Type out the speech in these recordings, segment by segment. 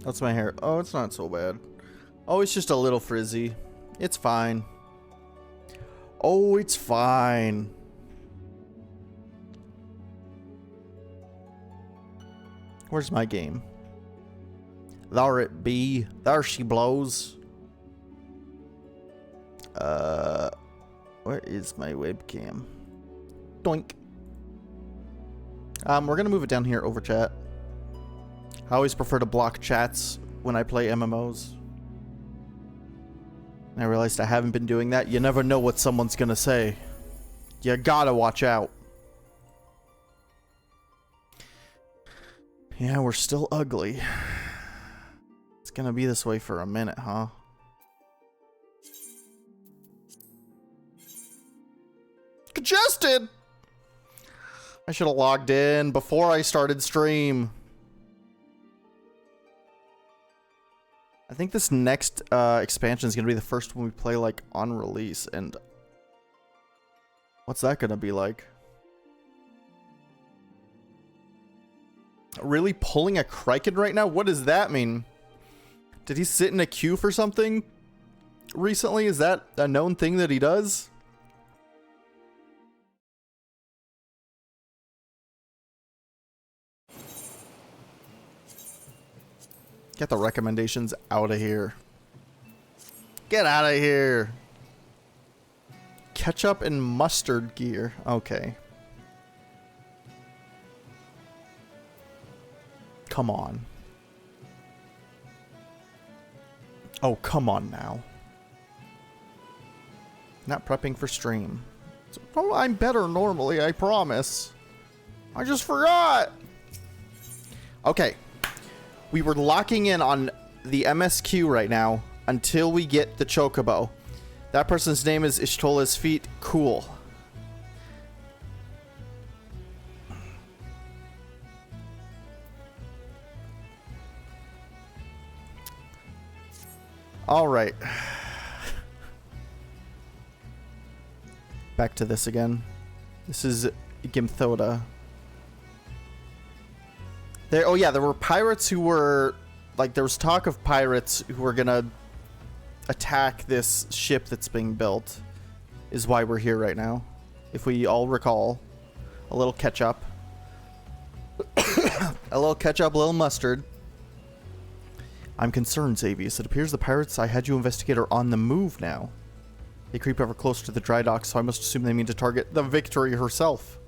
That's my hair. Oh, it's not so bad. Oh, it's just a little frizzy. It's fine. Oh, it's fine. Where's my game? There it be. There she blows. Where is my webcam? Doink. We're gonna move it down here over chat. I always prefer to block chats when I play MMOs. I realized I haven't been doing that. You never know what someone's gonna say. You gotta watch out. Yeah, we're still ugly. It's gonna be this way for a minute, huh? Congested! I should have logged in before I started stream. I think this next expansion is going to be the first one we play like on release, and what's that going to be like? Really pulling a Kraken right now? What does that mean? Did he sit in a queue for something recently? Is that a known thing that he does? Get the recommendations out of here. Get out of here. Ketchup and mustard gear. Okay. Come on. Oh, come on now. Not prepping for stream. Oh, I'm better normally, I promise. I just forgot. Okay. We were locking in on the MSQ right now until we get the Chocobo. That person's name is Ishtola's Feet. Cool. All right. Back to this again. This is Gimthoda. Oh yeah, there were pirates who were, like, there was talk of pirates who were gonna attack this ship that's being built, is why we're here right now. If we all recall, a little ketchup. A little ketchup, a little mustard. I'm concerned, Xavius. It appears the pirates I had you investigate are on the move now. They creep ever closer to the dry dock, so I must assume they mean to target the Victory herself.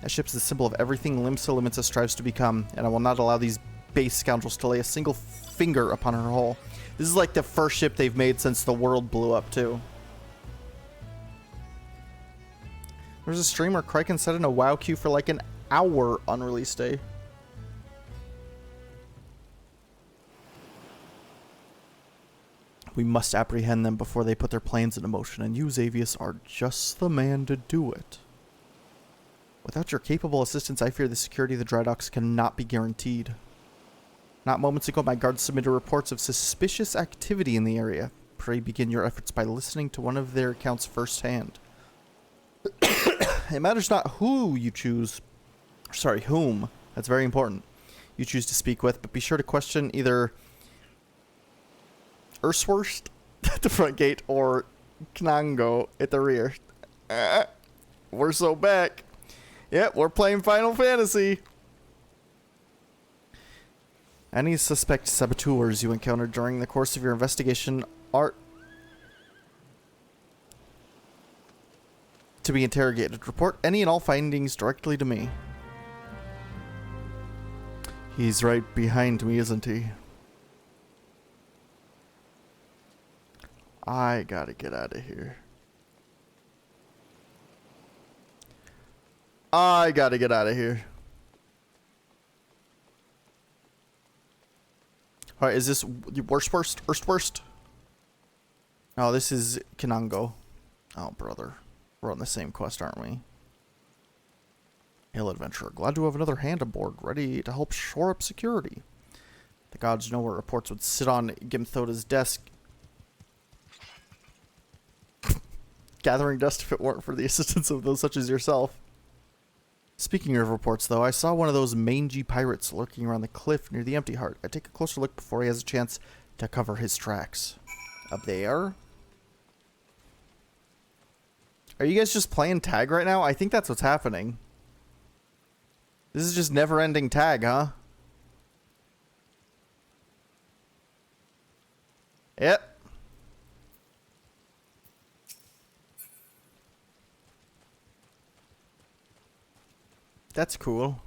That ship's the symbol of everything Limsa Limitsa strives to become, and I will not allow these base scoundrels to lay a single finger upon her hull. This is like the first ship they've made since the world blew up, too. There's a streamer Kraken set in a WoW queue for like an hour on release day. We must apprehend them before they put their plans into motion, and you, Xavius, are just the man to do it. Without your capable assistance, I fear the security of the dry docks cannot be guaranteed. Not moments ago, my guards submitted reports of suspicious activity in the area. Pray begin your efforts by listening to one of their accounts firsthand. It matters not who you choose. Sorry, whom. That's very important. You choose to speak with, but be sure to question either Ursworst at the front gate or Knango at the rear. We're so back. Yep, we're playing Final Fantasy. Any suspect saboteurs you encountered during the course of your investigation are to be interrogated. Report any and all findings directly to me. He's right behind me, isn't he? I gotta get out of here. I gotta get out of here. Alright, is this worst? Oh, this is Kanango. Oh, brother. We're on the same quest, aren't we? Hail, adventurer. Glad to have another hand aboard, ready to help shore up security. The gods know where reports would sit on Gimthoda's desk, gathering dust if it weren't for the assistance of those such as yourself. Speaking of reports, though, I saw one of those mangy pirates lurking around the cliff near the Empty Heart. I take a closer look before he has a chance to cover his tracks. Up there? Are you guys just playing tag right now? I think that's what's happening. This is just never-ending tag, huh? Yep. That's cool.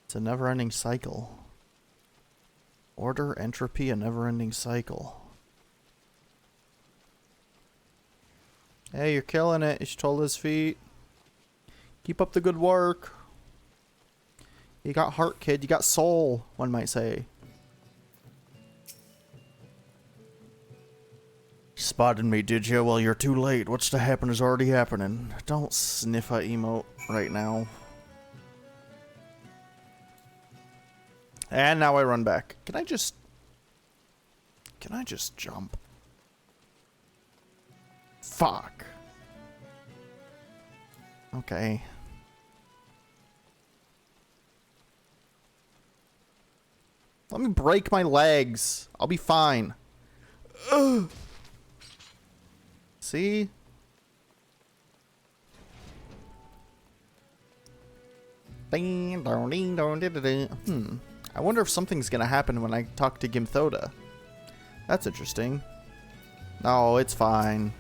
It's a never-ending cycle. Order, entropy, a never-ending cycle. Hey, you're killing it. You should hold his feet. Keep up the good work. You got heart, kid. You got soul, one might say. Spotted me, did you? Well, you're too late. What's to happen is already happening. Don't sniff a emote right now. And now I run back. Can I just jump? Fuck. Okay. Let me break my legs. I'll be fine. Ugh. See? Ding, dong, ding, dong, da, da, da. I wonder if something's gonna happen when I talk to Gimthoda. That's interesting. No, it's fine.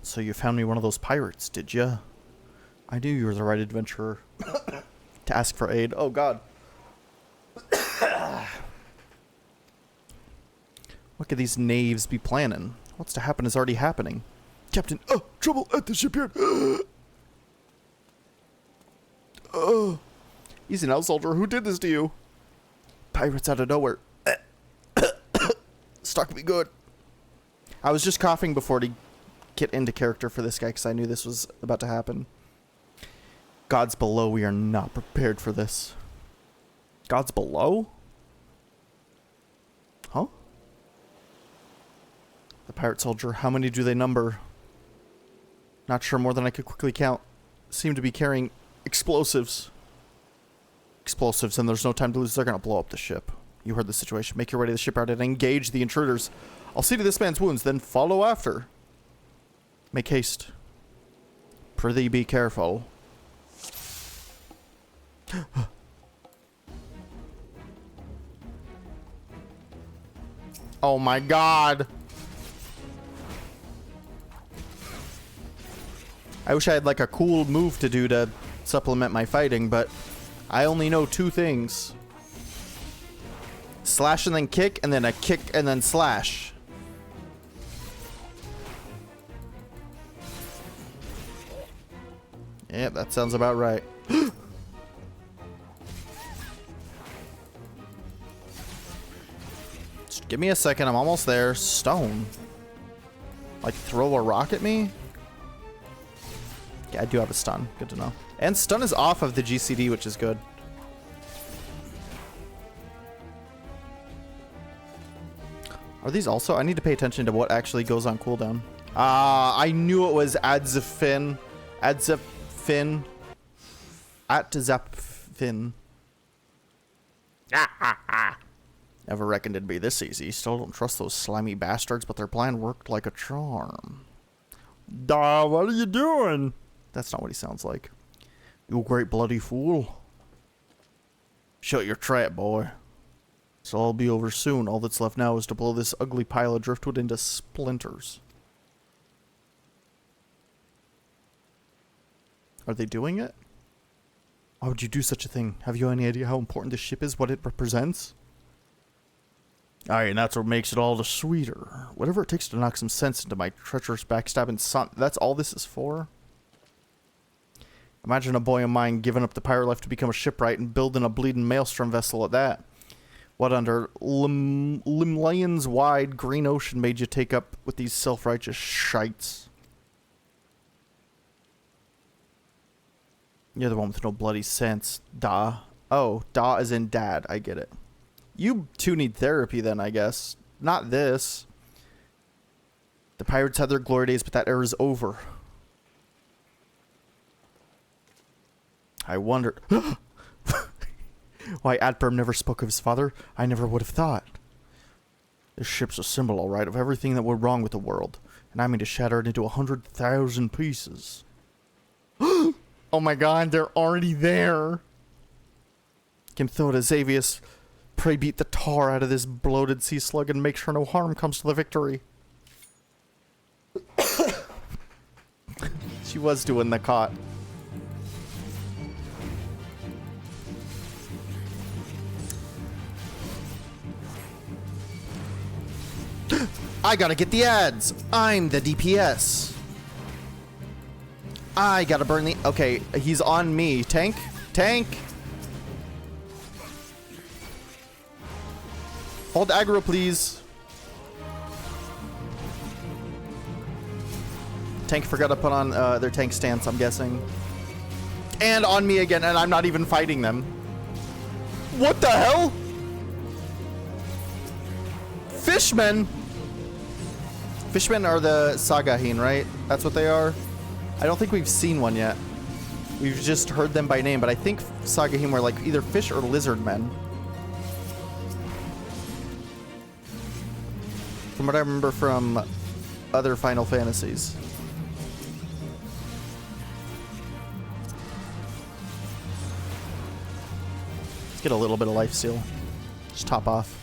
So you found me one of those pirates, did ya? I knew you were the right adventurer to ask for aid. Oh, God. What could these knaves be planning? What's to happen is already happening. Captain, trouble at the shipyard. Easy now, soldier. Who did this to you? Pirates out of nowhere. Stuck me good. I was just coughing before to get into character for this guy because I knew this was about to happen. Gods below, we are not prepared for this. Gods below? Huh? The pirate soldier, how many do they number? Not sure, more than I could quickly count. Seem to be carrying explosives. Explosives, and there's no time to lose. They're gonna blow up the ship. You heard the situation. Make your way to the shipyard and engage the intruders. I'll see to this man's wounds, then follow after. Make haste. Prithee be careful. Oh my God. I wish I had like a cool move to do to supplement my fighting, but I only know two things. Slash and then kick, and then a kick and then slash. Yeah, that sounds about right. Just give me a second, I'm almost there. Stone. Like throw a rock at me? Yeah, I do have a stun. Good to know. And stun is off of the GCD, which is good. Are these also? I need to pay attention to what actually goes on cooldown. I knew it was Adzaphin. Adzaphin. Adzaphin. Never reckoned it'd be this easy. Still don't trust those slimy bastards, but their plan worked like a charm. Duh, what are you doing? That's not what he sounds like. You great bloody fool. Shut your trap, boy. So I'll be over soon. All that's left now is to blow this ugly pile of driftwood into splinters. Are they doing it? Why would you do such a thing? Have you any idea how important this ship is, what it represents? Aye, and that's what makes it all the sweeter. Whatever it takes to knock some sense into my treacherous backstabbing son. That's all this is for? Imagine a boy of mine giving up the pirate life to become a shipwright and building a bleeding maelstrom vessel at that. What under Limlayon's wide green ocean made you take up with these self-righteous shites? You're the one with no bloody sense. Da. Oh, da is in dad. I get it. You two need therapy then, I guess. Not this. The pirates had their glory days, but that era is over. I wonder why Atburn never spoke of his father. I never would have thought. This ship's a symbol, all right, of everything that went wrong with the world, and I mean to shatter it into 100,000 pieces. Oh my god, they're already there. Kimthoda, Xavius, pray beat the tar out of this bloated sea slug and make sure no harm comes to the victory. She was doing the cot. I gotta get the ads. I'm the DPS. I gotta burn the... Okay, he's on me. Tank? Tank! Hold aggro, please. Tank forgot to put on their tank stance, I'm guessing. And on me again, and I'm not even fighting them. What the hell? Fishmen? Fishmen are the Sagahin, right? That's what they are? I don't think we've seen one yet. We've just heard them by name, but I think Sagahin were like either fish or lizard men. From what I remember from other Final Fantasies. Let's get a little bit of lifesteal. Just top off.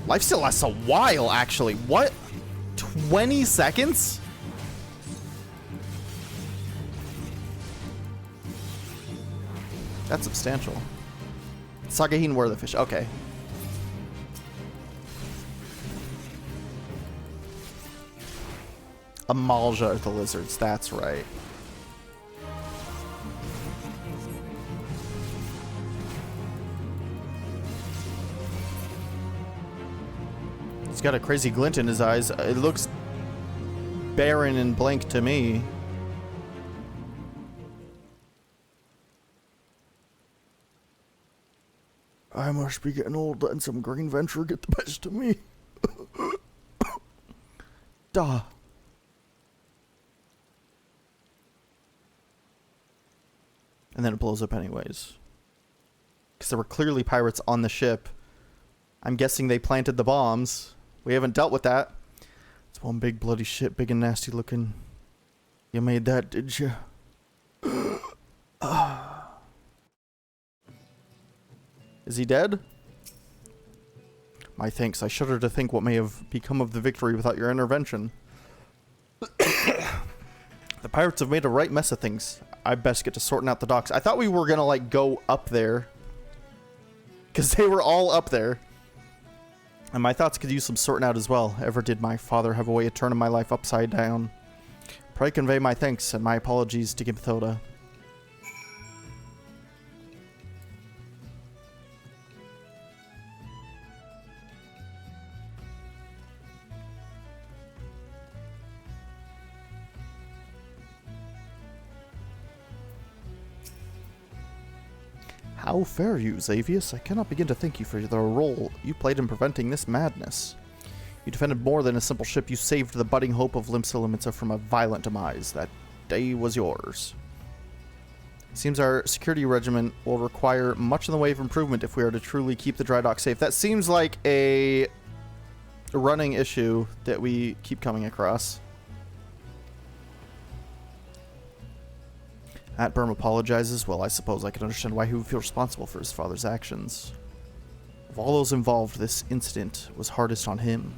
Lifesteal lasts a while, actually. What? 20 seconds? That's substantial. Sagahin were the fish. Okay. Amalja are the lizards. That's right. He's got a crazy glint in his eyes. It looks barren and blank to me. I must be getting old, letting some green venture get the best of me. Duh. And then it blows up anyways. Because there were clearly pirates on the ship. I'm guessing they planted the bombs. We haven't dealt with that. It's one big bloody shit, big and nasty looking. You made that, did you? Is he dead? My thanks. I shudder to think what may have become of the victory without your intervention. The pirates have made a right mess of things. I best get to sorting out the docks. I thought we were gonna, like, go up there. Because they were all up there. And my thoughts could use some sorting out as well. Ever did my father have a way of turning my life upside down? Pray convey my thanks and my apologies to Gimthoda. How fare you, Xavius? I cannot begin to thank you for the role you played in preventing this madness. You defended more than a simple ship. You saved the budding hope of Limsa from a violent demise. That day was yours. It seems our security regimen will require much in the way of improvement if we are to truly keep the dry dock safe. That seems like a running issue that we keep coming across. Atburn apologizes. Well, I suppose I can understand why he would feel responsible for his father's actions. Of all those involved, this incident was hardest on him.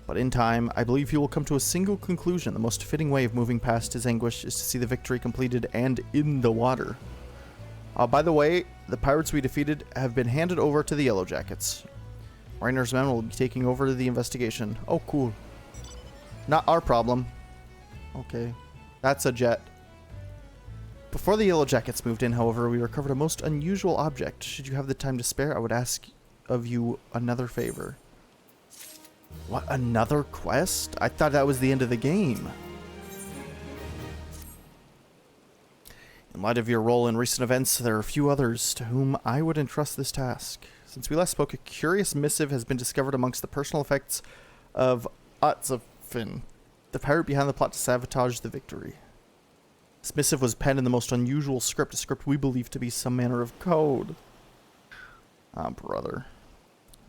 But in time, I believe he will come to a single conclusion. The most fitting way of moving past his anguish is to see the victory completed and in the water. By the way, the pirates we defeated have been handed over to the Yellow Jackets. Reiner's men will be taking over the investigation. Oh, cool. Not our problem. Okay. That's a jet. Before the Yellow Jackets moved in, however, we recovered a most unusual object. Should you have the time to spare, I would ask of you another favor. What, another quest? I thought that was the end of the game. In light of your role in recent events, there are a few others to whom I would entrust this task. Since we last spoke, a curious missive has been discovered amongst the personal effects of Otzafin, the pirate behind the plot to sabotage the victory. This missive was penned in the most unusual script, a script we believe to be some manner of code. Ah, brother.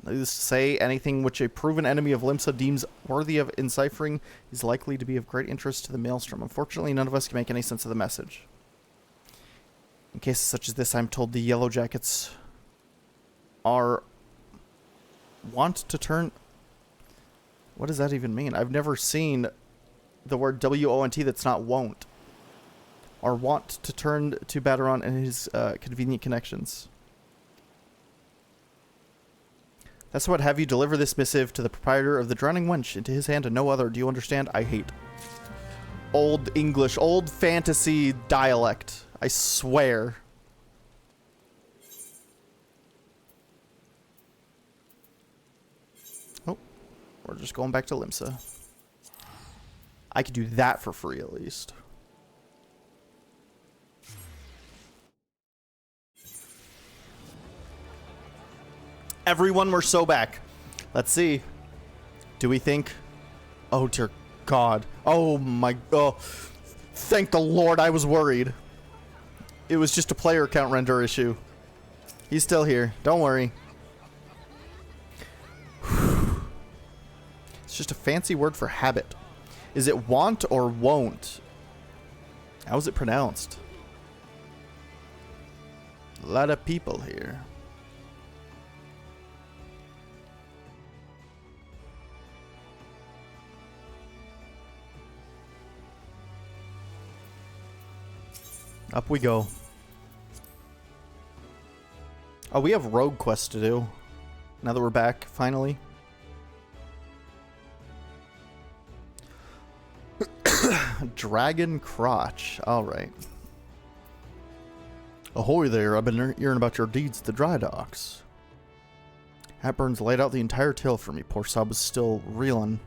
Needless to say, anything which a proven enemy of Limsa deems worthy of enciphering is likely to be of great interest to the Maelstrom. Unfortunately, none of us can make any sense of the message. In cases such as this, I'm told the Yellow Jackets are want to turn... What does that even mean? I've never seen the word W-O-N-T that's not won't. Are want to turn to Baderon and his convenient connections. That's what have you deliver this missive to the proprietor of the Drowning Wench, into his hand and no other. Do you understand? I hate old English, old fantasy dialect. I swear. Oh, we're just going back to Limsa. I could do that for free at least. Everyone, we're so back. Let's see. Do we think... Oh, dear God. Oh, my... Oh, thank the Lord, I was worried. It was just a player count render issue. He's still here. Don't worry. It's just a fancy word for habit. Is it want or won't? How is it pronounced? A lot of people here. Up we go. Oh, we have rogue quests to do. Now that we're back, finally. Dragon Crotch. Alright. Ahoy there, I've been hearing about your deeds at the dry docks. Hapburn's laid out the entire tale for me. Poor Sub was still reeling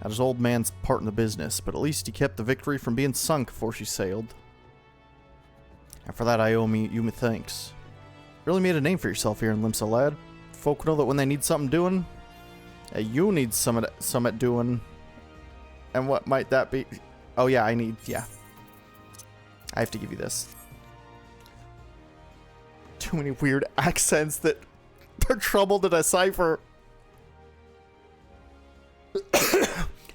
at his old man's part in the business, but at least he kept the victory from being sunk before she sailed. And for that I owe you me thanks. Really made a name for yourself here in Limsa, lad. Folk know that when they need something doing, you need something doing. And what might that be? Oh yeah, yeah. I have to give you this. Too many weird accents that they're trouble to decipher.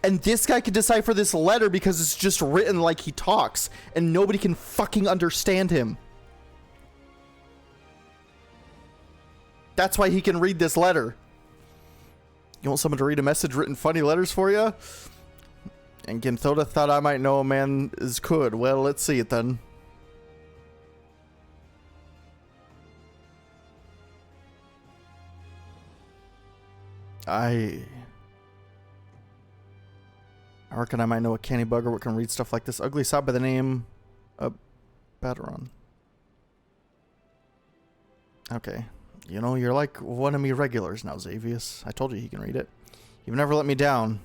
And this guy can decipher this letter because it's just written like he talks, and nobody can fucking understand him. That's why he can read this letter. You want someone to read a message written funny letters for you? And Ginthoda thought I might know a man as could. Well, let's see it then. I reckon I might know a canny bugger what can read stuff like this. Ugly sod by the name of Baderon. Okay. You know, you're like one of me regulars now, Xavius. I told you he can read it. You've never let me down.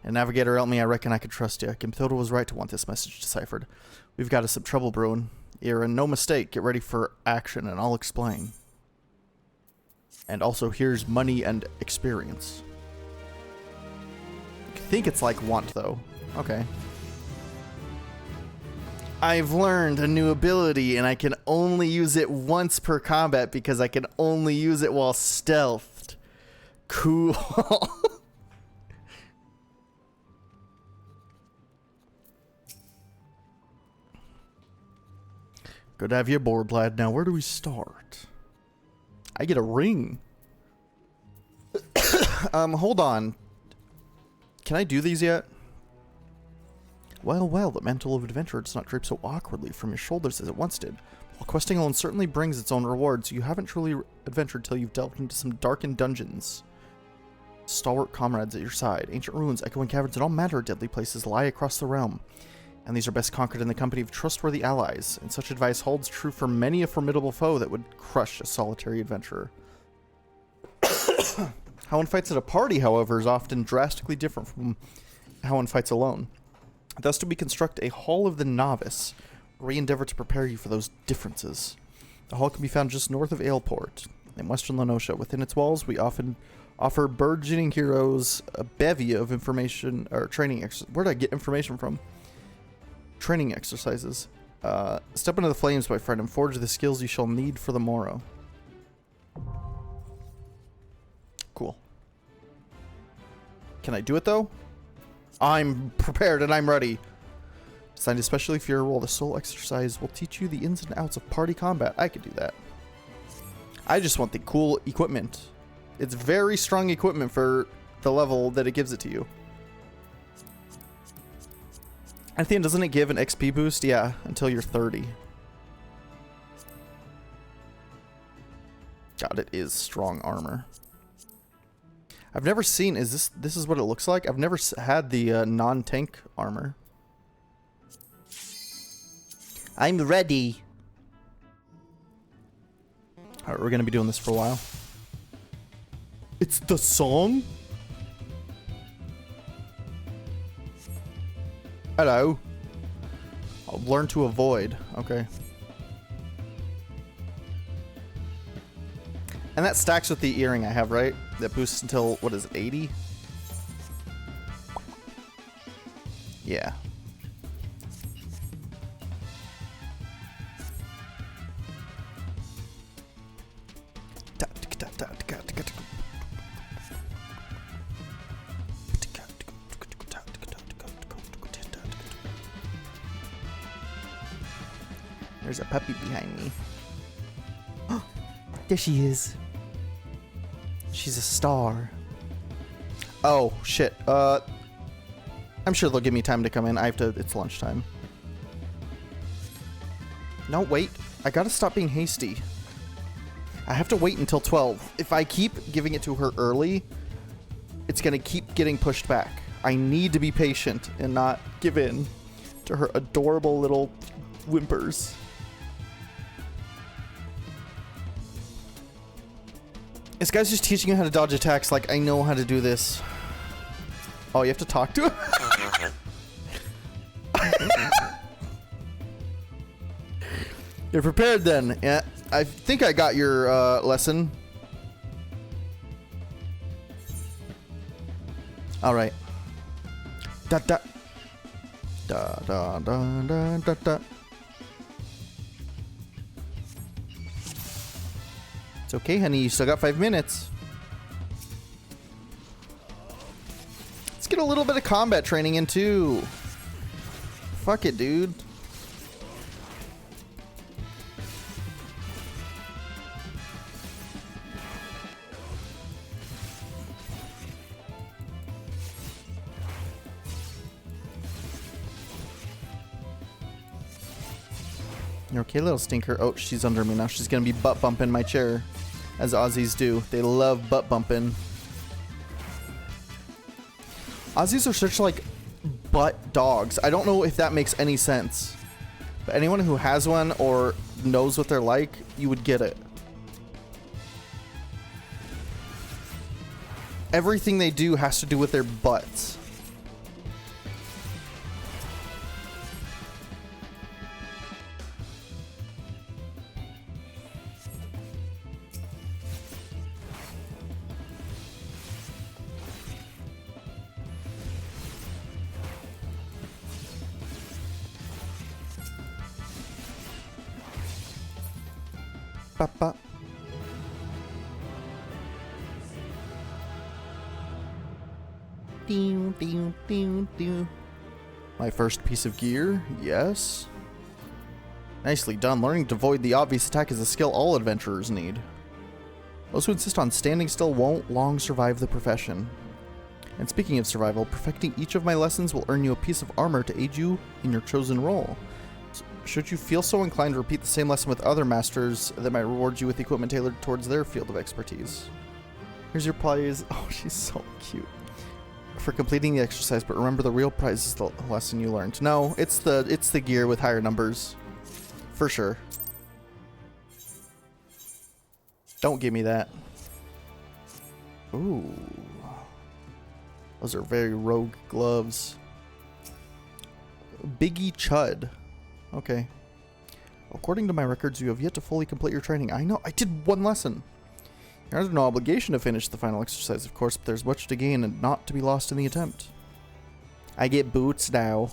And Navigator help me, I reckon I could trust you. Gimthilda was right to want this message deciphered. We've got us some trouble brewing. You're in no mistake. Get ready for action, and I'll explain. And also, here's money and experience. I think it's like want, though. Okay. I've learned a new ability, and I can only use it once per combat because I can only use it while stealthed. Cool. Good to have you aboard, lad. Now, where do we start? I get a ring. Hold on. Can I do these yet? Well, well, the mantle of adventure does not drape so awkwardly from your shoulders as it once did. While questing alone certainly brings its own rewards, you haven't truly adventured till you've delved into some darkened dungeons. Stalwart comrades at your side, ancient ruins, echoing caverns, and all manner of deadly places lie across the realm. And these are best conquered in the company of trustworthy allies, and such advice holds true for many a formidable foe that would crush a solitary adventurer. How one fights at a party, however, is often drastically different from how one fights alone. Thus do we construct a Hall of the Novice, re-endeavor to prepare you for those differences. The hall can be found just north of Aleport, in western Lenosha. Within its walls, we often offer burgeoning heroes a bevy of information or training exercises. Where did I get information from? Training exercises. Step into the flames, my friend, and forge the skills you shall need for the morrow. Cool. Can I do it, though? I'm prepared and I'm ready. Designed especially for your role, the soul exercise will teach you the ins and outs of party combat. I could do that. I just want the cool equipment. It's very strong equipment for the level that it gives it to you. At the end, doesn't it give an XP boost? Yeah, until you're 30. God, it is strong armor. I've never seen, this is what it looks like? I've never had the non-tank armor. I'm ready. Alright, we're gonna be doing this for a while. It's the song? Hello. I'll learn to avoid. Okay. And that stacks with the earring I have, right? That boosts until, what is it, 80? Yeah. There's a puppy behind me. There she is. She's a star. Oh, shit. I'm sure they'll give me time to come in. I have to, it's lunchtime. No, wait. I gotta stop being hasty. I have to wait until 12. If I keep giving it to her early, it's gonna keep getting pushed back. I need to be patient and not give in to her adorable little whimpers. This guy's just teaching you how to dodge attacks like I know how to do this. Oh, you have to talk to him? You're prepared then. Yeah, I think I got your lesson. All right. Da da da da da da da da. It's okay, honey. You still got 5 minutes. Let's get a little bit of combat training in too. Fuck it, dude. You're okay, little stinker. Oh, she's under me now. She's gonna be butt bumping my chair, as Aussies do. They love butt bumping. Aussies are such like butt dogs. I don't know if that makes any sense, but anyone who has one or knows what they're like, you would get it. Everything they do has to do with their butts. Ba-ba. Ding, ding, ding, ding. My first piece of gear, yes. Nicely done. Learning to avoid the obvious attack is a skill all adventurers need. Those who insist on standing still won't long survive the profession. And speaking of survival, perfecting each of my lessons will earn you a piece of armor to aid you in your chosen role. Should you feel so inclined to repeat the same lesson with other masters, that might reward you with equipment tailored towards their field of expertise. Here's your prize. Oh, she's so cute. For completing the exercise, but remember the real prize is the lesson you learned. No, it's the gear with higher numbers. For sure. Don't give me that. Ooh. Those are very rogue gloves. Biggie Chud. Okay. According to my records, you have yet to fully complete your training. I know, I did one lesson. There is no obligation to finish the final exercise, of course, but there's much to gain and not to be lost in the attempt. I get boots now.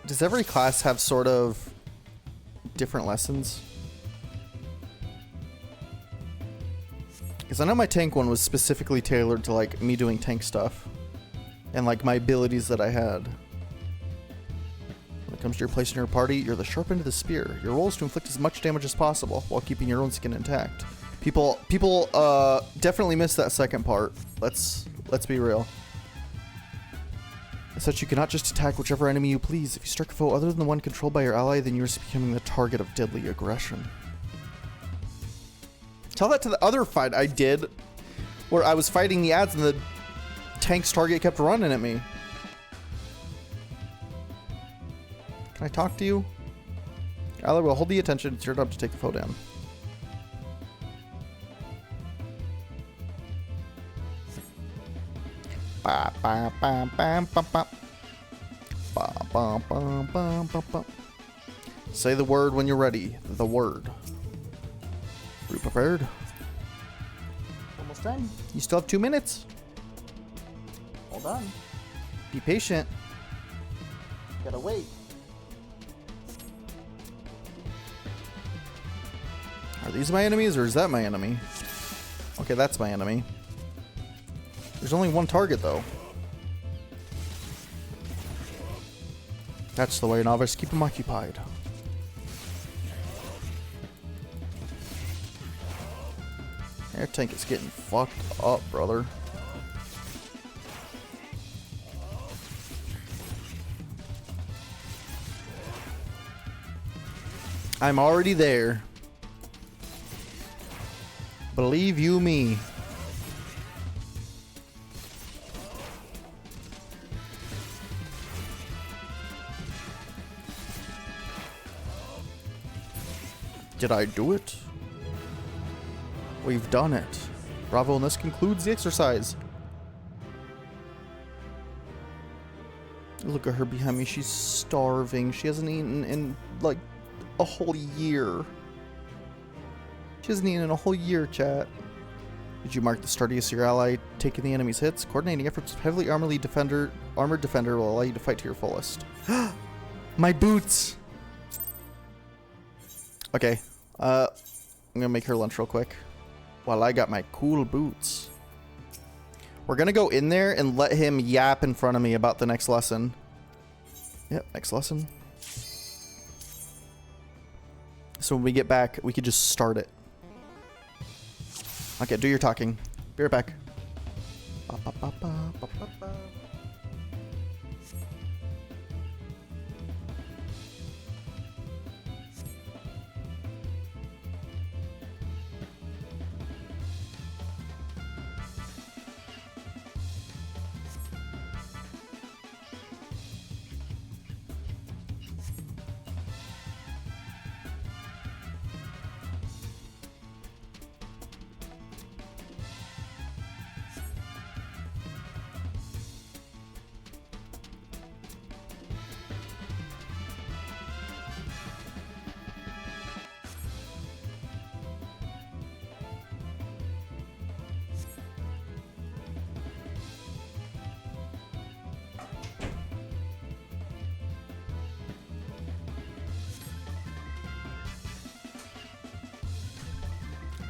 Does every class have sort of different lessons? Because I know my tank one was specifically tailored to like me doing tank stuff and like my abilities that I had. When it comes to your place in your party, you're the sharp end of the spear. Your role is to inflict as much damage as possible while keeping your own skin intact. People definitely missed that second part. Let's be real. As such, you cannot just attack whichever enemy you please. If you strike a foe other than the one controlled by your ally, then you risk becoming the target of deadly aggression. Tell that to the other fight I did, where I was fighting the ads and the tank's target kept running at me. Can I talk to you? Ally will hold the attention. It's your job to take the foe down. Ba, ba, ba, ba, ba, ba. Ba, ba, ba, ba, ba, ba. Say the word when you're ready. The word. Are you prepared? Almost done. You still have 2 minutes. Hold on. Be patient. Gotta wait. Are these my enemies or is that my enemy? Okay, that's my enemy. There's only one target though. That's the way, novice. Keep him occupied. Air tank is getting fucked up, brother. I'm already there. Believe you me. Did I do it? We've done it. Bravo, and this concludes the exercise. Look at her behind me. She's starving. She hasn't eaten in like a whole year. She hasn't eaten in a whole year, chat. Did you mark the sturdiest of your ally taking the enemy's hits? Coordinating efforts with heavily armored defender will allow you to fight to your fullest. My boots! Okay. I'm gonna make her lunch real quick. While I got my cool boots. We're gonna go in there and let him yap in front of me about the next lesson. Yep, next lesson. So when we get back, we could just start it. Okay, do your talking. Be right back. Ba, ba, ba, ba, ba, ba, ba.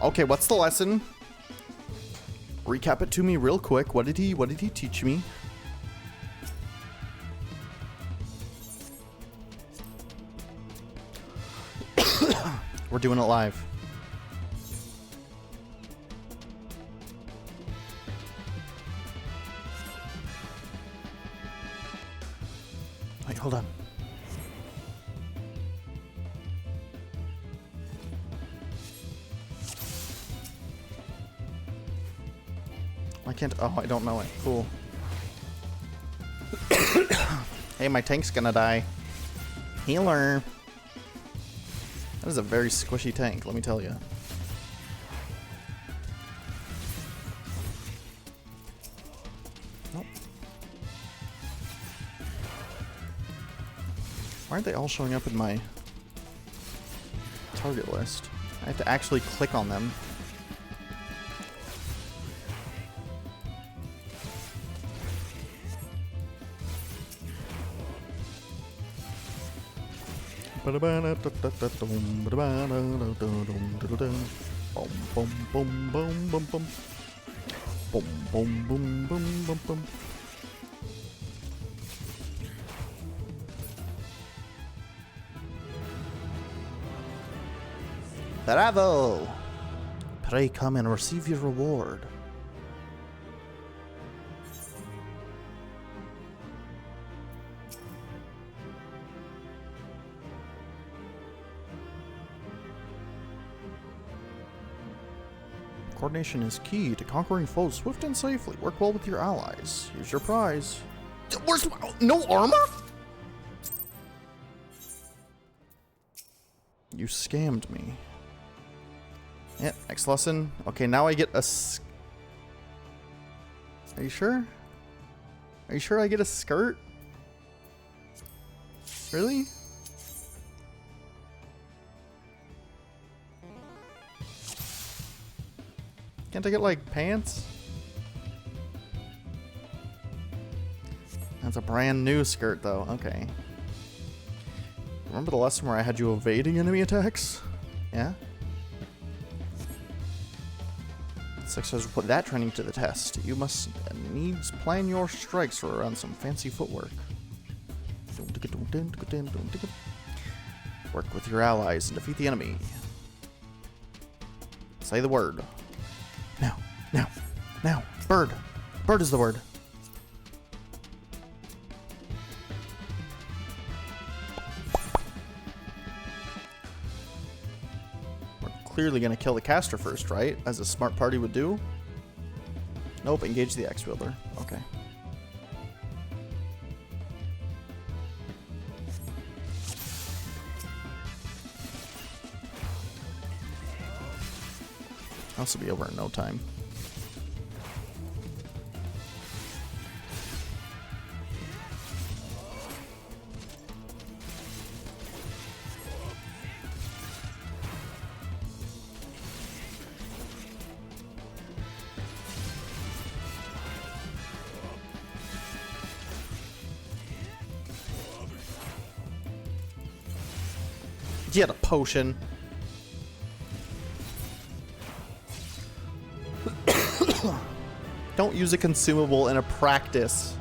Okay, what's the lesson? Recap it to me real quick. What did he teach me? We're doing it live. Wait, hold on. I can't. Oh, I don't know it. Cool. Hey, my tank's gonna die. Healer. That is a very squishy tank, let me tell you. Nope. Why aren't they all showing up in my target list? I have to actually click on them. Bravo! Pray come and receive your reward. Coordination is key to conquering foes swift and safely. Work well with your allies. Here's your prize. Where's no armor? You scammed me. Yeah, next lesson. Okay, now I get a... Are you sure? Are you sure I get a skirt? Really? Can't I get, like, pants? That's a brand new skirt, though. Okay. Remember the lesson where I had you evading enemy attacks? Yeah? 6 says put that training to the test. You must needs plan your strikes around some fancy footwork. Work with your allies and defeat the enemy. Say the word. Now, now, now. Bird. Bird is the word. Clearly gonna kill the caster first, right? As a smart party would do. Nope, engage the axe wielder. Okay. This will be over in no time. Get a potion. Don't use a consumable in a practice.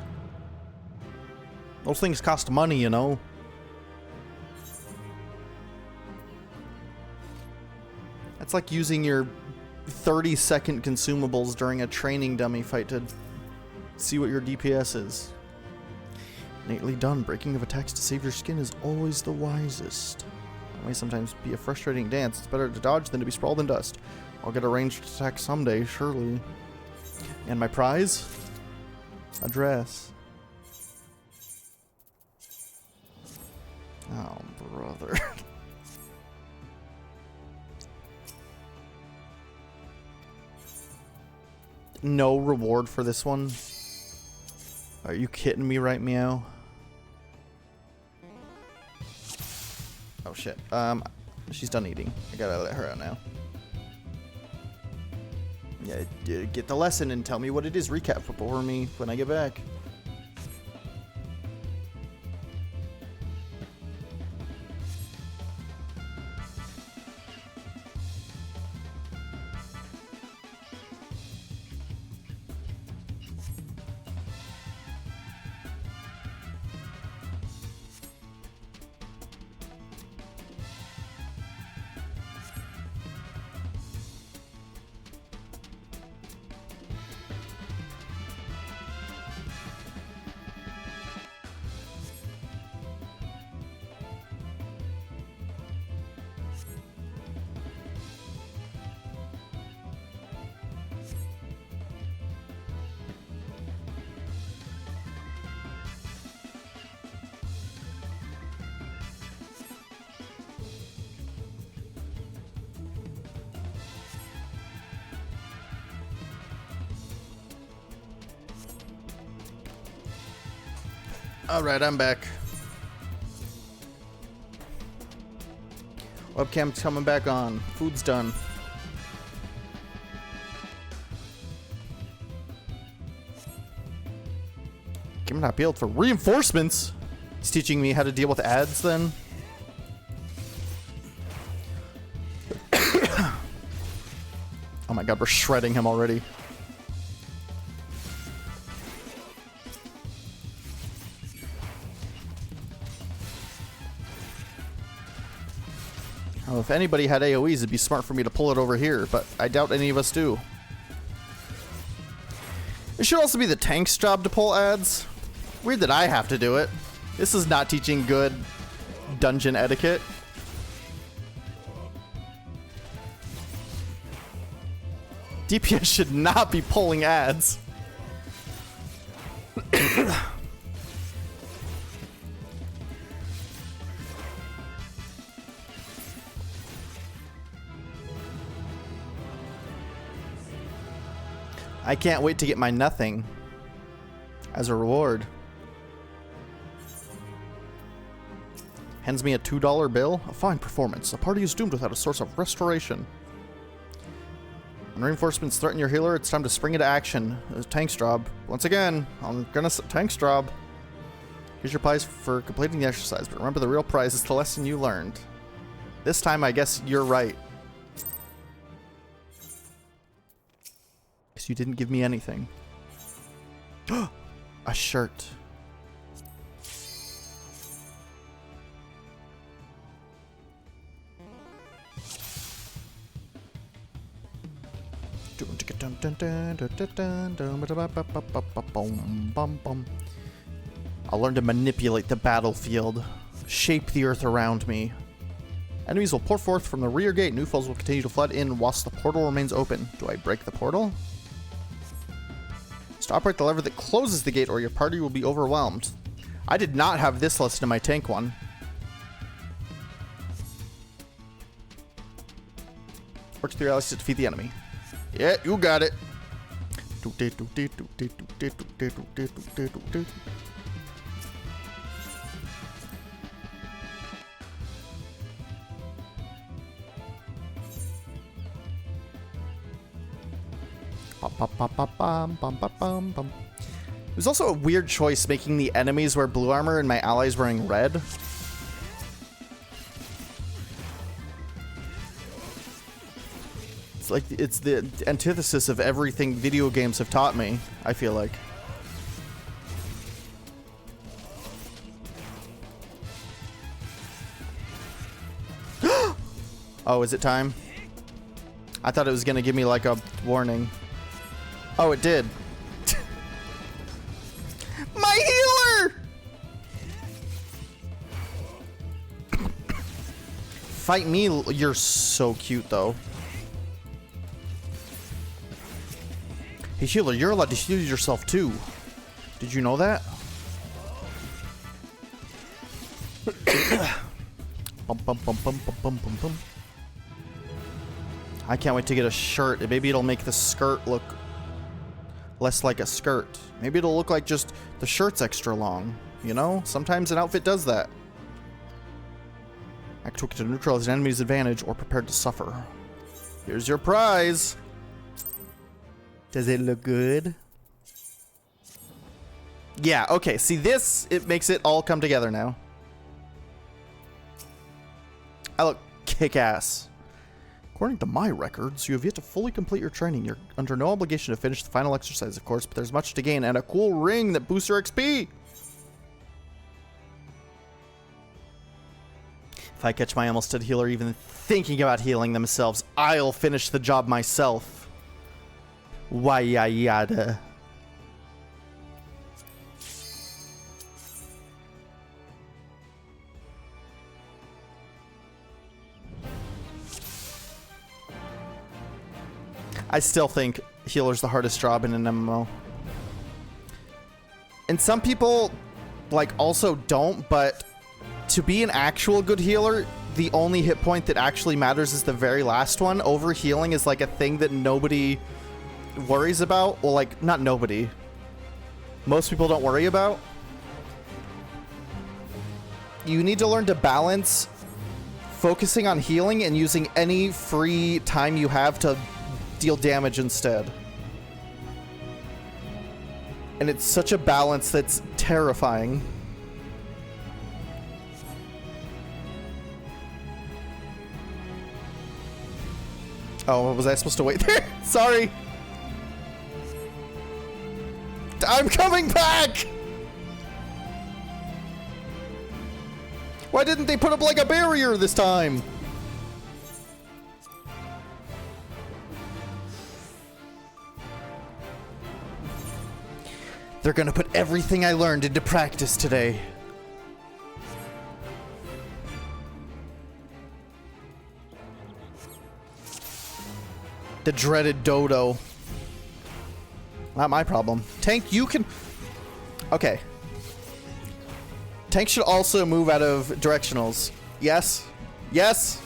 Those things cost money, you know. That's like using your 30-second consumables during a training dummy fight to see what your DPS is. Neatly done. Breaking of attacks to save your skin is always the wisest. It may sometimes be a frustrating dance. It's better to dodge than to be sprawled in dust. I'll get a ranged attack someday, surely. And my prize? A dress. Oh, brother. No reward for this one? Are you kidding me right meow? Oh shit. She's done eating. I gotta let her out now. Yeah, get the lesson and tell me what it is. Recap for me when I get back. Alright, I'm back. Webcam's coming back on. Food's done. Game not built for reinforcements. He's teaching me how to deal with ads then. Oh my god, we're shredding him already. Well, if anybody had AoEs, it'd be smart for me to pull it over here, but I doubt any of us do. It should also be the tank's job to pull ads. Weird that I have to do it. This is not teaching good dungeon etiquette. DPS should not be pulling ads. I can't wait to get my nothing as a reward. Hands me a $2 bill. A fine performance. A party is doomed without a source of restoration. When reinforcements threaten your healer, it's time to spring into action. Tank's job. Once again, I'm gonna tank's job. Here's your prize for completing the exercise, but remember the real prize is the lesson you learned. This time, I guess you're right. Because you didn't give me anything. A shirt. I'll learn to manipulate the battlefield, shape the earth around me. Enemies will pour forth from the rear gate. New foes will continue to flood in whilst the portal remains open. Do I break the portal? Just operate the lever that closes the gate or your party will be overwhelmed. I did not have this lesson in my tank one. Work with your allies to defeat the enemy. Yeah, you got it. It was also a weird choice making the enemies wear blue armor and my allies wearing red. Like it's the antithesis of everything video games have taught me, I feel like. Oh, is it time? I thought it was gonna give me like a warning. Oh, it did. My healer! Fight me, you're so cute though. Hey healer, you're allowed to heal yourself too. Did you know that? I can't wait to get a shirt. Maybe it'll make the skirt look less like a skirt. Maybe it'll look like just the shirt's extra long. You know? Sometimes an outfit does that. Act quick to neutralize an enemy's advantage or prepare to suffer. Here's your prize. Does it look good? Yeah, okay. See this, it makes it all come together now. I look kick-ass. According to my records, you have yet to fully complete your training. You're under no obligation to finish the final exercise, of course, but there's much to gain and a cool ring that boosts your XP. If I catch my almost dead healer even thinking about healing themselves, I'll finish the job myself. Why yada. I still think healer's the hardest job in an MMO. And some people like also don't, but to be an actual good healer, the only hit point that actually matters is the very last one. Overhealing is like a thing that nobody worries about. Well, like, not nobody. Most people don't worry about. You need to learn to balance focusing on healing and using any free time you have to deal damage instead. And it's such a balance that's terrifying. Oh, was I supposed to wait there? Sorry. I'm coming back! Why didn't they put up like a barrier this time? They're gonna put everything I learned into practice today. The dreaded dodo. Not my problem. Tank, you can... Okay. Tank should also move out of directionals. Yes. Yes.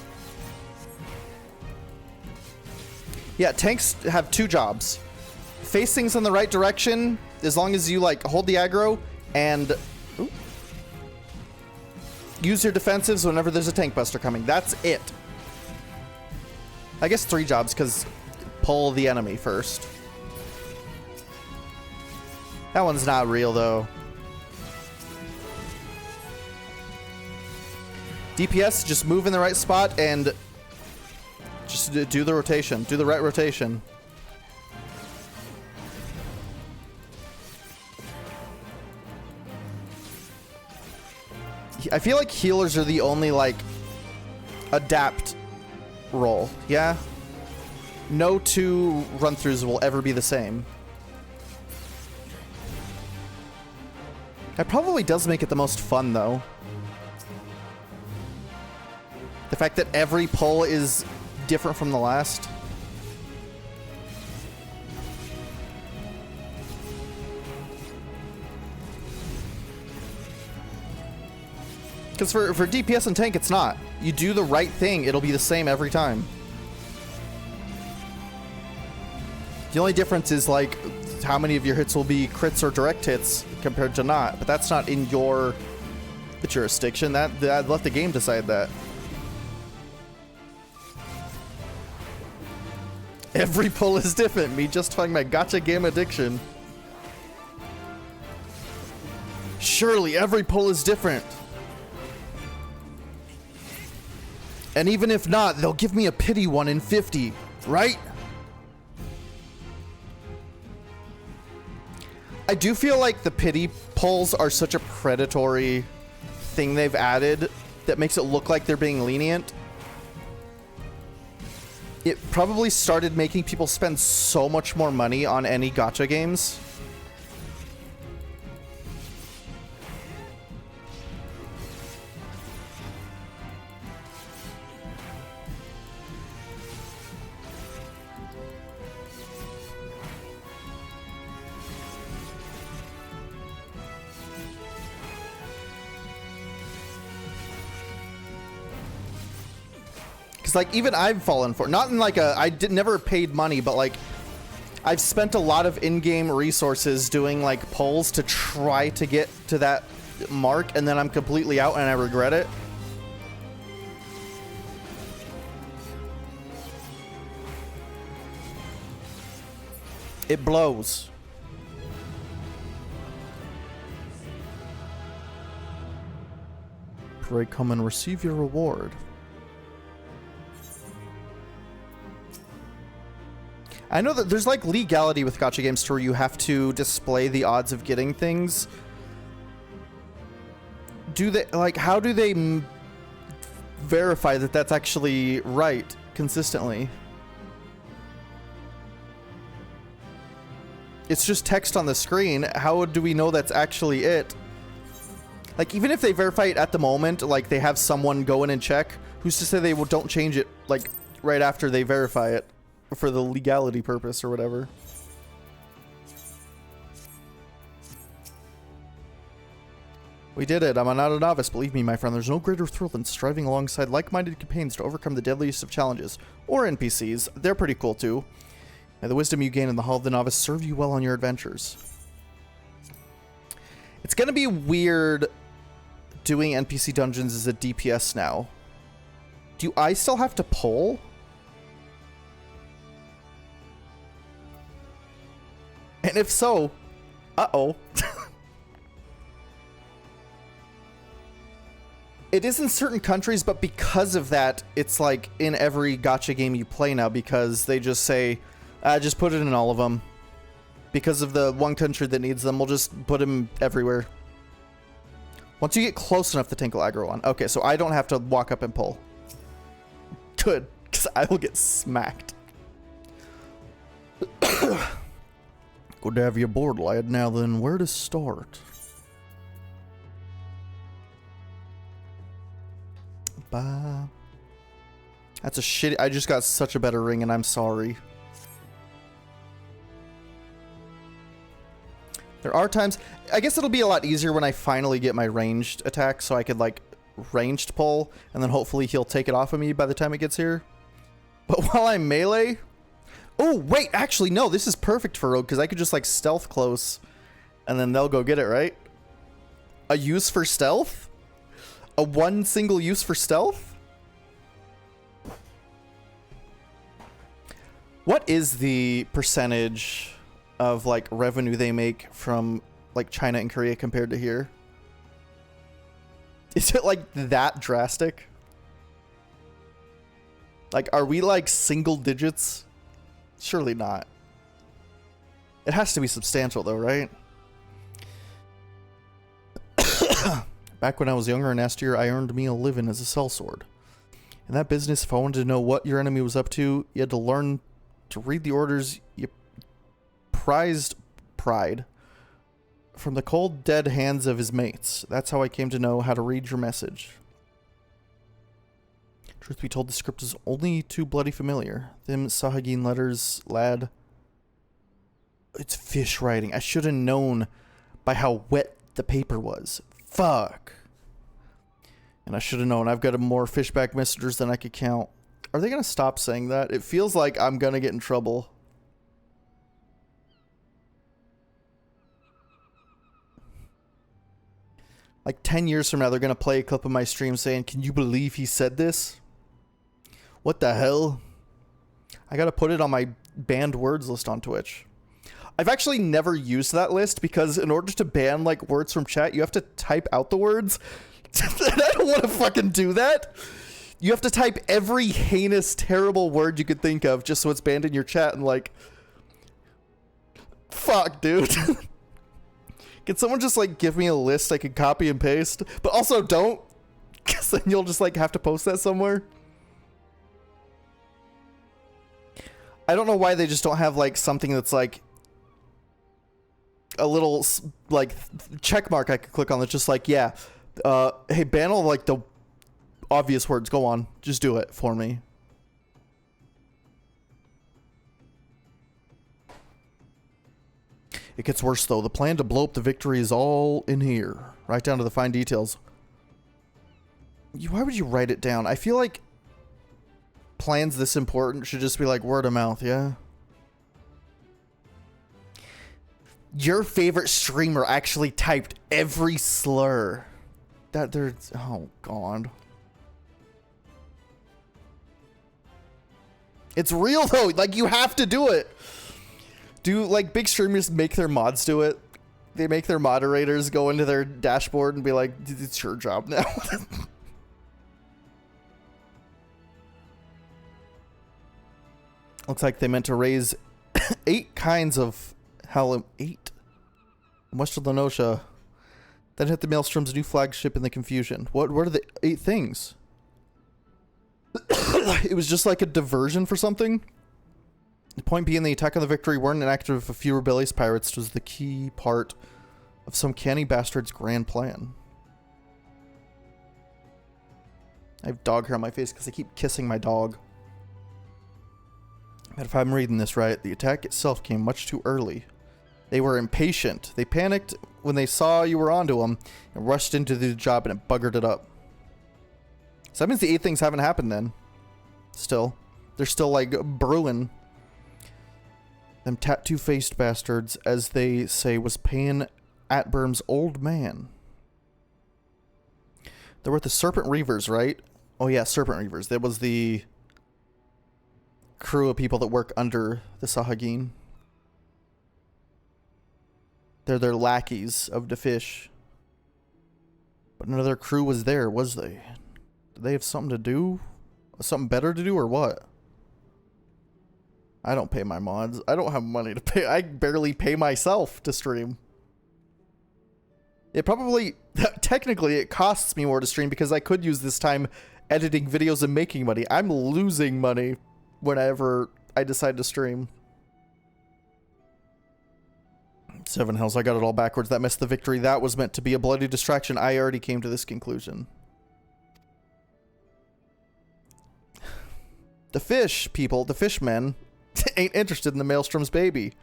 Yeah, tanks have two jobs. Face things in the right direction, as long as you, like, hold the aggro, and... Ooh, use your defensives whenever there's a tank buster coming. That's it. I guess 3 jobs, because pull the enemy first. That one's not real, though. DPS, just move in the right spot and just do the rotation. Do the right rotation. I feel like healers are the only, like, adapt role. Yeah? No 2 run-throughs will ever be the same. That probably does make it the most fun, though. The fact that every pull is different from the last. Because for DPS and tank, it's not. You do the right thing, it'll be the same every time. The only difference is, like, how many of your hits will be crits or direct hits compared to not. But that's not in your jurisdiction. That let the game decide that. Every pull is different. Me justifying my gacha game addiction. Surely every pull is different. And even if not, they'll give me a pity one in 50, right? I do feel like the pity pulls are such a predatory thing they've added that makes it look like they're being lenient. It probably started making people spend so much more money on any gacha games. Like, even I've fallen for, not in like a, never paid money, but like I've spent a lot of in-game resources doing like polls to try to get to that mark, and then I'm completely out and I regret it. It blows. Pray come and receive your reward. I know that there's like legality with gacha games to where you have to display the odds of getting things. Do they, like, how do they verify that that's actually right consistently? It's just text on the screen. How do we know that's actually it? Like, even if they verify it at the moment, like they have someone go in and check, who's to say they don't change it like right after they verify it? For the legality purpose or whatever. We did it. I'm not a novice. Believe me, my friend, there's no greater thrill than striving alongside like-minded companions to overcome the deadliest of challenges. Or NPCs. They're pretty cool too. May the wisdom you gain in the Hall of the Novice serve you well on your adventures. It's gonna be weird doing NPC dungeons as a DPS now. Do I still have to pull? And if so, uh-oh. It is in certain countries, but because of that, it's like in every gacha game you play now, because they just say, just put it in all of them. Because of the one country that needs them, we'll just put them everywhere. Once you get close enough to Tinkle aggro on. Okay, so I don't have to walk up and pull. Good, because I will get smacked. Good to have you aboard, lad. Now then, where to start? That's a shitty... I just got such a better ring, and I'm sorry. There are times... I guess it'll be a lot easier when I finally get my ranged attack, so I could, like, ranged pull, and then hopefully he'll take it off of me by the time it gets here. But while I'm melee... Oh, wait, actually, no, this is perfect for Rogue, because I could just, like, stealth close, and then they'll go get it, right? A use for stealth? A one single use for stealth? What is the percentage of, like, revenue they make from, like, China and Korea compared to here? Is it, like, that drastic? Like, are we, like, single digits? Surely not. It has to be substantial, though, right? Back when I was younger and nastier, I earned me a living as a sellsword. In that business, if I wanted to know what your enemy was up to, you had to learn to read the orders you prized pride from the cold, dead hands of his mates. That's how I came to know how to read your message. Truth be told, the script is only too bloody familiar. Them Sahagin letters, lad. It's fish writing. I should have known by how wet the paper was. Fuck. And I should have known. I've got more fishback messengers than I could count. Are they going to stop saying that? It feels like I'm going to get in trouble. Like 10 years from now, they're going to play a clip of my stream saying, "Can you believe he said this? What the hell?" I got to put it on my banned words list on Twitch. I've actually never used that list because in order to ban, like, words from chat, you have to type out the words. And I don't want to fucking do that. You have to type every heinous, terrible word you could think of just so it's banned in your chat, and, like... Fuck, dude. Can someone just, like, give me a list I could copy and paste? But also don't, because then you'll just, like, have to post that somewhere. I don't know why they just don't have, like, something that's, like... a little, like, check mark I could click on that's just like, yeah, hey, ban all, like, the obvious words. Go on. Just do it for me. It gets worse, though. The plan to blow up the victory is all in here. Right down to the fine details. Why would you write it down? I feel like plans this important should just be, like, word of mouth, yeah? Your favorite streamer actually typed every slur. That there's... Oh, God. It's real, though. Like, you have to do it. Do, like, big streamers make their mods do it? They make their moderators go into their dashboard and be like, it's your job now. Looks like they meant to raise 8 kinds of... Hell, 8? West of Lenosha. Then hit the Maelstrom's new flagship in the confusion. What are the 8 things? It was just like a diversion for something? The point being, the attack on the victory weren't an act of a few rebellious pirates. It was the key part of some canny bastard's grand plan. I have dog hair on my face because I keep kissing my dog. But if I'm reading this right, the attack itself came much too early. They were impatient. They panicked when they saw you were onto them and rushed into the job, and it buggered it up. So that means the 8 things haven't happened then. Still. They're still, like, brewing. Them tattoo-faced bastards, as they say, was paying Atberm's old man. They're with the Serpent Reavers, right? Oh yeah, Serpent Reavers. That was the crew of people that work under the Sahagin. They're their lackeys of the fish. But none of their crew was there, was they? Did they have something to do? Something better to do or what? I don't pay my mods. I don't have money to pay. I barely pay myself to stream. It probably, technically it costs me more to stream because I could use this time editing videos and making money. I'm losing money whenever I decide to stream. 7 hells, I got it all backwards. That missed the victory. That was meant to be a bloody distraction. I already came to this conclusion. The fish people, the fishmen, ain't interested in the Maelstrom's baby.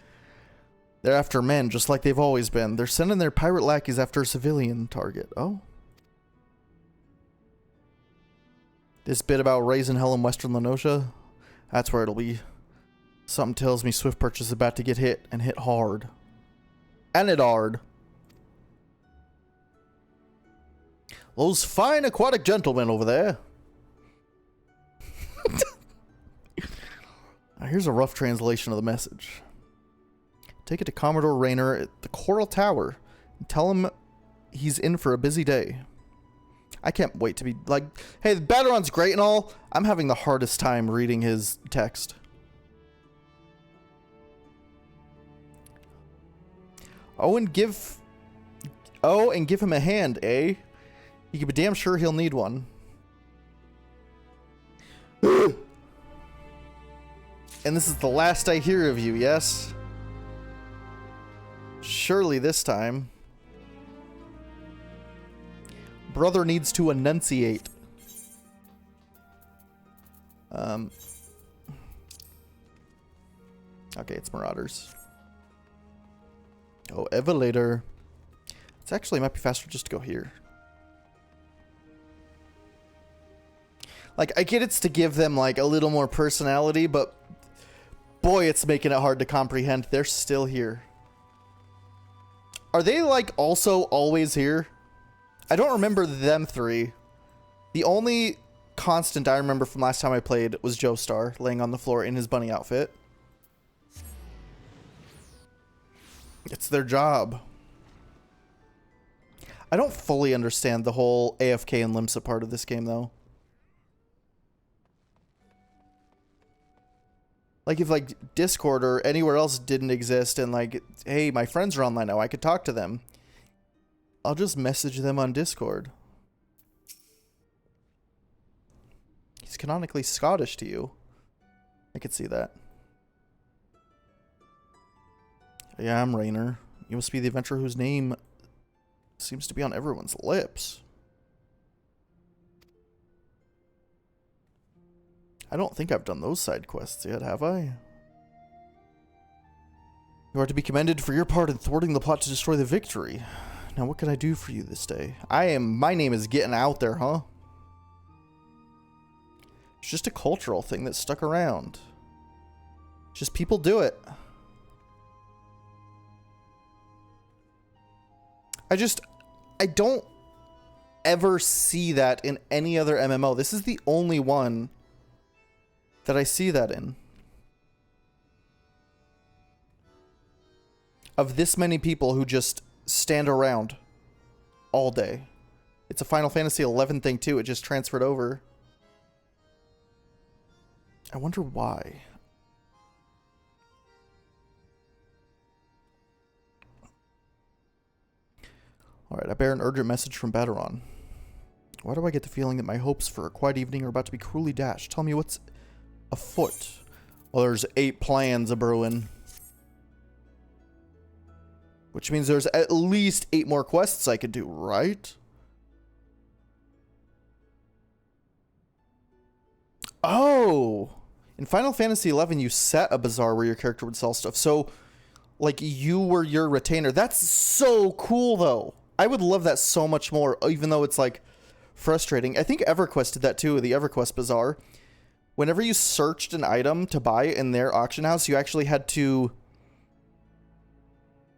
They're after men, just like they've always been. They're sending their pirate lackeys after a civilian target. Oh. This bit about raising hell in Western Lenosha, that's where it'll be. Something tells me Swift Perch is about to get hit, and hit hard. And it hard. Those fine aquatic gentlemen over there. Here's a rough translation of the message. Take it to Commodore Rayner at the Coral Tower and tell him he's in for a busy day. I can't wait to be like, hey, the Battleron's great and all. I'm having the hardest time reading his text. Oh, and give him a hand, eh? You can be damn sure he'll need one. And this is the last I hear of you, yes? Surely this time. Brother needs to enunciate. Okay, it's Marauders. Oh, Evelator. It's actually might be faster just to go here. Like, I get it's to give them, like, a little more personality, but boy, it's making it hard to comprehend. They're still here. Are they, like, also always here? I don't remember them three. The only constant I remember from last time I played was Joestar laying on the floor in his bunny outfit. It's their job. I don't fully understand the whole AFK and Limsa part of this game, though. Like, if, like, Discord or anywhere else didn't exist and, like, hey, my friends are online now, I could talk to them. I'll just message them on Discord. He's canonically Scottish to you. I could see that. Yeah, I'm Rayner. You must be the adventurer whose name seems to be on everyone's lips. I don't think I've done those side quests yet, have I? You are to be commended for your part in thwarting the plot to destroy the victory. Now, what can I do for you this day? My name is getting out there, huh? It's just a cultural thing that stuck around. It's just people do it. I don't ever see that in any other MMO. This is the only one that I see that in. Of this many people who just stand around all day. It's a Final Fantasy XI thing too. It just transferred over. I wonder why. Alright, I bear an urgent message from Battleron. Why do I get the feeling that my hopes for a quiet evening are about to be cruelly dashed? Tell me what's afoot. Well, there's 8 plans a-brewing. Which means there's at least 8 more quests I could do, right? Oh! In Final Fantasy XI, you set a bazaar where your character would sell stuff. So, like, you were your retainer. That's so cool, though. I would love that so much more, even though it's, like, frustrating. I think EverQuest did that, too, the EverQuest bazaar. Whenever you searched an item to buy in their auction house, you actually had to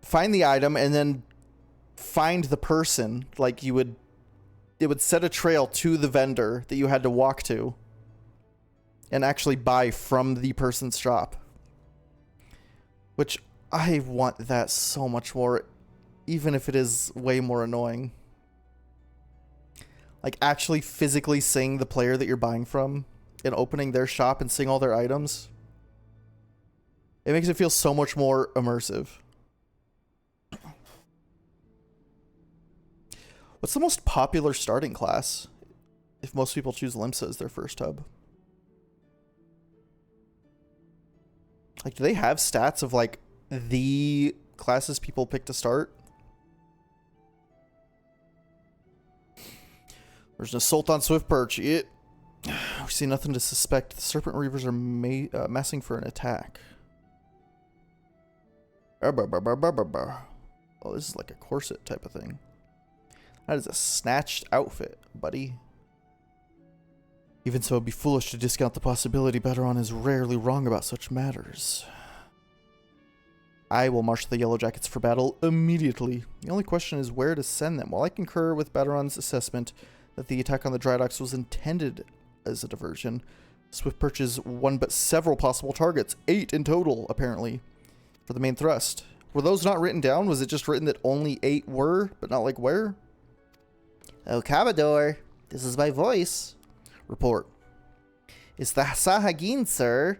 find the item and then find the person. Like, you would... would set a trail to the vendor that you had to walk to and actually buy from the person's shop. Which I want that so much more, even if it is way more annoying. Like actually physically seeing the player that you're buying from and opening their shop and seeing all their items. It makes it feel so much more immersive. What's the most popular starting class if most people choose Limsa as their first hub? Like, do they have stats of, like, the classes people pick to start? There's an assault on Swift Perch. We see nothing to suspect. The Serpent Reavers are massing for an attack. Oh, this is like a corset type of thing. That is a snatched outfit, buddy. Even so, it'd be foolish to discount the possibility Baderon is rarely wrong about such matters. I will march the Yellow Jackets for battle immediately. The only question is where to send them. While I concur with Baderon's assessment that the attack on the Dry Docks was intended as a diversion, Swift Perch is one but several possible targets. 8 in total, apparently, for the main thrust. Were those not written down? Was it just written that only 8 were, but not like where? Oh, Commodore, this is my voice. Report. It's the Sahagin, sir.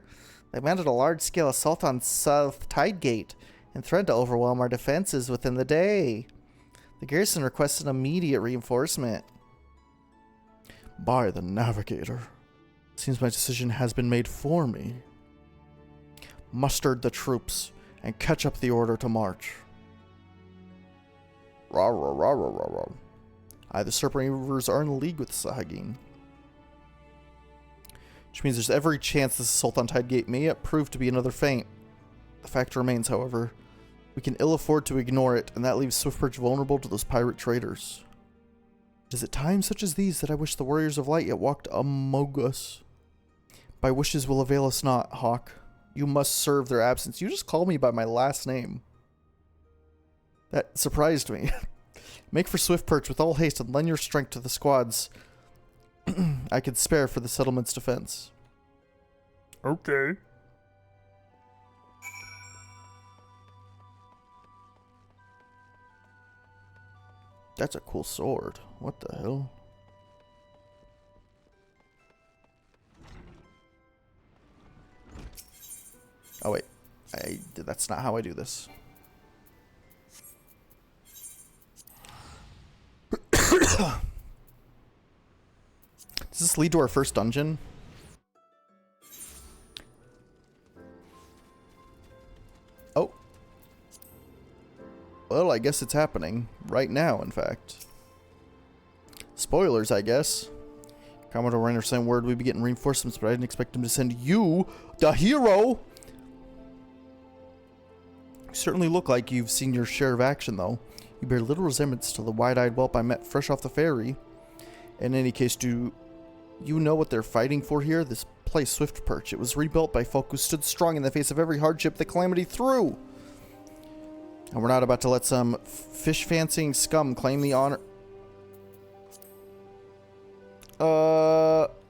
They mounted a large-scale assault on South Tidegate and threatened to overwhelm our defenses within the day. The garrison requested immediate reinforcement. By the Navigator. Seems my decision has been made for me. Mustered the troops and catch up the order to march. Rah, rah, rah, rah, rah, rah. The Serpent Reavers are in league with Sahagin. Which means there's every chance this assault on Tidegate may yet prove to be another feint. The fact remains, however, we can ill afford to ignore it, and that leaves Swiftperch vulnerable to those pirate traders. It is at times such as these that I wish the Warriors of Light yet walked among us. My wishes will avail us not, Hawke. You must serve their absence. You just called me by my last name. That surprised me. Make for Swiftperch with all haste and lend your strength to the squads I could spare for the settlement's defense. Okay. That's a cool sword. What the hell? Oh wait, that's not how I do this. Does this lead to our first dungeon? Oh. Well, I guess it's happening. Right now, in fact. Spoilers, I guess. Commodore Reiner sent word we'd be getting reinforcements, but I didn't expect him to send you, the hero! You certainly look like you've seen your share of action, though. You bear little resemblance to the wide-eyed whelp I met fresh off the ferry. In any case, do you know what they're fighting for here? This place, Swiftperch. It was rebuilt by folk who stood strong in the face of every hardship the Calamity threw. And we're not about to let some fish-fancying scum claim the honor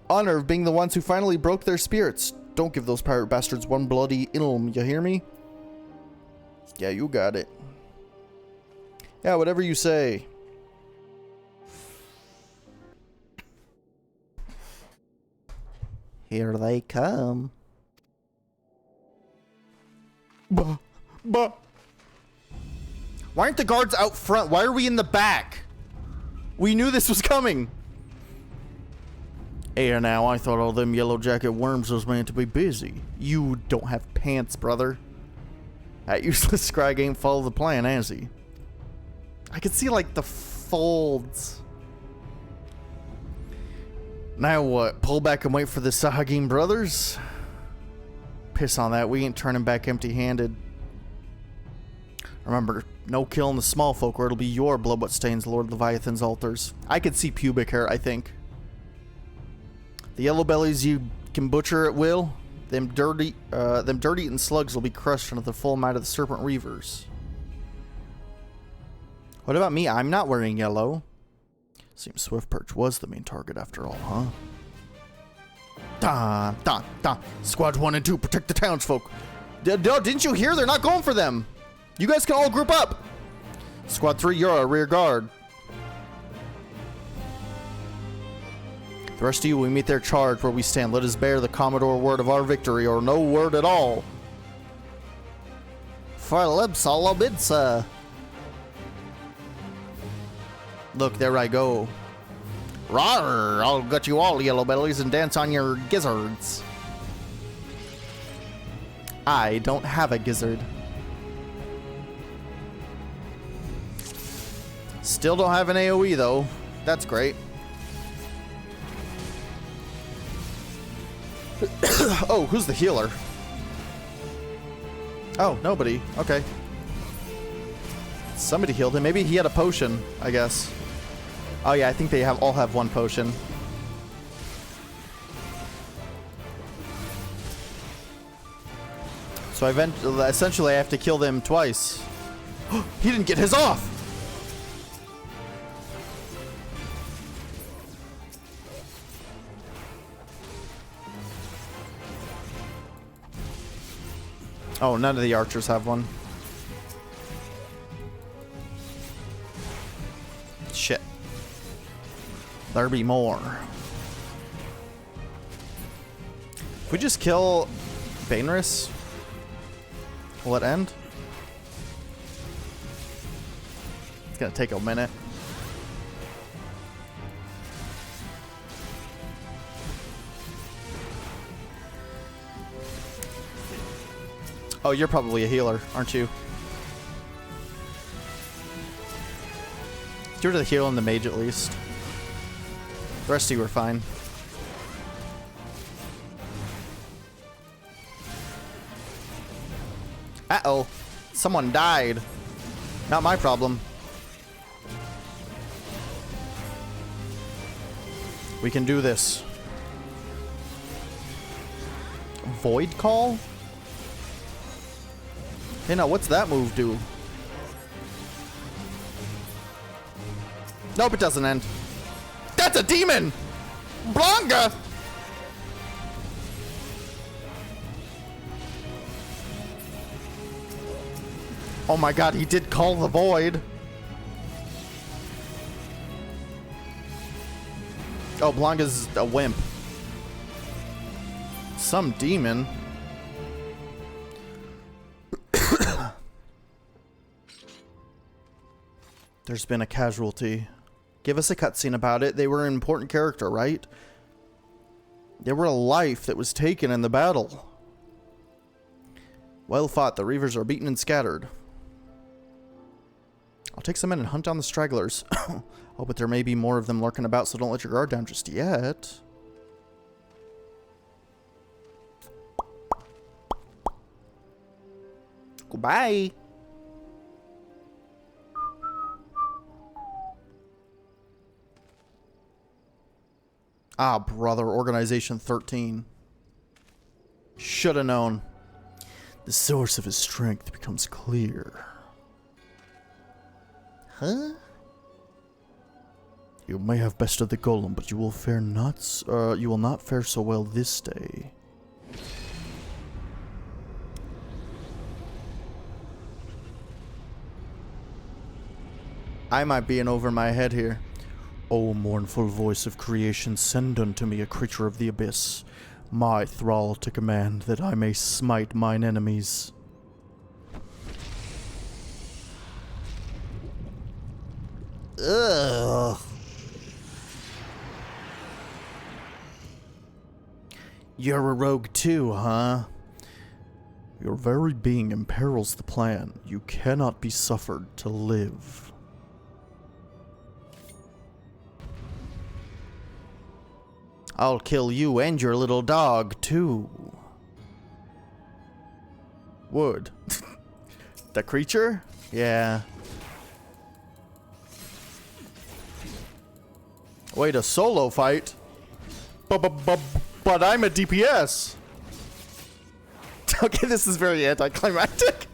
of being the ones who finally broke their spirits. Don't give those pirate bastards one bloody ilm, you hear me? Yeah, you got it. Yeah, whatever you say. Here they come. Bah. Why aren't the guards out front? Why are we in the back? We knew this was coming. Hey, now, I thought all them yellow jacket worms was meant to be busy. You don't have pants, brother. That useless Scrag ain't followed the plan, has he? I could see, like, the folds. Now what? Pull back and wait for the Sahagin brothers? Piss on that. We ain't turning back empty-handed. Remember, no killing the small folk or it'll be your blood what stains Lord Leviathan's altars. I could see pubic hair, I think. The yellow bellies you can butcher at will. Them dirt-eating slugs will be crushed under the full might of the Serpent Reavers. What about me? I'm not wearing yellow. Seems Swift Perch was the main target after all, huh? Da, da, da. Squads 1 and 2, protect the townsfolk. Didn't you hear? They're not going for them. You guys can all group up. Squad 3, you're our rear guard. The rest of you, we meet their charge where we stand. Let us bear the Commodore word of our victory, or no word at all. For lips all a bit, sir. Look, there I go. Rawr! I'll gut you all, yellow bellies, and dance on your gizzards. I don't have a gizzard. Still don't have an AoE, though. That's great. Oh, who's the healer? Oh, nobody. Okay. Somebody healed him. Maybe he had a potion, I guess. Oh yeah, I think they all have one potion. So essentially I have to kill them twice. He didn't get his off! Oh, none of the archers have one. Shit. There be more. If we just kill Bainris, will it end? It's gonna take a minute. Oh, you're probably a healer, aren't you? Get rid of the heal and the mage at least. The rest of you are fine. Uh-oh. Someone died. Not my problem. We can do this. Void Call? Hey, now what's that move do? Nope, it doesn't end. That's a demon! Blanca! Oh my god, he did call the void. Oh, Blanca's a wimp. Some demon. There's been a casualty. Give us a cutscene about it. They were an important character, right? They were a life that was taken in the battle. Well fought. The Reavers are beaten and scattered. I'll take some men and hunt down the stragglers. Oh, but there may be more of them lurking about, so don't let your guard down just yet. Goodbye. Ah, brother, Organization 13. Should have known. The source of his strength becomes clear. Huh? You may have bested the golem, but you will not fare so well this day. I might be in over my head here. O mournful voice of creation, send unto me a creature of the abyss, my thrall to command, that I may smite mine enemies. Ugh. You're a rogue too, huh? Your very being imperils the plan. You cannot be suffered to live. I'll kill you and your little dog, too. Would. The creature? Yeah. Wait, a solo fight? But I'm a DPS. Okay, this is very anticlimactic.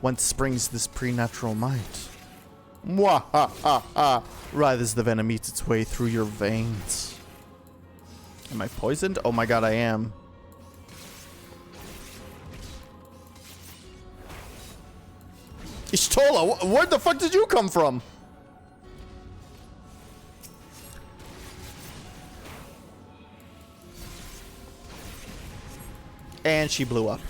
Whence springs this preternatural might? Mwahaha! Right as the venom eats its way through your veins. Am I poisoned? Oh my god, I am. Y'shtola, where the fuck did you come from? And she blew up.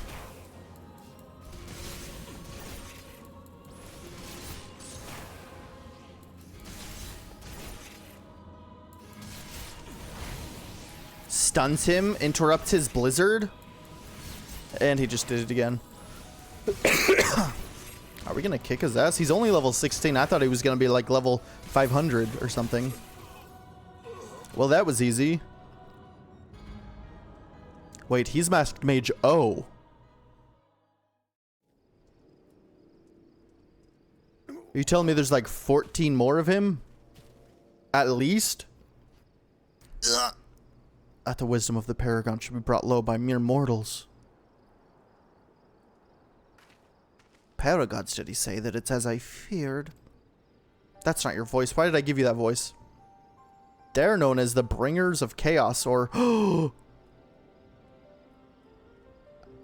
Stuns him, interrupts his blizzard, and he just did it again. Are we gonna kick his ass? He's only level 16. I thought he was gonna be like level 500 or something. Well, that was easy. Wait, he's Masked Mage O. Are you telling me there's like 14 more of him? At least? Ugh. That the wisdom of the Paragon should be brought low by mere mortals. Paragons, did he say that it's as I feared? That's not your voice. Why did I give you that voice? They're known as the Bringers of Chaos, or...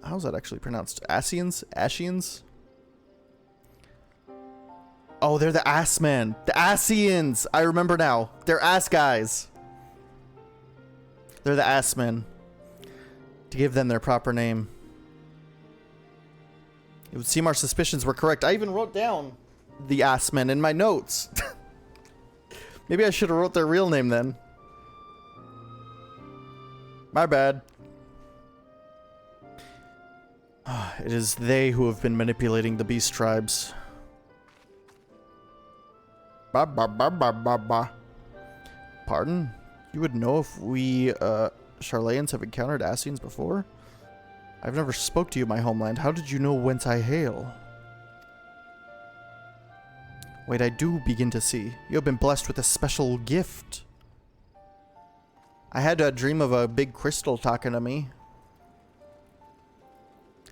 How's that actually pronounced? Ascians? Ascians? Oh, they're the Ass Men. The Ascians! I remember now. They're ass guys. They're the Ass Men. To give them their proper name. It would seem our suspicions were correct. I even wrote down the Ass Men in my notes. Maybe I should have wrote their real name then. My bad. It is they who have been manipulating the beast tribes. Ba ba ba ba ba ba. Pardon? You would know if we, Charlayans have encountered Ascians before? I've never spoke to you, my homeland. How did you know whence I hail? Wait, I do begin to see. You have been blessed with a special gift. I had a dream of a big crystal talking to me.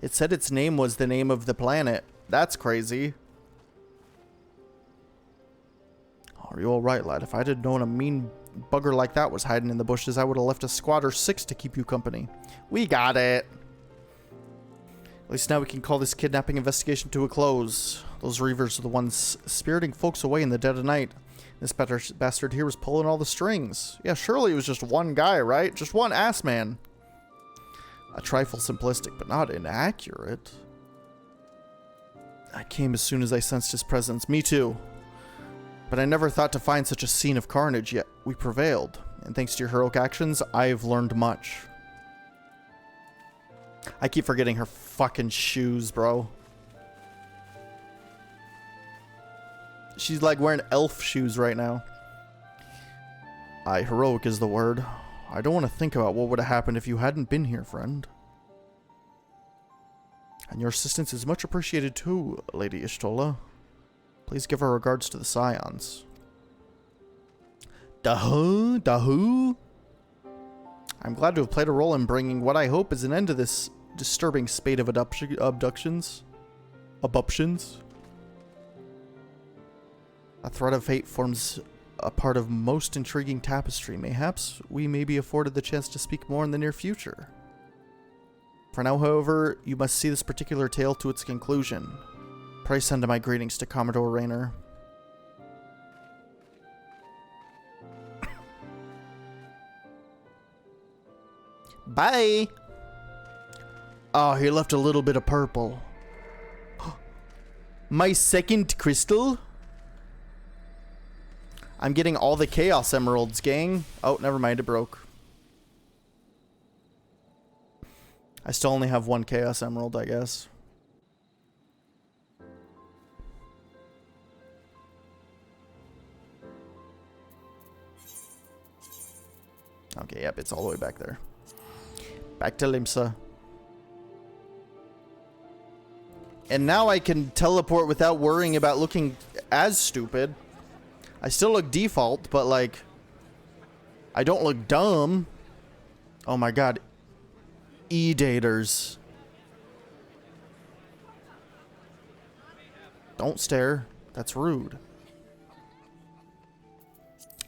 It said its name was the name of the planet. That's crazy. Are you alright, lad? If I had known a mean bugger like that was hiding in the bushes, I would have left a squad or 6 to keep you company. We got it. At least now we can call this kidnapping investigation to a close. Those Reavers are the ones spiriting folks away in the dead of night. This bastard here was pulling all the strings. Yeah, surely it was just one guy, right? Just one ass man. A trifle simplistic, but not inaccurate. I came as soon as I sensed his presence. Me too. But I never thought to find such a scene of carnage, yet we prevailed. And thanks to your heroic actions, I've learned much. I keep forgetting her fucking shoes, bro. She's like wearing elf shoes right now. Aye, heroic is the word. I don't want to think about what would have happened if you hadn't been here, friend. And your assistance is much appreciated too, Lady Y'shtola. Please give our regards to the Scions. Dahu? Dahu? I'm glad to have played a role in bringing what I hope is an end to this disturbing spate of abductions. Abuptions. A thread of fate forms a part of most intriguing tapestry. Mayhaps we may be afforded the chance to speak more in the near future. For now, however, you must see this particular tale to its conclusion. Pray send my greetings to Commodore Raynor. Bye! Oh, he left a little bit of purple. My second crystal? I'm getting all the Chaos Emeralds, gang. Oh, never mind, it broke. I still only have one Chaos Emerald, I guess. Okay, yep, it's all the way back there. Back to Limsa. And now I can teleport without worrying about looking as stupid. I still look default, but like, I don't look dumb. Oh my god. E-daters. Don't stare. That's rude.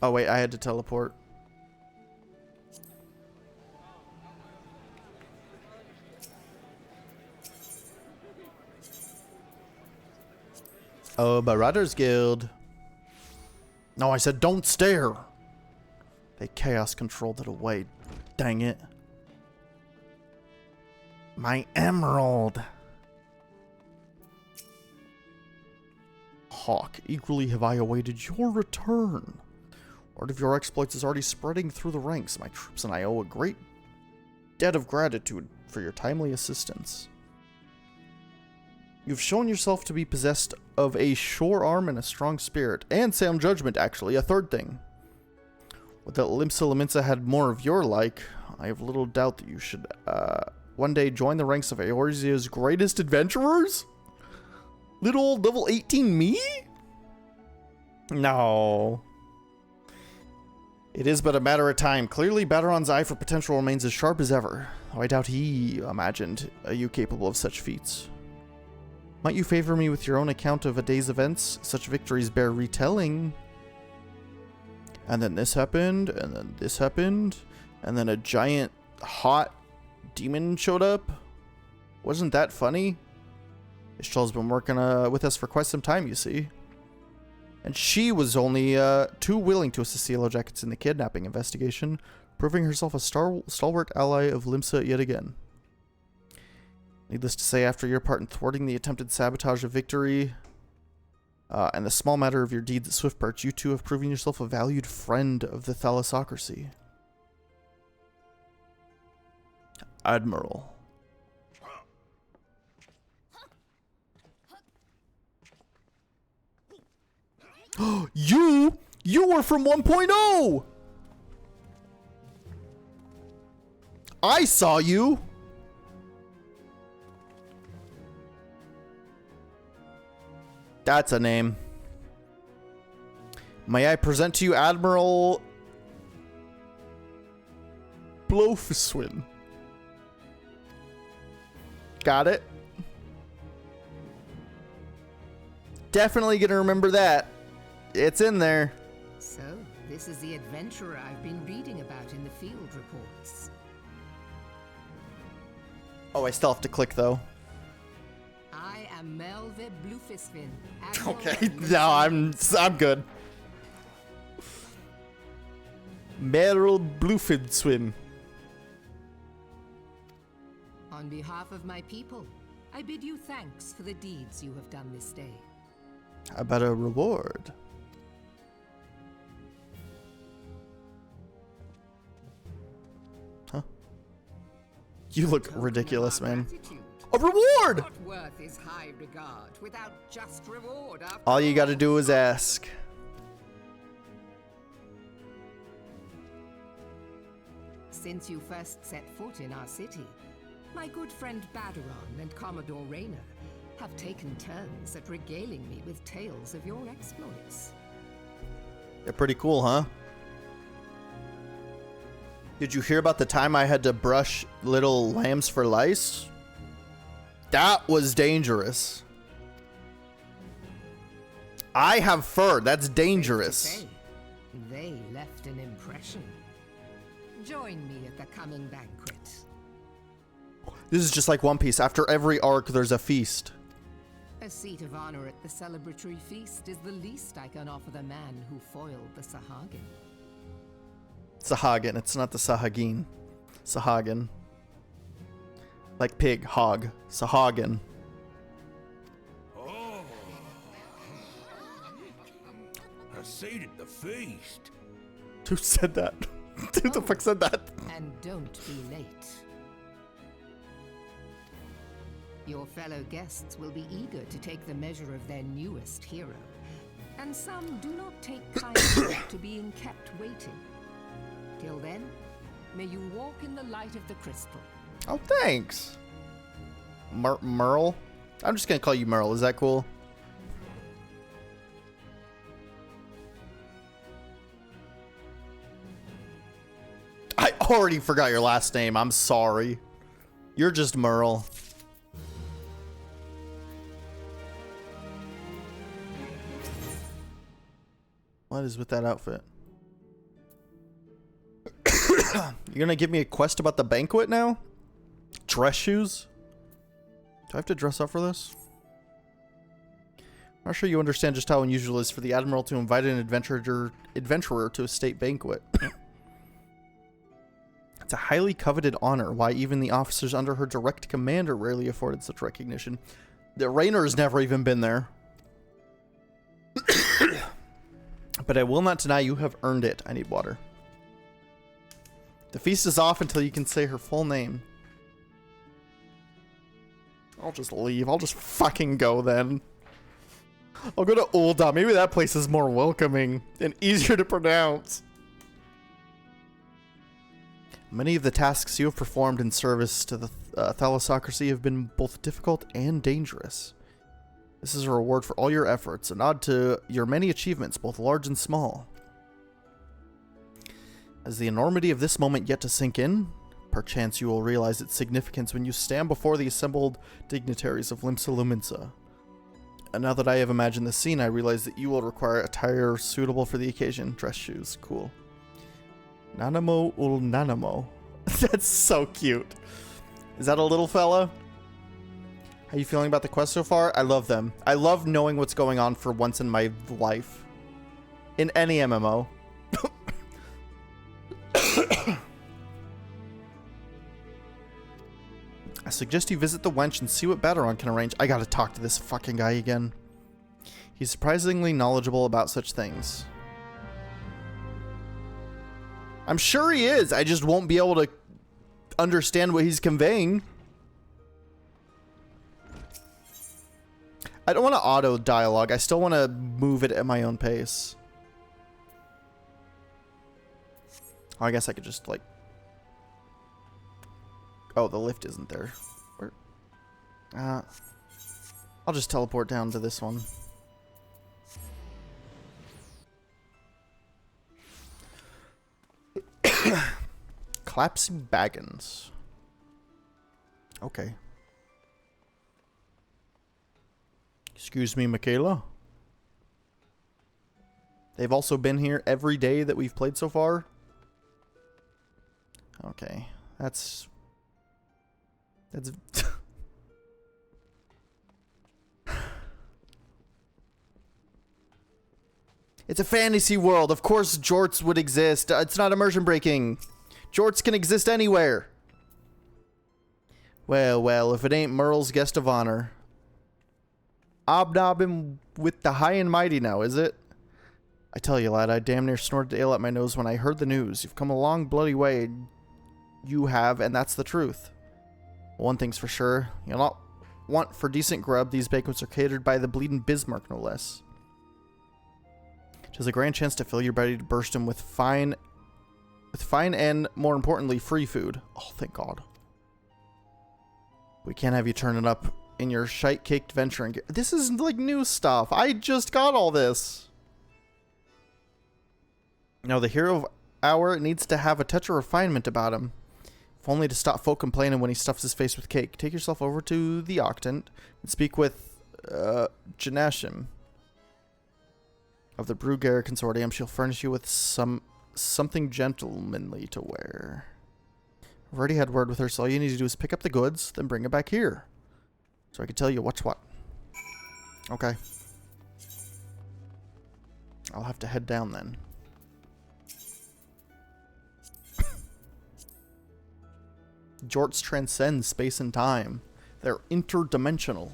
Oh, wait, I had to teleport. Oh, Marauders Guild. No, I said don't stare. They chaos controlled it away. Dang it. My emerald. Hawke, eagerly have I awaited your return. Word of your exploits is already spreading through the ranks. My troops and I owe a great debt of gratitude for your timely assistance. You've shown yourself to be possessed of a sure arm and a strong spirit, and sound judgment, actually, a third thing. Would that Limsa Laminsa had more of your like, I have little doubt that you should, one day join the ranks of Eorzea's greatest adventurers? Little old level 18 me? No. It is but a matter of time. Clearly, Baderon's eye for potential remains as sharp as ever, though I doubt he imagined you capable of such feats. Might you favor me with your own account of a day's events? Such victories bear retelling. And then this happened, and then this happened, and then a giant hot demon showed up. Wasn't that funny? Ishtal's been working with us for quite some time, you see. And she was only too willing to assist the Yellow Jackets in the kidnapping investigation, proving herself a stalwart ally of Limsa yet again. Needless to say, after your part in thwarting the attempted sabotage of Victory, and the small matter of your deeds at Swiftperch, you two have proven yourself a valued friend of the Thalassocracy. Admiral. You were from 1.0! I saw you! That's a name. May I present to you Admiral Blofuswin. Got it. Definitely gonna remember that. It's in there. So, this is the adventurer I've been reading about in the field reports. Oh, I still have to click though. I am Melve Blufisvin. Okay, no, I'm good. Meryl Blufidswim. On behalf of my people, I bid you thanks for the deeds you have done this day. How about a reward? Huh? You look ridiculous, man. A reward! What worth is high regard without just reward after all you gotta do is ask. Since you first set foot in our city, my good friend Baderon and Commodore Rayner have taken turns at regaling me with tales of your exploits. They're pretty cool, huh? Did you hear about the time I had to brush little lambs for lice? That was dangerous. I have fur. That's dangerous. They left an impression. Join me at the coming banquet. This is just like One Piece. After every arc, there's a feast. A seat of honor at the celebratory feast is the least I can offer the man who foiled the Sahagin. Sahagin. It's not the Sahagin. Sahagin. Like pig, hog, Sahagin. Oh, a seat at the feast. Who said that? Who the fuck said that? And don't be late. Your fellow guests will be eager to take the measure of their newest hero, and some do not take kindly to being kept waiting. Till then, may you walk in the light of the crystal. Oh, thanks. Merle? I'm just gonna call you Merle. Is that cool? I already forgot your last name. I'm sorry. You're just Merle. What is with that outfit? You're gonna give me a quest about the banquet now? Dress shoes? Do I have to dress up for this? I'm not sure you understand just how unusual it is for the Admiral to invite an adventurer to a state banquet. It's a highly coveted honor, why even the officers under her direct command are rarely afforded such recognition. The Raynor's never even been there. But I will not deny you have earned it. I need water. The feast is off until you can say her full name. I'll just leave. I'll just fucking go then. I'll go to Ul'dah. Maybe that place is more welcoming and easier to pronounce. Many of the tasks you have performed in service to the thalassocracy have been both difficult and dangerous. This is a reward for all your efforts, a nod to your many achievements, both large and small. As the enormity of this moment yet to sink in, perchance you will realize its significance when you stand before the assembled dignitaries of Limsa Luminsa. And now that I have imagined the scene, I realize that you will require attire suitable for the occasion. Dress shoes. Cool. Nanamo ul Nanamo. That's so cute. Is that a little fella? How are you feeling about the quest so far? I love them. I love knowing what's going on for once in my life. In any MMO. I suggest you visit the wench and see what Baderon can arrange. I gotta talk to this fucking guy again. He's surprisingly knowledgeable about such things. I'm sure he is. I just won't be able to understand what he's conveying. I don't want to auto dialogue. I still want to move it at my own pace. Oh, I guess I could just like... Oh, the lift isn't there. Where? I'll just teleport down to this one. Collapsing Baggins. Okay. Excuse me, Michaela. They've also been here every day that we've played so far. Okay. That's... It's a fantasy world. Of course jorts would exist. It's not immersion breaking. Jorts can exist anywhere. Well, well, if it ain't Merle's guest of honor. Obnobbing with the high and mighty now, is it? I tell you, lad, I damn near snorted ale at my nose when I heard the news. You've come a long bloody way. You have, and that's the truth. One thing's for sure. You'll not want for decent grub. These banquets are catered by the bleeding Bismarck, no less. Tis a grand chance to fill your belly to burst him with fine and, more importantly, free food. Oh, thank God. We can't have you turning up in your shite-caked venturing gear. This is like new stuff. I just got all this. Now, the hero of hour needs to have a touch of refinement about him. If only to stop folk complaining when he stuffs his face with cake. Take yourself over to the Octant and speak with Janashim of the Bruguer Consortium. She'll furnish you with something gentlemanly to wear. I've already had word with her, so all you need to do is pick up the goods, then bring it back here. So I can tell you what's what. Okay. I'll have to head down then. Jorts transcend space and time. They're interdimensional.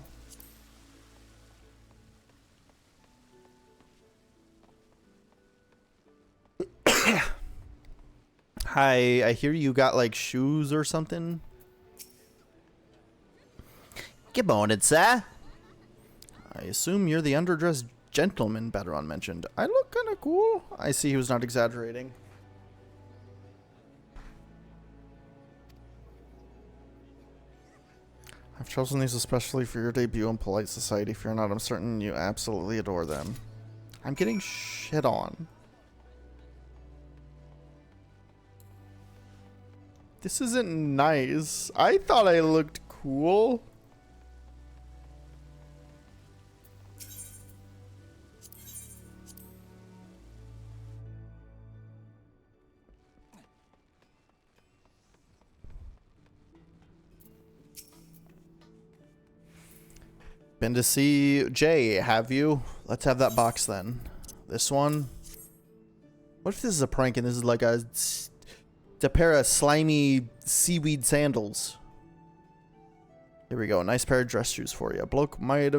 Hi, I hear you got like shoes or something. Good morning, sir. I assume you're the underdressed gentleman Baderon mentioned. I look kind of cool. I see he was not exaggerating. I've chosen these especially for your debut in polite society. If you're not, I'm certain you absolutely adore them. I'm getting shit on. This isn't nice. I thought I looked cool. Been to see Jay, have you? Let's have that box then. This one. What if this is a prank and this is like a pair of slimy seaweed sandals? Here we go. A nice pair of dress shoes for you. Bloke might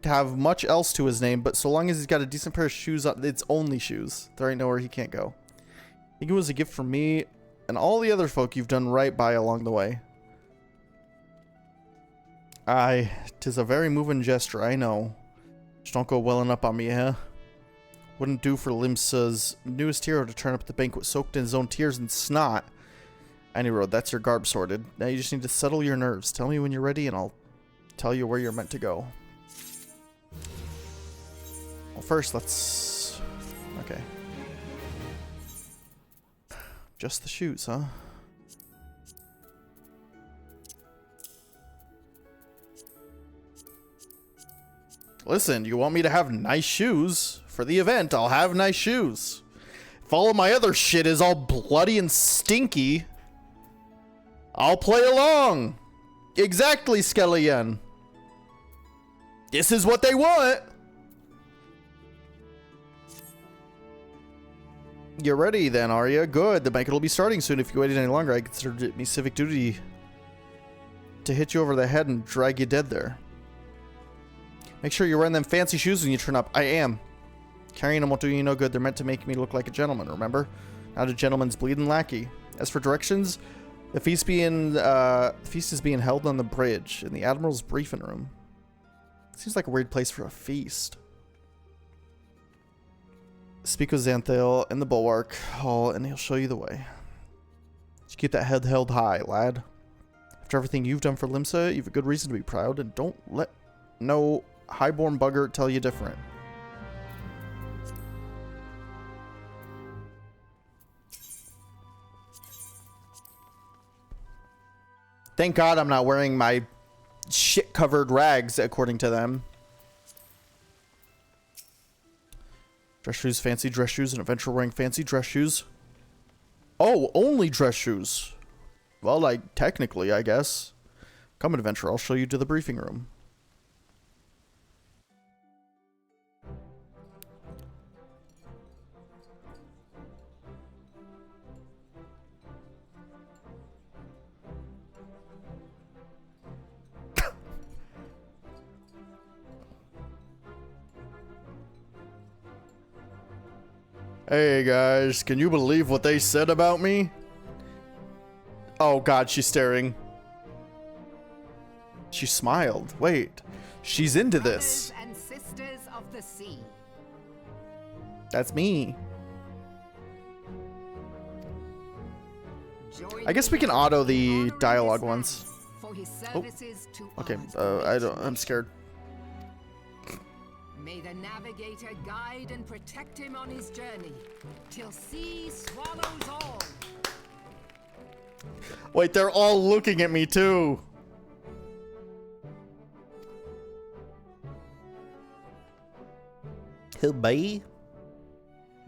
have much else to his name, but so long as he's got a decent pair of shoes on, it's only shoes. There ain't nowhere he can't go. I think it was a gift from me and all the other folk you've done right by along the way. Aye, 'tis a very moving gesture, I know. Just don't go welling up on me, huh? Wouldn't do for Limsa's newest hero to turn up at the banquet soaked in his own tears and snot. Any road, that's your garb sorted. Now you just need to settle your nerves. Tell me when you're ready and I'll tell you where you're meant to go. Well, first, let's... Okay. Just the shoes, huh? Listen, you want me to have nice shoes? For the event, I'll have nice shoes. If all of my other shit is all bloody and stinky, I'll play along. Exactly, Skellion. This is what they want. You're ready then, are you? Good. The banquet will be starting soon. If you waited any longer, I considered it me civic duty to hit you over the head and drag you dead there. Make sure you're wearing them fancy shoes when you turn up. I am. Carrying them won't do you no good. They're meant to make me look like a gentleman, remember? Not a gentleman's bleeding lackey. As for directions, the feast is being held on the bridge in the Admiral's briefing room. Seems like a weird place for a feast. Speak with Xanthael in the Bulwark Hall, and he'll show you the way. Just keep that head held high, lad. After everything you've done for Limsa, you've a good reason to be proud, and don't let no highborn bugger tell you different. Thank God I'm not wearing my shit-covered rags, according to them. Dress shoes, fancy dress shoes, an adventurer wearing fancy dress shoes. Oh, only dress shoes. Well, like, technically, I guess. Come, adventurer, I'll show you to the briefing room. Hey guys, can you believe what they said about me? Oh God, she's staring. She smiled. Wait, she's into this. Brothers and sisters of the sea. That's me. Join I guess we can me auto in the honoring dialogue this man ones. for his services to Okay, our I'm scared. May the navigator guide and protect him on his journey, till sea swallows all. Wait, they're all looking at me too. Hey, bye.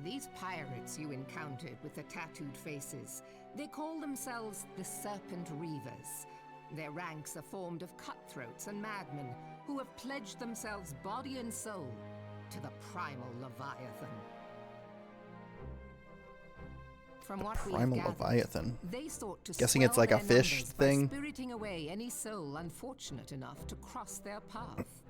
These pirates you encountered with the tattooed faces, they call themselves the Serpent Reavers. Their ranks are formed of cutthroats and madmen who have pledged themselves body and soul to the primal Leviathan. From what we've Primal gathered, Leviathan. they sought to Guessing it's swell like a their fish numbers by thing. spiriting away any soul unfortunate enough to cross their path.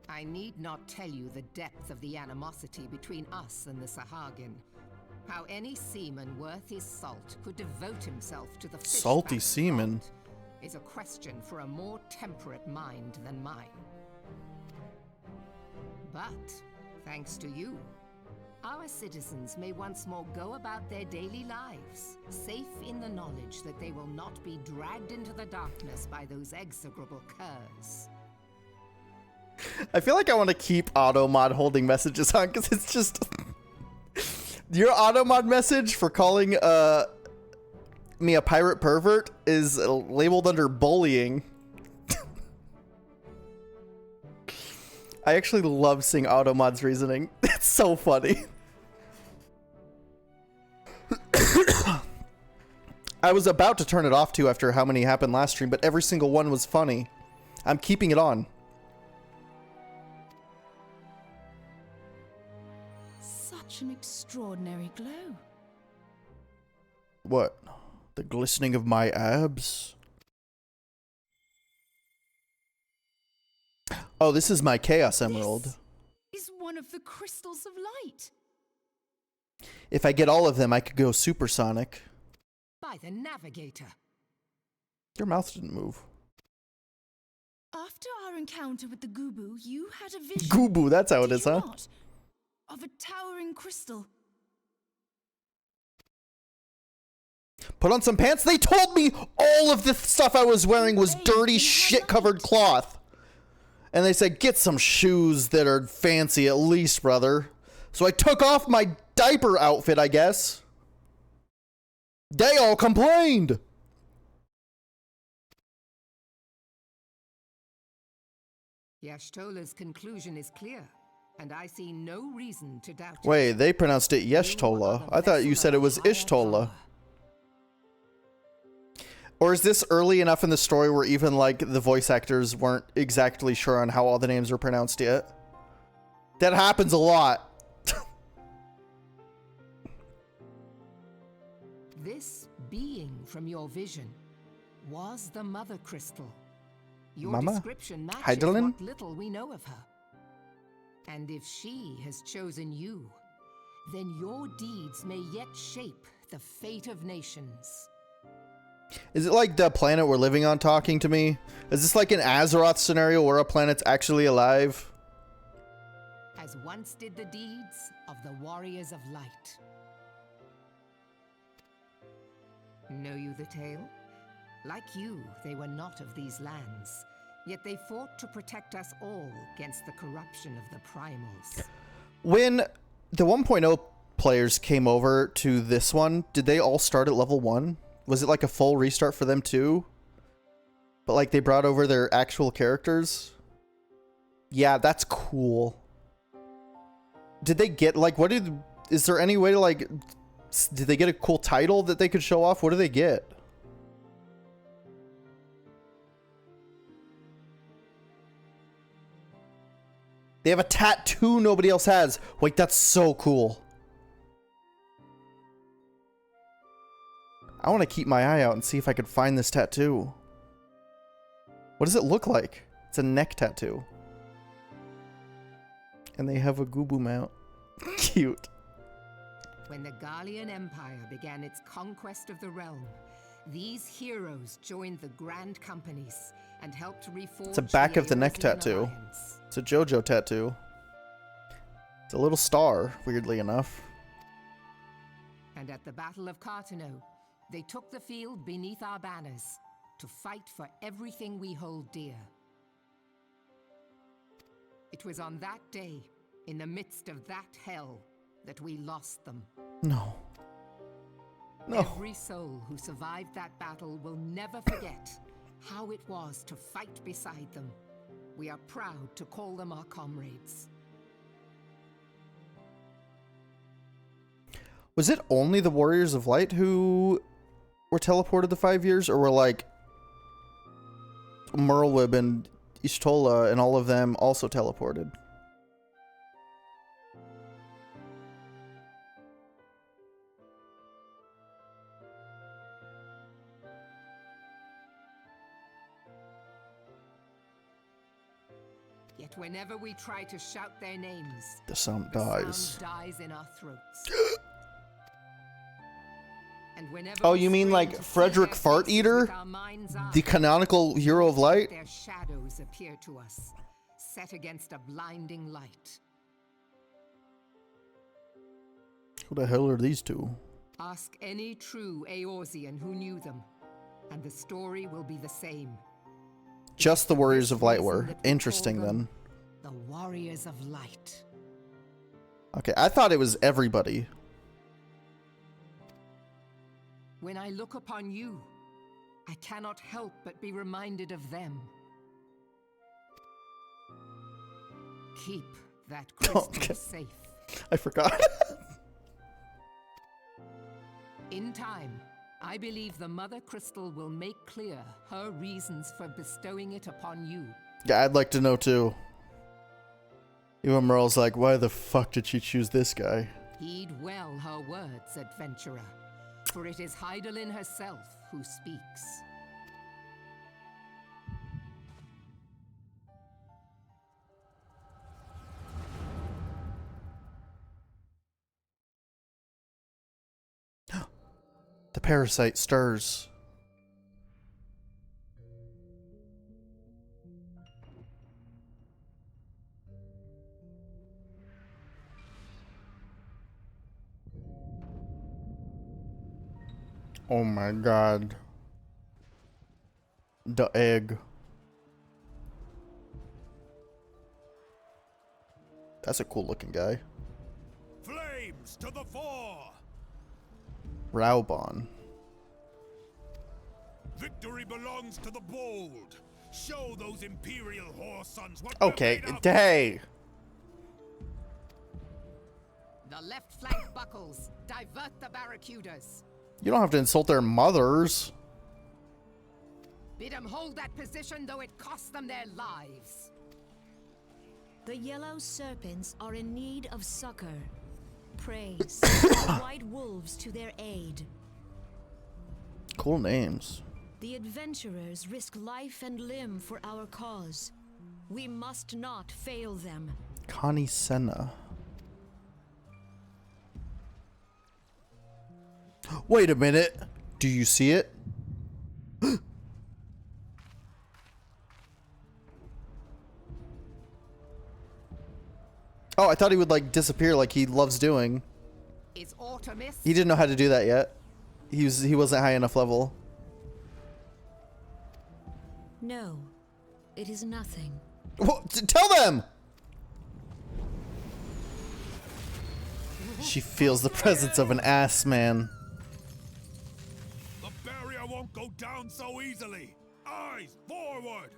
I need not tell you the depth of the animosity between us and the Sahagin. How any seaman worth his salt could devote himself to the Salty fish-backed seaman? cult is a question for a more temperate mind than mine. But, thanks to you, our citizens may once more go about their daily lives, safe in the knowledge that they will not be dragged into the darkness by those execrable curs. I feel like I want to keep auto mod holding messages on because it's just your auto mod message for calling me a pirate pervert is labeled under bullying. I actually love seeing auto mod's reasoning. It's so funny. I was about to turn it off too after how many happened last stream, but every single one was funny. I'm keeping it on. Such an extraordinary glow. What? The glistening of my abs? Oh, this is my Chaos Emerald. This is one of the crystals of light. If I get all of them, I could go supersonic. By the navigator. Your mouth didn't move. After our encounter with the Gubu, you had a vision. Gubu, that's how it did is, you huh? not? Of a towering crystal. Put on some pants. They told me all of the stuff I was wearing was dirty, shit-covered cloth. And they said, get some shoes that are fancy at least, brother. So I took off my diaper outfit, I guess. They all complained. Yashtola's conclusion is clear, and I see no reason to doubt it. Wait, they pronounced it Yeshtola. I thought you said it was Ishtola. Or is this early enough in the story where even, like, the voice actors weren't exactly sure on how all the names were pronounced yet? That happens a lot. This being from your vision was the Mother Crystal. Your Mama? description matches Heidelin? what little we know of her. And if she has chosen you, then your deeds may yet shape the fate of nations. Is it like the planet we're living on talking to me? Is this like an Azeroth scenario where a planet's actually alive? As once did the deeds of the Warriors of Light. Know you the tale? Like you, they were not of these lands, yet they fought to protect us all against the corruption of the primals. When the 1.0 players came over to this one, did they all start at level 1? Was it like a full restart for them too? But like they brought over their actual characters? Yeah, that's cool. Did they get like, is there any way to like, did they get a cool title that they could show off? What do they get? They have a tattoo nobody else has. Wait, that's so cool. I want to keep my eye out and see if I could find this tattoo. What does it look like? It's a neck tattoo. And they have a Gubu mount. Cute. When the Garlean Empire began its conquest of the realm, these heroes joined the Grand Companies and helped reforge It's a back of the neck Eorzean tattoo. Alliance. It's a JoJo tattoo. It's a little star, weirdly enough. And at the Battle of Cartano, they took the field beneath our banners to fight for everything we hold dear. It was on that day, in the midst of that hell, that we lost them. No. No. Every soul who survived that battle will never forget how it was to fight beside them. We are proud to call them our comrades. Was it only the Warriors of Light who were teleported the 5 years, or were like Merlwyb and Ishtola and all of them also teleported? Yet whenever we try to shout their names, The sound the dies. sound dies in our throats. And whenever Oh, we you mean strain like to see Frederick their Fart faces Eater? with our mind's eye, The canonical hero of light? their shadows appear to us, set against a blinding light. Who the hell are these two? Ask any true Eorzean who knew them, and the story will be the same. Just the Warriors of Light were. Reason that we Interesting call them then. The Warriors of Light. Okay, I thought it was everybody. When I look upon you, I cannot help but be reminded of them. Keep that crystal Okay. safe. I forgot. In time, I believe the Mother Crystal will make clear her reasons for bestowing it upon you. Yeah, I'd like to know too. Even Merle's like, why the fuck did she choose this guy? Heed well her words, adventurer, for it is Heidelin herself who speaks. The parasite stirs. Oh my god. The egg. That's a cool looking guy. Flames to the fore! Raubon. Victory belongs to the bold. Show those imperial whore sons what Okay, we're made of. hey. The left flank buckles. Divert the barracudas. You don't have to insult their mothers. Bid them hold that position, though it costs them their lives. The yellow serpents are in need of succor. Pray, send the white wolves to their aid. Cool names. The adventurers risk life and limb for our cause. We must not fail them. Connie Senna. Wait a minute. Do you see it? Oh, I thought he would like disappear like he loves doing. Is Artemis? He didn't know how to do that yet. He wasn't high enough level. No, it is nothing. Tell them! She feels the presence of an ass man. The barrier won't go down so easily. Eyes forward!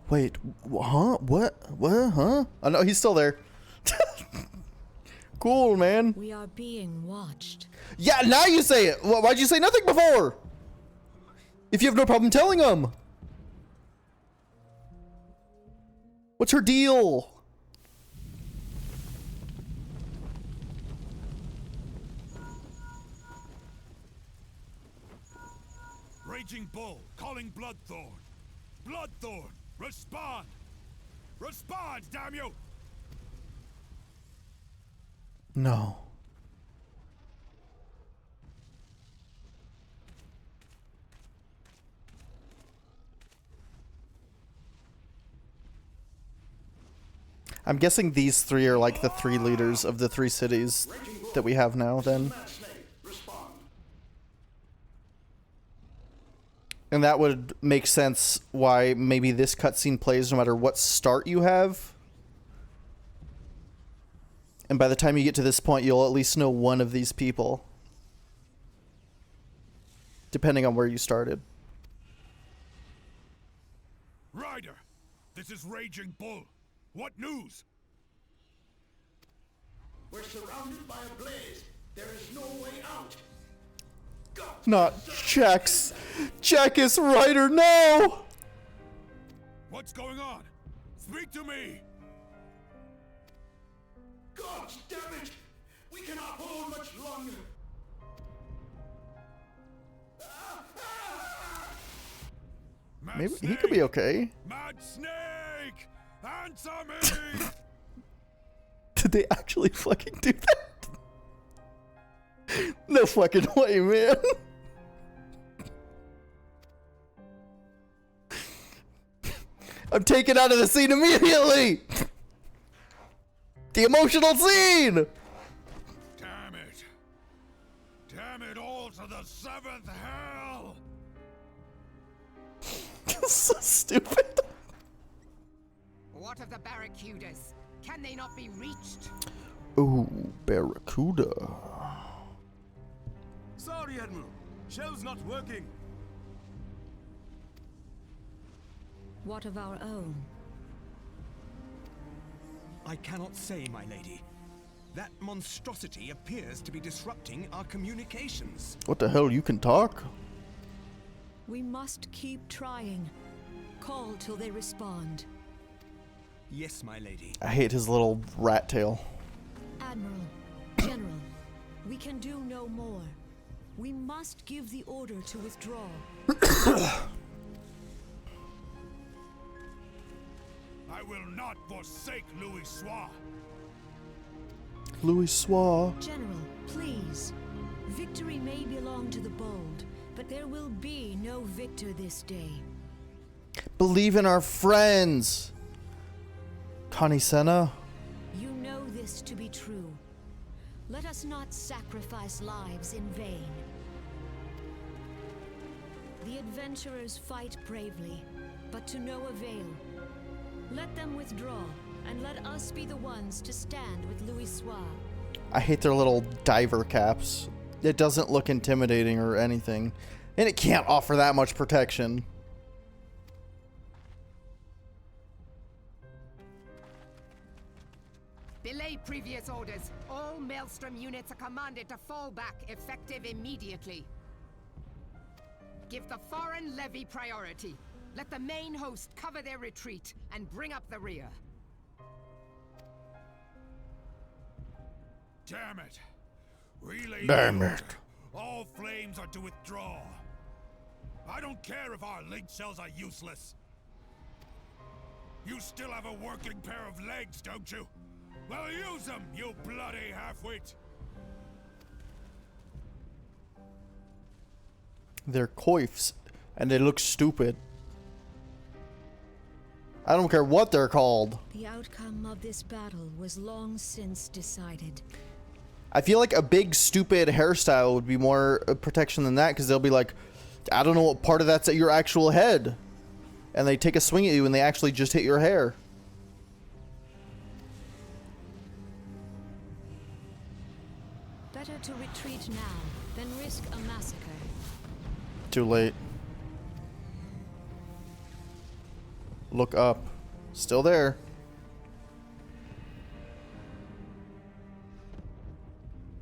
Wait, huh? What? Huh? Oh no, he's still there. Cool, man. We are being watched. Yeah, now you say it. Why'd you say nothing before? If you have no problem telling them. What's her deal? Raging Bull, calling Bloodthorn. Bloodthorn, respond! Respond, damn you! No. I'm guessing these three are like the three leaders of the three cities that we have now then. And that would make sense why maybe this cutscene plays no matter what start you have. And by the time you get to this point, you'll at least know one of these people. Depending on where you started. Ryder, this is Raging Bull. What news? We're surrounded by a blaze. There is no way out. Not Jax. Jackus Ryder, no! What's going on? Speak to me! God damn it! We cannot hold much longer. Mad Maybe he Snake! could be okay. Mad Snake! Answer me! Did they actually fucking do that? No fucking way, man. I'm taken out of the scene immediately. The emotional scene. Damn it! Damn it all to the seventh hell! So stupid. What of the barracudas? Can they not be reached? Ooh, Barracuda. Sorry, Admiral. Shell's not working. What of our own? I cannot say, my lady. That monstrosity appears to be disrupting our communications. What the hell? You can talk? We must keep trying. Call till they respond. Yes, my lady. I hate his little rat tail. Admiral, General, we can do no more. We must give the order to withdraw. I will not forsake Louis Soir. Louis Soir. General, please. Victory may belong to the bold, but there will be no victor this day. Believe in our friends. Connie Senna. You know this to be true. Let us not sacrifice lives in vain. The adventurers fight bravely, but to no avail. Let them withdraw, and let us be the ones to stand with Louis Soir. I hate their little diver caps. It doesn't look intimidating or anything. And it can't offer that much protection. Belay previous orders. All Maelstrom units are commanded to fall back, effective immediately. Give the foreign levy priority. Let the main host cover their retreat and bring up the rear. Damn it. Relay Damn the it. order. All flames are to withdraw. I don't care if our link cells are useless. You still have a working pair of legs, don't you? Well, use them, you bloody half-wit! They're coifs, and they look stupid. I don't care what they're called. The outcome of this battle was long since decided. I feel like a big, stupid hairstyle would be more protection than that, because they'll be like, I don't know what part of that's at your actual head. And they take a swing at you, and they actually just hit your hair. Better to retreat now than risk a massacre. Too late. Look up. Still there.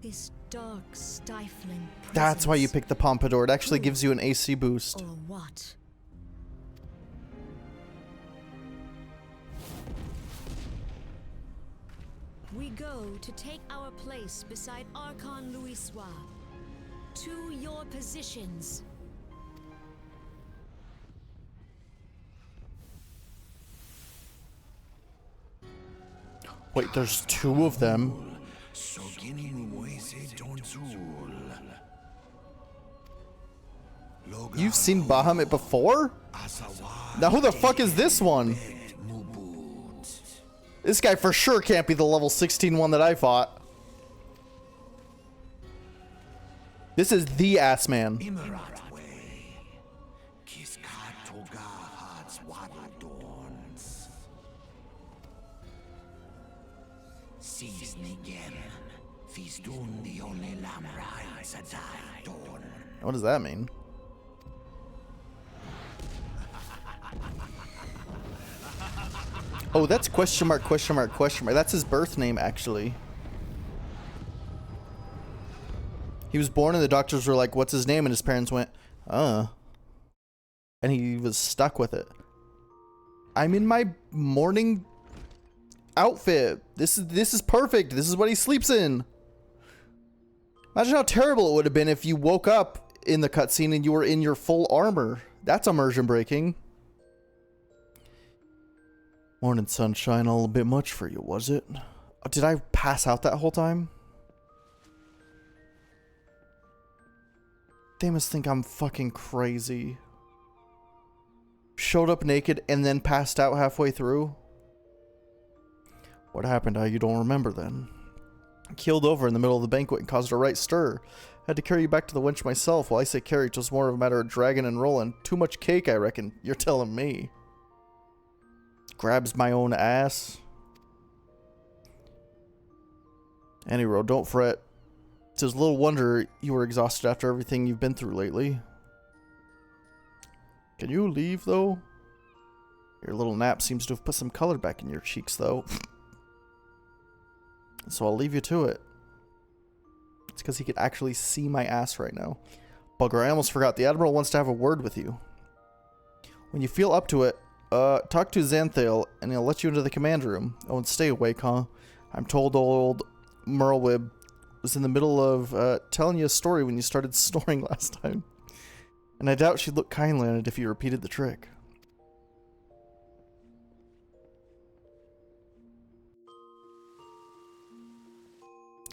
This dark, stifling That's why you presence. picked the Pompadour. It actually gives you an AC boost. Or what? We go to take our place beside Archon Louis Soir. To your positions. Wait, there's two of them. You've seen Bahamut before? Now who the fuck is this one? This guy for sure can't be the level 16 one that I fought. This is the ass man. What does that mean? Oh, that's question mark, question mark, question mark. That's his birth name, actually. He was born and the doctors were like, what's his name? And his parents went, and he was stuck with it. I'm in my morning outfit. This is perfect. This is what he sleeps in. Imagine how terrible it would have been if you woke up in the cutscene and you were in your full armor. That's immersion breaking. Morning sunshine, a little bit much for you, was it? Did I pass out that whole time? They must think I'm fucking crazy. Showed up naked and then passed out halfway through? What happened? You don't remember then? Keeled over in the middle of the banquet and caused a right stir. Had to carry you back to the wench myself. Well, I say carry, 'twas more of a matter of dragging and rolling. Too much cake, I reckon. You're telling me. Grabs my own ass. Anyway, don't fret. It's little wonder you were exhausted after everything you've been through lately. Can you leave, though? Your little nap seems to have put some color back in your cheeks, though. so I'll leave you to it. It's because he could actually see my ass right now. Bugger, I almost forgot. The Admiral wants to have a word with you. When you feel up to it, talk to Xanthale, and he'll let you into the command room. Oh, and stay awake, huh? I'm told old Merlwib was in the middle of telling you a story when you started snoring last time. And I doubt she'd look kindly on it if you repeated the trick.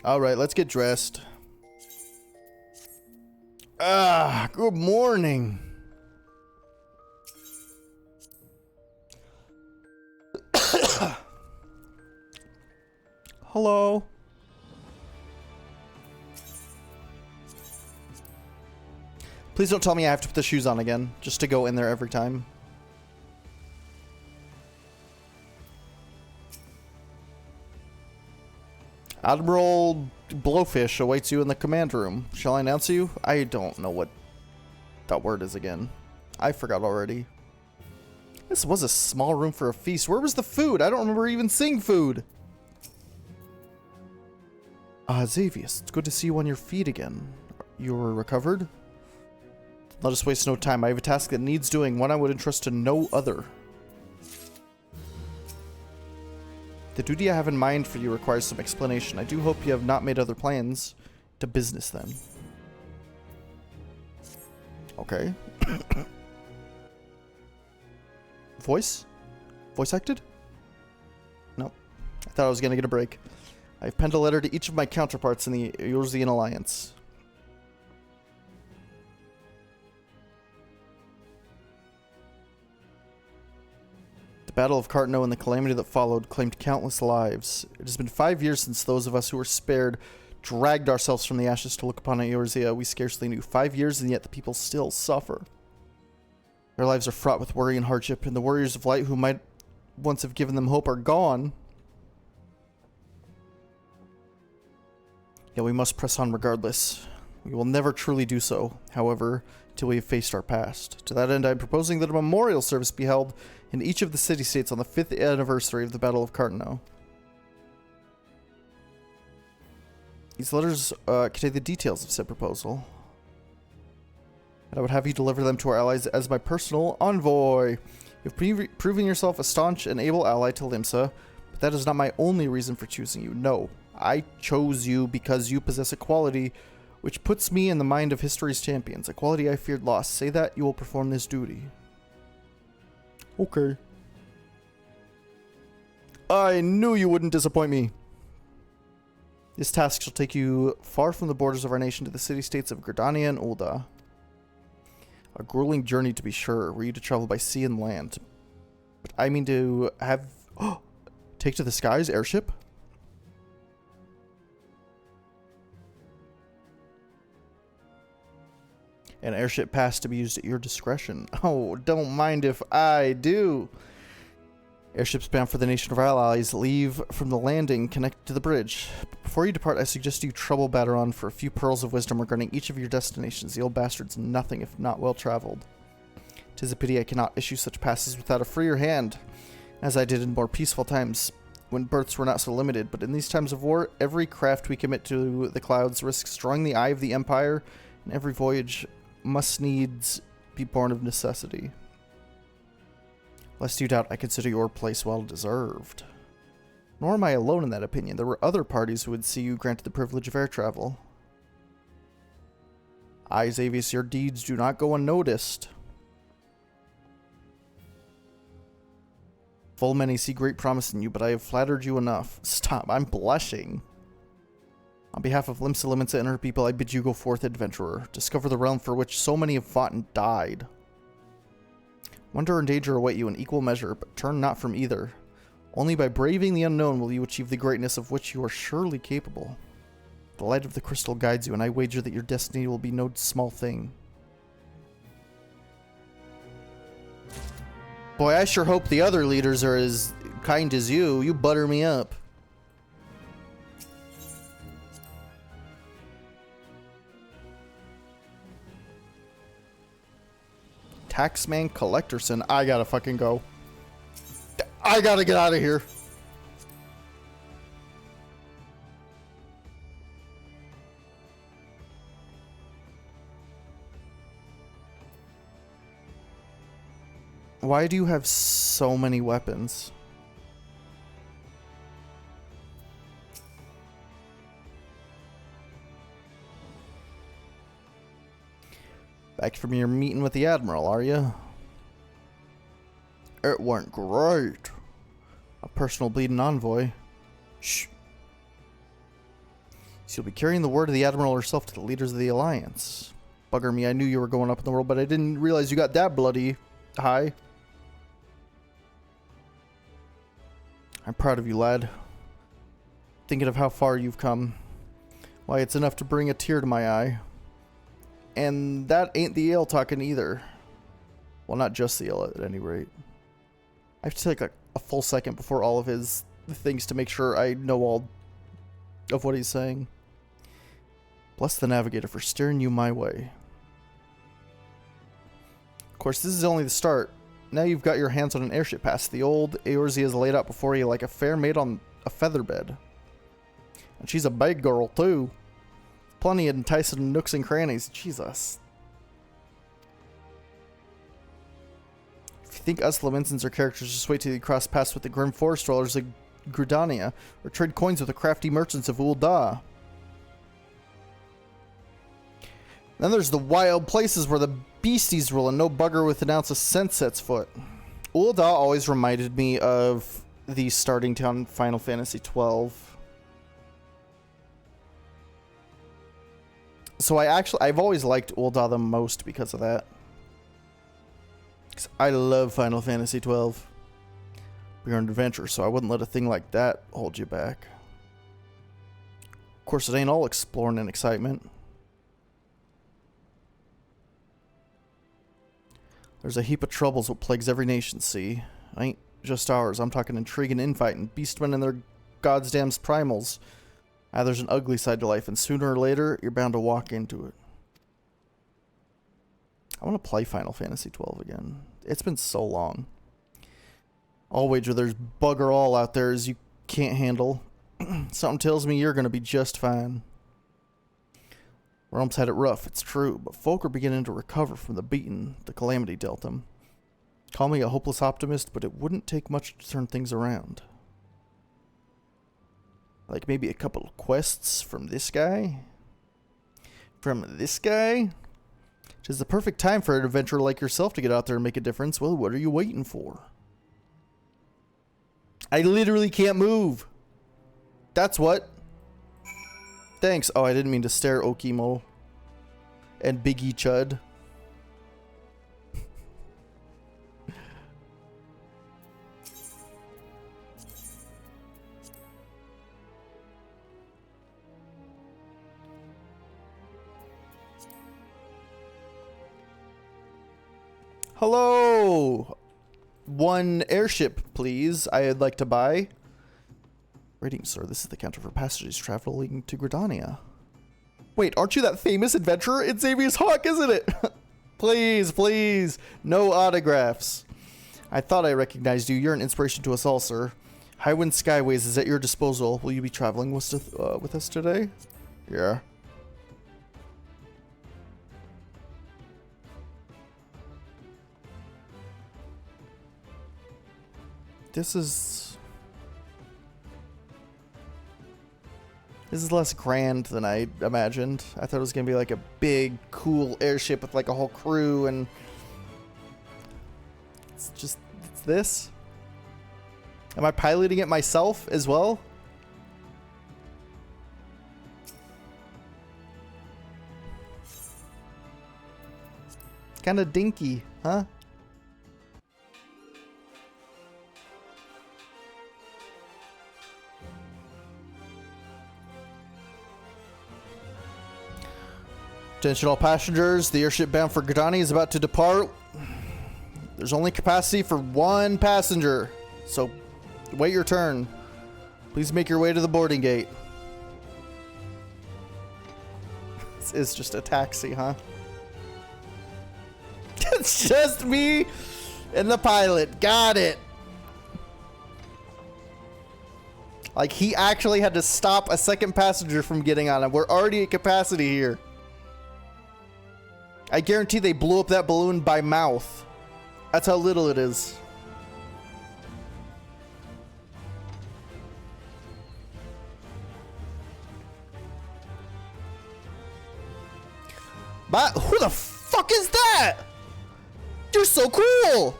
Alright, let's get dressed. Ah, good morning. Hello. Please don't tell me I have to put the shoes on again, just to go in there every time. Admiral Blowfish awaits you in the command room. Shall I announce you? I don't know what that word is again. I forgot already. This was a small room for a feast. Where was the food? I don't remember even seeing food. Xavius, it's good to see you on your feet again. You're recovered? Let us waste no time. I have a task that needs doing, one I would entrust to no other. The duty I have in mind for you requires some explanation. I do hope you have not made other plans. To business, then. Okay. Voice? Voice acted? Nope. I thought I was going to get a break. I've penned a letter to each of my counterparts in the Eorzean Alliance. The Battle of Cartno and the calamity that followed claimed countless lives. It has been 5 years since those of us who were spared dragged ourselves from the ashes to look upon a Eorzea we scarcely knew. 5 years, and yet the people still suffer. Their lives are fraught with worry and hardship, and the warriors of light who might once have given them hope are gone. Yet we must press on regardless. We will never truly do so, however, till we have faced our past. To that end, I am proposing that a memorial service be held in each of the city-states on the 5th anniversary of the Battle of Cartno. These letters contain the details of said proposal. And I would have you deliver them to our allies as my personal envoy. You've proven yourself a staunch and able ally to Limsa, but that is not my only reason for choosing you. No, I chose you because you possess a quality which puts me in the mind of history's champions. A quality I feared lost. Say that, you will perform this duty. Okay. I knew you wouldn't disappoint me. This task shall take you far from the borders of our nation to the city-states of Gridania and Ul'dah. A grueling journey, to be sure, were you to travel by sea and land. But I mean to have... take to the skies, airship? An airship pass to be used at your discretion. Oh, don't mind if I do. Airships bound for the nation of our allies leave from the landing connected to the bridge. But before you depart, I suggest you trouble Baderon for a few pearls of wisdom regarding each of your destinations. The old bastard's nothing if not well traveled. 'Tis a pity I cannot issue such passes without a freer hand, as I did in more peaceful times, when berths were not so limited. But in these times of war, every craft we commit to the clouds risks drawing the eye of the Empire, and every voyage must needs be born of necessity. Lest you doubt, I consider your place well deserved. Nor am I alone in that opinion. There were other parties who would see you granted the privilege of air travel. Aye, Xavius, your deeds do not go unnoticed. Full many see great promise in you, but I have flattered you enough. Stop, I'm blushing. On behalf of Limsa Limensa and her people, I bid you go forth, adventurer. Discover the realm for which so many have fought and died. Wonder and danger await you in equal measure, but turn not from either. Only by braving the unknown will you achieve the greatness of which you are surely capable. The light of the crystal guides you, and I wager that your destiny will be no small thing. Boy, I sure hope the other leaders are as kind as you. You butter me up. Taxman Collectorson. I gotta fucking go. I gotta get out of here. Why do you have so many weapons? Back from your meeting with the Admiral, are you? It went great. A personal bleeding envoy. Shh. So you'll be carrying the word of the Admiral herself to the leaders of the Alliance. Bugger me, I knew you were going up in the world, but I didn't realize you got that bloody high. I'm proud of you, lad. Thinking of how far you've come. Why, it's enough to bring a tear to my eye. And that ain't the ale talking either. Well, not just the ale at any rate. I have to take a full second before all of his things to make sure I know all of what he's saying. Bless the Navigator for steering you my way. Of course, this is only the start. Now you've got your hands on an airship pass. The old Eorzea is laid out before you like a fair maid on a feather bed. And she's a big girl, too. Plenty of enticing nooks and crannies. Jesus. If you think us Laminsons are characters, just wait till you cross paths with the grim forest dwellers of Gridania, or trade coins with the crafty merchants of Ul'dah. Then there's the wild places where the beasties rule and no bugger with an ounce of sense sets foot. Ul'dah always reminded me of the starting town Final Fantasy XII. So I've always liked Ul'dah the most because of that. 'Cause I love Final Fantasy XII. You're an adventurer, so I wouldn't let a thing like that hold you back. Of course, it ain't all exploring and excitement. There's a heap of troubles what plagues every nation, see? Ain't just ours. I'm talking intrigue and infight and beastmen and their goddamn primals. There's an ugly side to life, and sooner or later, you're bound to walk into it. I want to play Final Fantasy XII again. It's been so long. I'll wager there's bugger all out there as you can't handle. Something tells me you're going to be just fine. Realm's had it rough, it's true, but folk are beginning to recover from the beating the Calamity dealt them. Call me a hopeless optimist, but it wouldn't take much to turn things around. Like maybe a couple of quests from this guy? From this guy? 'Tis the perfect time for an adventurer like yourself to get out there and make a difference. Well, what are you waiting for? I literally can't move. That's what. Thanks. Oh, I didn't mean to stare, Okimo. And Biggie Chud. Hello! One airship, please. I'd like to buy. Greetings, sir. This is the counter for passengers traveling to Gridania. Wait, aren't you that famous adventurer? It's Hawke, isn't it? Please, please. No autographs. I thought I recognized you. You're an inspiration to us all, sir. Highwind Skyways is at your disposal. Will you be traveling with us today? Yeah. This is less grand than I imagined. I thought it was gonna be like a big, cool airship with like a whole crew, and it's this. Am I piloting it myself as well? Kind of dinky, huh? Attention all passengers, the airship bound for Gridania is about to depart. There's only capacity for one passenger, so wait your turn. Please make your way to the boarding gate. This is just a taxi, huh? It's just me and the pilot. Got it. Like, he actually had to stop a second passenger from getting on it. We're already at capacity here. I guarantee they blew up that balloon by mouth. That's how little it is. But who the fuck is that? You're so cool.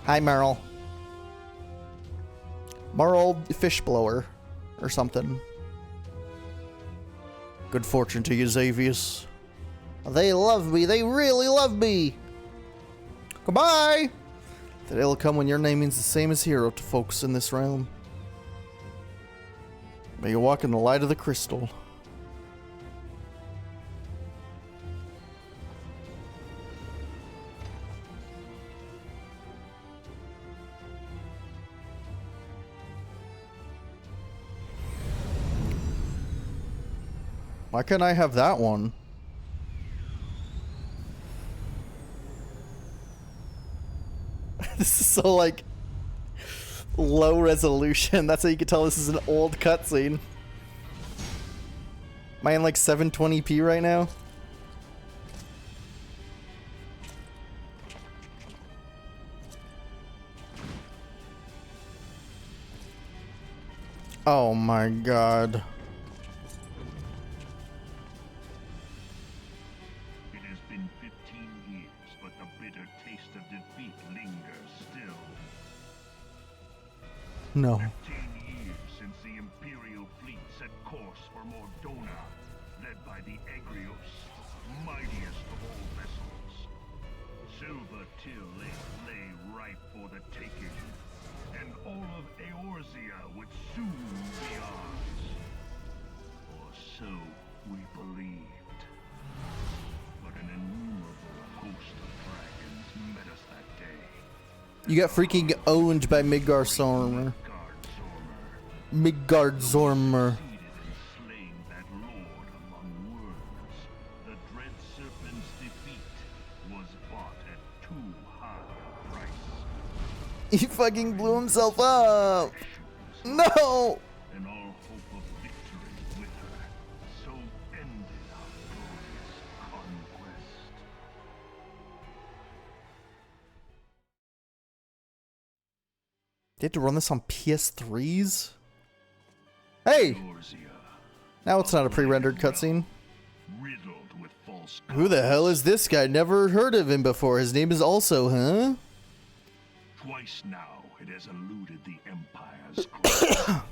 Hi, Merle. Merle Fishblower or something. Good fortune to you, Xavius. They love me. They really love me. Goodbye. The day will come when your name means the same as hero to folks in this realm. May you walk in the light of the crystal. Why can't I have that one? This is so, like, low resolution. That's how you can tell this is an old cutscene. Am I in, like, 720p right now? Oh my god. No. 15 years since the Imperial fleet set course for Mordona, led by the Egrios, mightiest of all vessels. Silver Till lay ripe for the taking, and all of Eorzea would soon be ours. Or so we believed. But an innumerable host of dragons met us that day. You got freaking owned by Midgard-Zormr. Midgard-Zormr. He fucking blew himself up. No. And all hope of victory with her. So ended our glorious conquest. They had to run this on PS3s? Hey! Now it's not a pre-rendered cutscene. Riddled with false Who the hell is this guy? Never heard of him before. His name is also, huh? Twice now it has eluded the Empire's grasp.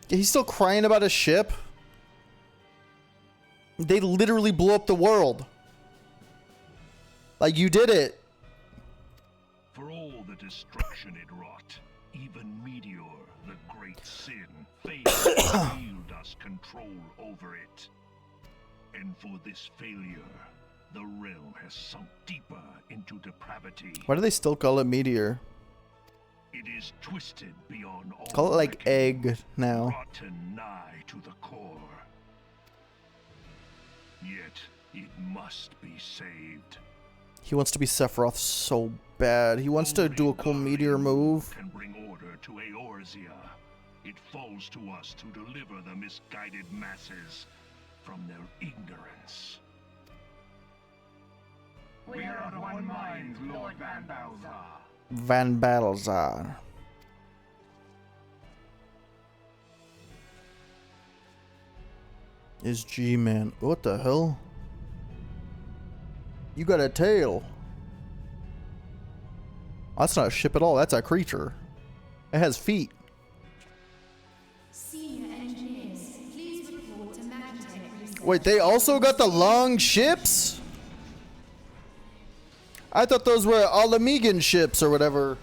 Yeah, he's still crying about a ship? They literally blew up the world. Like, you did it. For all the destruction it wrought, even Meteor, the great sin, failed to yield us control over it. And for this failure, the realm has sunk deeper into depravity. Why do they still call it Meteor? It is twisted beyond all Call it like reckoning, Egg now. rotten nigh to the core. Yet it must be saved. He wants to be Sephiroth so bad. He wants to do a cool Meteor move. Can bring order to Eorzea. It falls to us to deliver the misguided masses from their ignorance. We are of one mind, Lord Van Balzar. Van Balzar. Is G-Man. What the hell? You got a tail. That's not a ship at all. That's a creature. It has feet. Senior engineers, please report to Magitech. Wait, they also got the long ships? I thought those were Alamegan ships or whatever.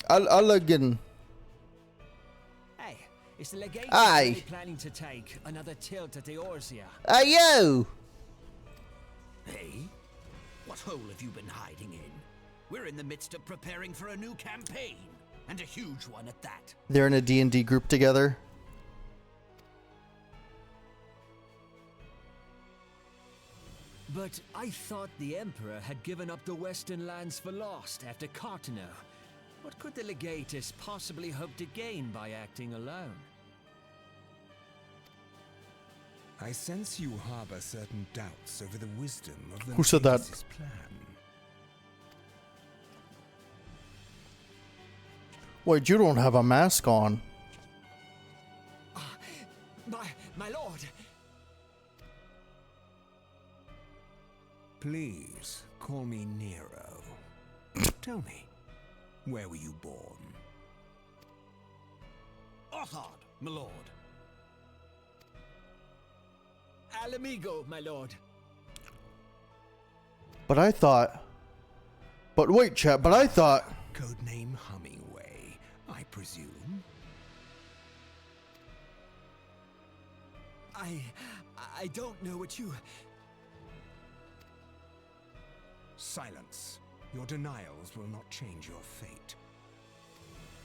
Alagan. Hey, is the legate Aye. really planning to take another tilt at Eorzea? Ayo! Hey, what hole have you been hiding in? We're in the midst of preparing for a new campaign, and a huge one at that. They're in a D&D group together. But I thought the Emperor had given up the Western lands for lost after Cartano. What could the legatus possibly hope to gain by acting alone? I sense you harbor certain doubts over the wisdom of the Who said that? Nemesis plan. Wait, you don't have a mask on. My lord. Please, call me Nero. Tell me, where were you born? Othard, my lord. Alamigo, my lord. But I thought... But wait, chat, but I thought... Codename Hummingway, I presume? I don't know what you... Silence. Your denials will not change your fate.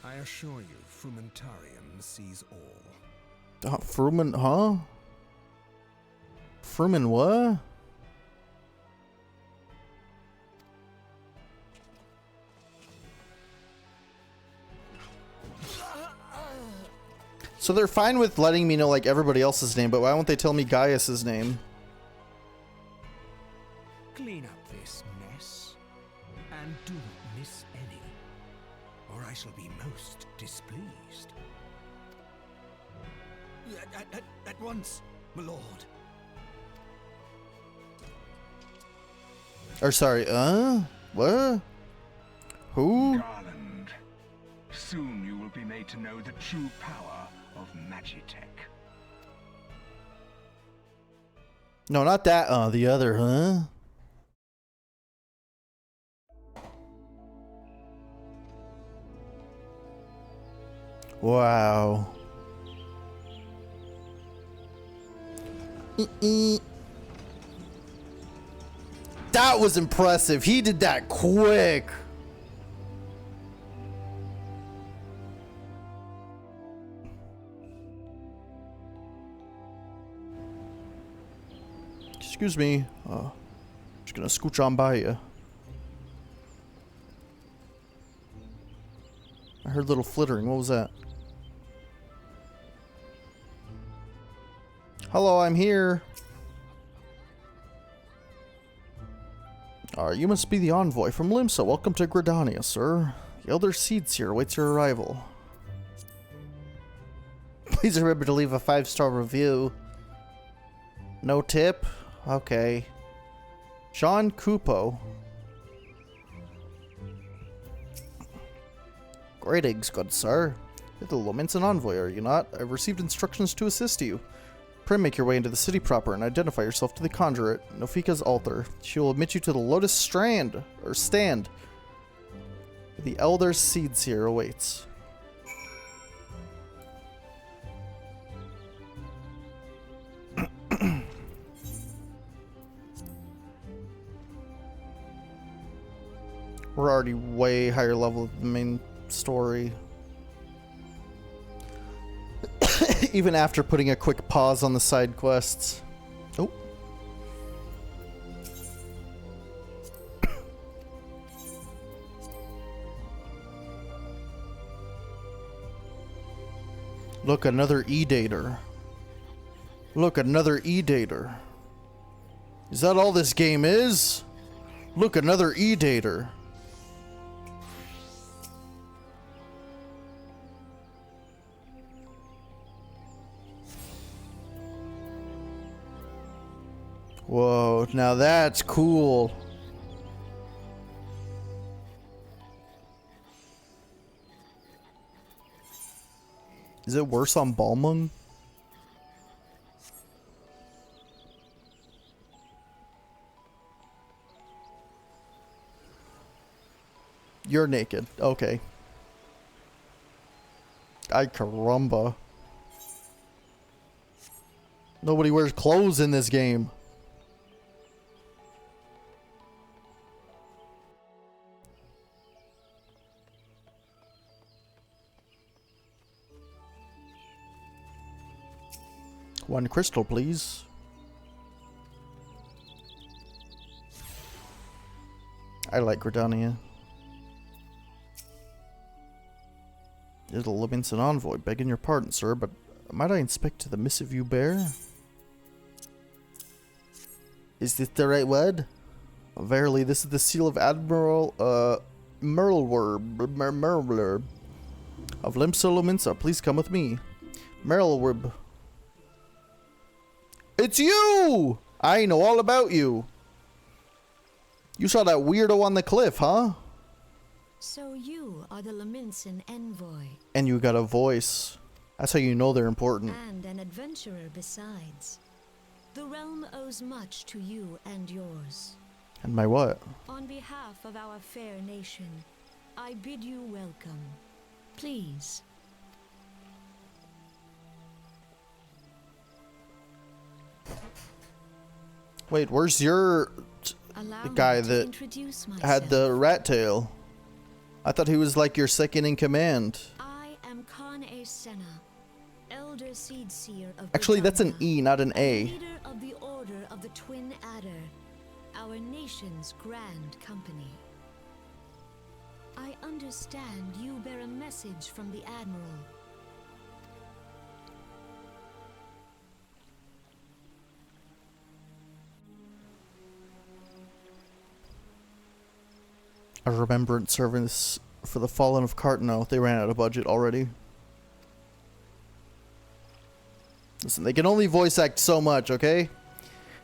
I assure you, Frumentarium sees all. Fruman, huh? Fruman what? So they're fine with letting me know like everybody else's name, but why won't they tell me Gaius's name? Clean up this mess, and do not miss any, or I shall be most displeased. At once, my lord. Or sorry, what? Who? Garland, soon you will be made to know the true power of Magitech. No, not that, the other, huh? Wow. That was impressive. He did that quick. Excuse me. Just gonna scooch on by you. I heard a little flittering. What was that? Hello, I'm here. You must be the envoy from Limsa. Welcome to Gridania, sir. The Elder Seeds here awaits your arrival. Please remember to leave a 5-star review. No tip? Okay. John Kupo. Greetings, good sir. You're the Lominsan envoy, are you not? I've received instructions to assist you. Pray make your way into the city proper and identify yourself to the conjurate, Nofika's altar. She will admit you to the Lotus Stand. The Elder Seeds here awaits. We're already way higher level than the main story. Even after putting a quick pause on the side quests. Oh. Look, another E-Dater. Look, another E-Dater. Is that all this game is? Look, another E-Dater. Whoa, now that's cool. Is it worse on Balmung? You're naked. Okay. Ay caramba. Nobody wears clothes in this game. One crystal, please. I like Gridania. Little Livingston envoy, begging your pardon, sir, but might I inspect the missive you bear? Is this the right word? Verily, this is the seal of Admiral Merlwerb of Limsa. Please come with me. Merlwerb. It's you! I know all about you. You saw that weirdo on the cliff, huh? So you are the Laminson envoy. And you got a voice. That's how you know they're important. And an adventurer besides. The realm owes much to you and yours. And my what? On behalf of our fair nation, I bid you welcome. Please. Wait, where's your the guy that had the rat tail? I thought he was like your second in command. I am Khan A. Senna, Elder Seed Seer of Actually, that's an E, not an A. Leader of the Order of the Twin Adder, our nation's grand company. I understand you bear a message from the Admiral. A remembrance service for the fallen of Cartano. They ran out of budget already. Listen, they can only voice act so much, okay?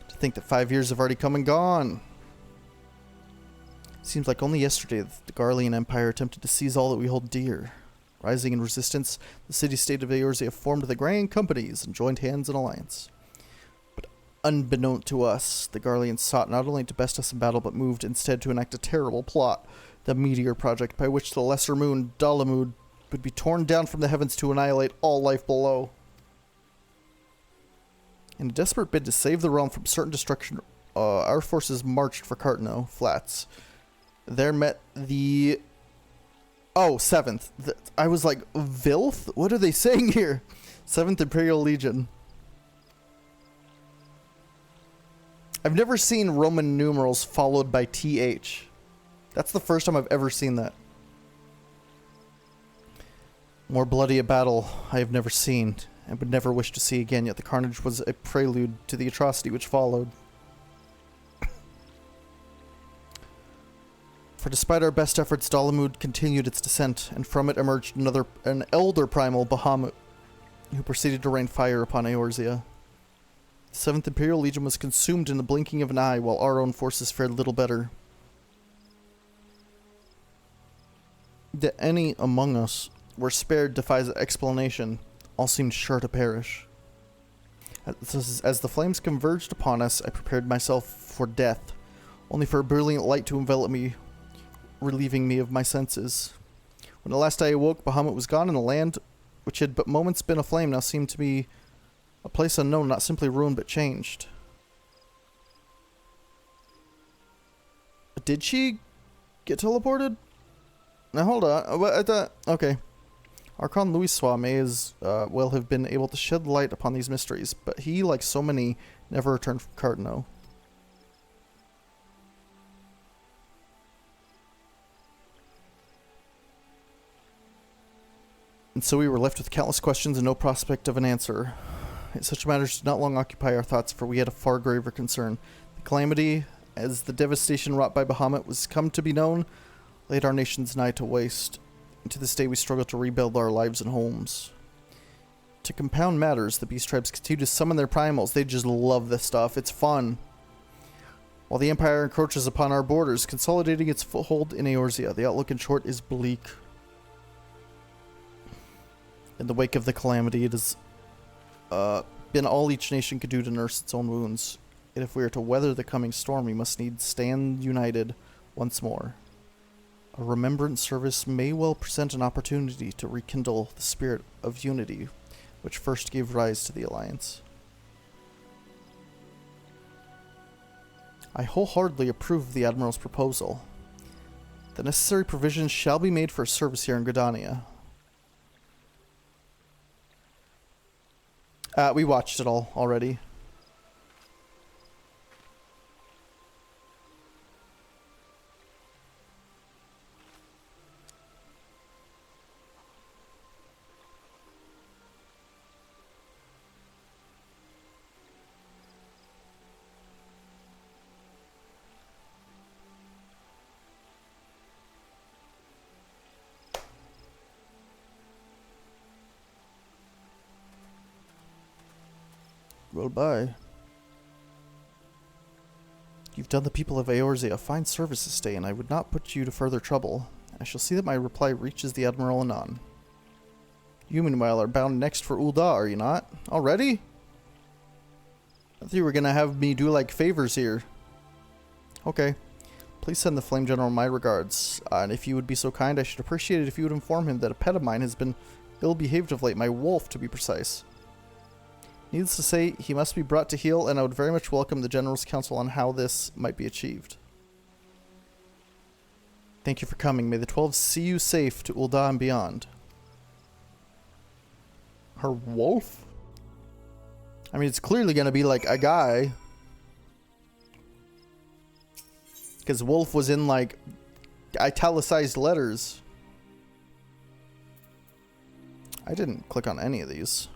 To think that 5 years have already come and gone. Seems like only yesterday the Garlean Empire attempted to seize all that we hold dear. Rising in resistance, the city-state of Eorzea formed the Grand Companies and joined hands in alliance. But unbeknown to us, the Garleans sought not only to best us in battle, but moved instead to enact a terrible plot, the Meteor Project, by which the lesser moon, Dalamud, would be torn down from the heavens to annihilate all life below. In a desperate bid to save the realm from certain destruction, our forces marched for Cartano Flats. There met the... Oh, 7th. I was like, Vilth? What are they saying here? 7th Imperial Legion. I've never seen Roman numerals followed by TH. That's the first time I've ever seen that. More bloody a battle I have never seen, and would never wish to see again, yet the carnage was a prelude to the atrocity which followed. For despite our best efforts, Dalamud continued its descent, and from it emerged an elder primal, Bahamut, who proceeded to rain fire upon Eorzea. The 7th Imperial Legion was consumed in the blinking of an eye, while our own forces fared little better. That any among us were spared defies explanation. All seemed sure to perish. As the flames converged upon us, I prepared myself for death, only for a brilliant light to envelop me, relieving me of my senses. When at last I awoke, Bahamut was gone, and the land, which had but moments been aflame, now seemed to be a place unknown, not simply ruined, but changed. Did she get teleported? Now hold on. I thought... Okay. Archon Louisoix may as well have been able to shed light upon these mysteries, but he, like so many, never returned from Cartano. And so we were left with countless questions and no prospect of an answer. Such matters did not long occupy our thoughts, for we had a far graver concern. The calamity, as the devastation wrought by Bahamut was come to be known, laid our nations nigh to waste. And to this day we struggle to rebuild our lives and homes. To compound matters, the beast tribes continue to summon their primals. They just love this stuff. It's fun. While the Empire encroaches upon our borders, consolidating its foothold in Eorzea, the outlook in short is bleak. In the wake of the calamity, it has been all each nation could do to nurse its own wounds. Yet if we are to weather the coming storm, we must needs stand united once more. A remembrance service may well present an opportunity to rekindle the spirit of unity which first gave rise to the Alliance. I wholeheartedly approve of the Admiral's proposal. The necessary provisions shall be made for a service here in Gridania. We watched it all already. Well, bye. You've done the people of Eorzea a fine service this day, and I would not put you to further trouble. I shall see that my reply reaches the Admiral anon. You, meanwhile, are bound next for Ul'dah, are you not? Already? I thought you were gonna have me do, like, favors here. Okay. Please send the Flame General my regards. And if you would be so kind, I should appreciate it if you would inform him that a pet of mine has been ill-behaved of late, my wolf, to be precise. Needless to say, he must be brought to heel, and I would very much welcome the General's counsel on how this might be achieved. Thank you for coming. May the 12 see you safe to Ul'dah and beyond. Her wolf? I mean, it's clearly going to be like a guy. Because wolf was in like italicized letters. I didn't click on any of these.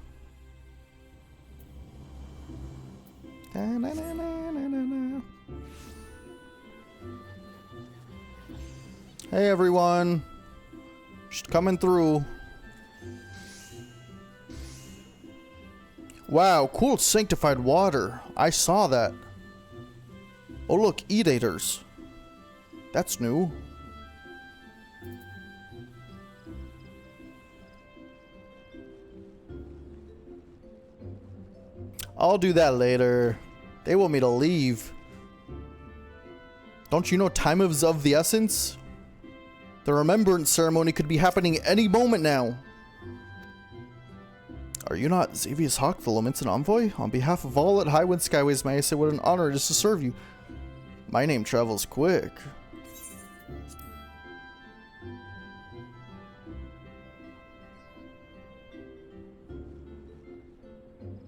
Hey everyone, just coming through. Wow, cool sanctified water. I saw that. Oh look, eat-aters. That's new. I'll do that later. They want me to leave. Don't you know time is of the essence? The remembrance ceremony could be happening any moment now. Are you not Xavius Hawke, the Lamented Envoy? On behalf of all at Highwind Skyways, may I say what an honor it is to serve you. My name travels quick.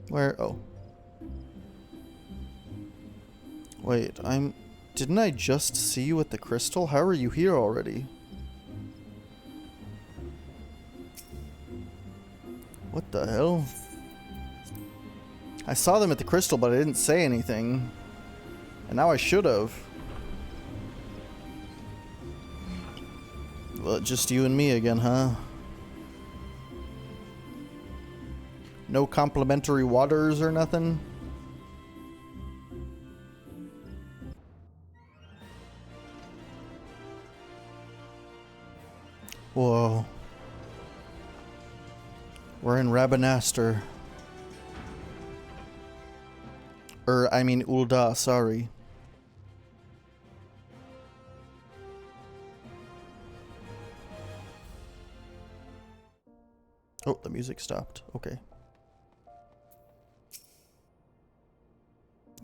Where? Oh. Wait, didn't I just see you at the crystal? How are you here already? What the hell? I saw them at the crystal, but I didn't say anything. And now I should have. Well, just you and me again, huh? No complimentary waters or nothing? Whoa. We're in Rabanaster. I mean Ul'dah, sorry. Oh, the music stopped. Okay.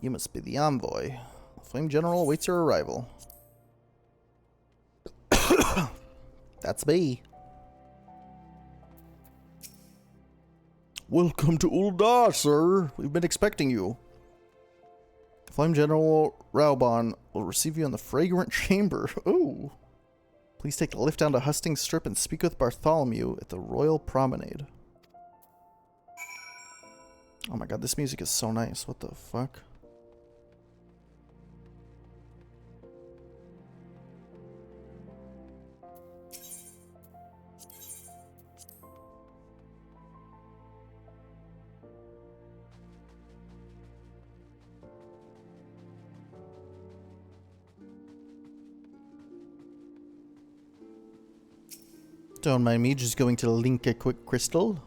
You must be the envoy. The Flame General awaits your arrival. That's me. Welcome to Ul'dah, sir. We've been expecting you. Flame General Raubon will receive you in the fragrant chamber. Ooh. Please take the lift down to Hustings Strip and speak with Bartholomew at the Royal Promenade. Oh my god, this music is so nice. What the fuck? Don't mind me just going to link a quick crystal.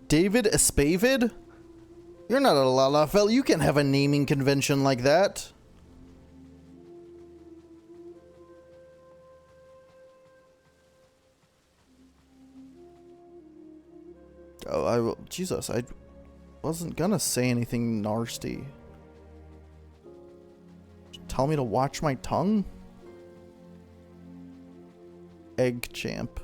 David Espavid? You're not a Lalafell. You can't have a naming convention like that. Oh, Jesus, I wasn't gonna say anything nasty. Tell me to watch my tongue? Egg champ.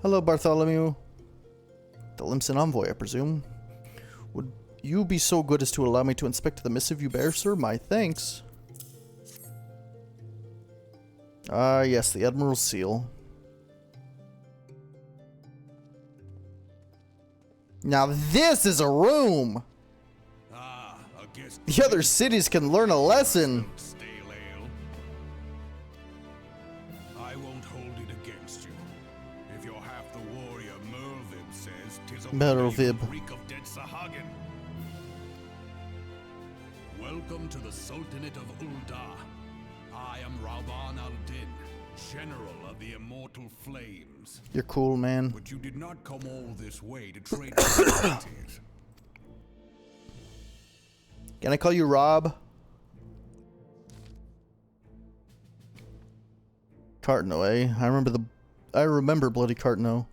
Hello, Bartholomew. The Limson Envoy, I presume. Would you be so good as to allow me to inspect the missive you bear, sir? My thanks. Ah, yes, the Admiral's seal. Now this is a room! The other cities can learn a lesson. Stale ale. I won't hold it against you. If you're half the warrior Merlvib says, 'tis a Merlvib. reek of dead Sahagin. Welcome to the Sultanate of Ul'dah. I am Rauban al-Din, General of the Immortal Flames. You're cool, man. But you did not come all this way to trade commodities. Can I call you Rob? Cartno, eh? I remember bloody Cartno.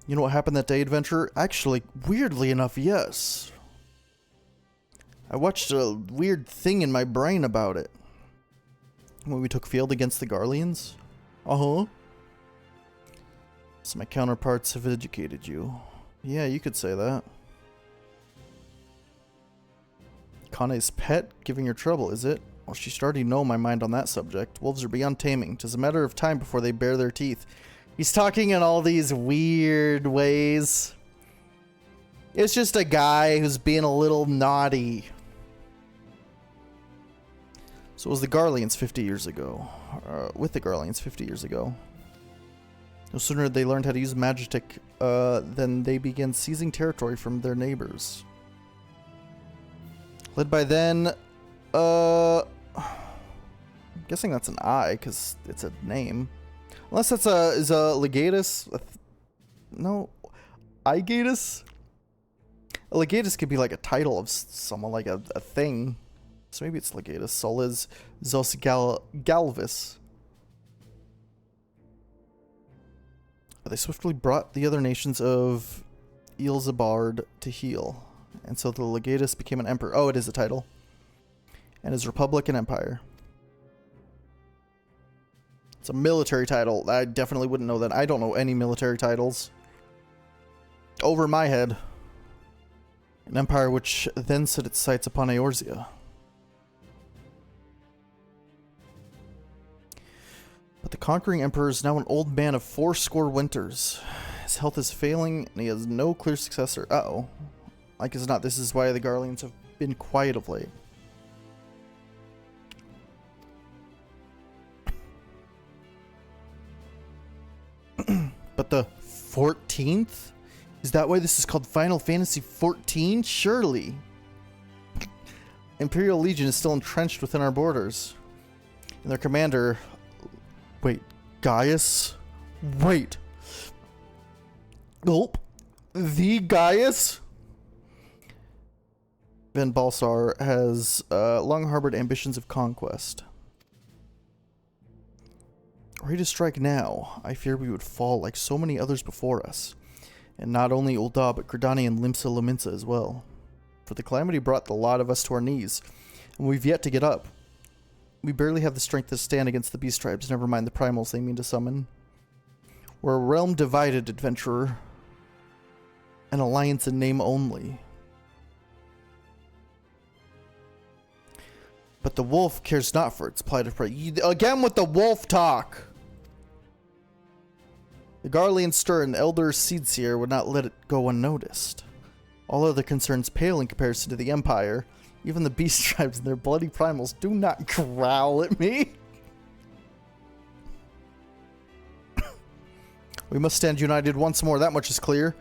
You know what happened that day, adventurer? Actually, weirdly enough, yes. I watched a weird thing in my brain about it. When we took field against the Garleans? Uh-huh. So my counterparts have educated you. Yeah, you could say that. Kane's pet giving her trouble, is it? Well, she should already know my mind on that subject. Wolves are beyond taming. 'Tis a matter of time before they bare their teeth. He's talking in all these weird ways. It's just a guy who's being a little naughty. So it was the Garleans 50 years ago. With the Garleans 50 years ago. No sooner had they learned how to use Magitek than they began seizing territory from their neighbors. Led by then, I'm guessing that's an I, because it's a name. Unless that's is a legatus? No, Igatus? A legatus could be like a title of someone, like a thing. So maybe it's legatus. Solis Zos Galvis. They swiftly brought the other nations of Ilzabard to heel. And so the legatus became an emperor. Oh, it is a title. And his republic and empire. It's a military title. I definitely wouldn't know that. I don't know any military titles. Over my head. An empire which then set its sights upon Eorzea. But the conquering emperor is now an old man of 80 winters. His health is failing, and he has no clear successor. Uh-oh. Like as not, this is why the Garleans have been quiet of late. But the 14th? Is that why this is called Final Fantasy XIV? Surely. Imperial Legion is still entrenched within our borders. And their commander... Wait, Gaius? Wait. Gulp. The Gaius? Van Balsar has long harbored ambitions of conquest. Ready to strike now, I fear we would fall like so many others before us. And not only Ul'dah, but Gridani and Limsa Lominsa as well. For the calamity brought the lot of us to our knees, and we've yet to get up. We barely have the strength to stand against the beast tribes, never mind the primals they mean to summon. We're a realm divided, adventurer. An alliance in name only. But the wolf cares not for its plight of prey. Again with the wolf talk! The Garlean stir and Elder Seedseer would not let it go unnoticed. All other concerns pale in comparison to the Empire. Even the beast tribes and their bloody primals do not growl at me. We must stand united once more, that much is clear.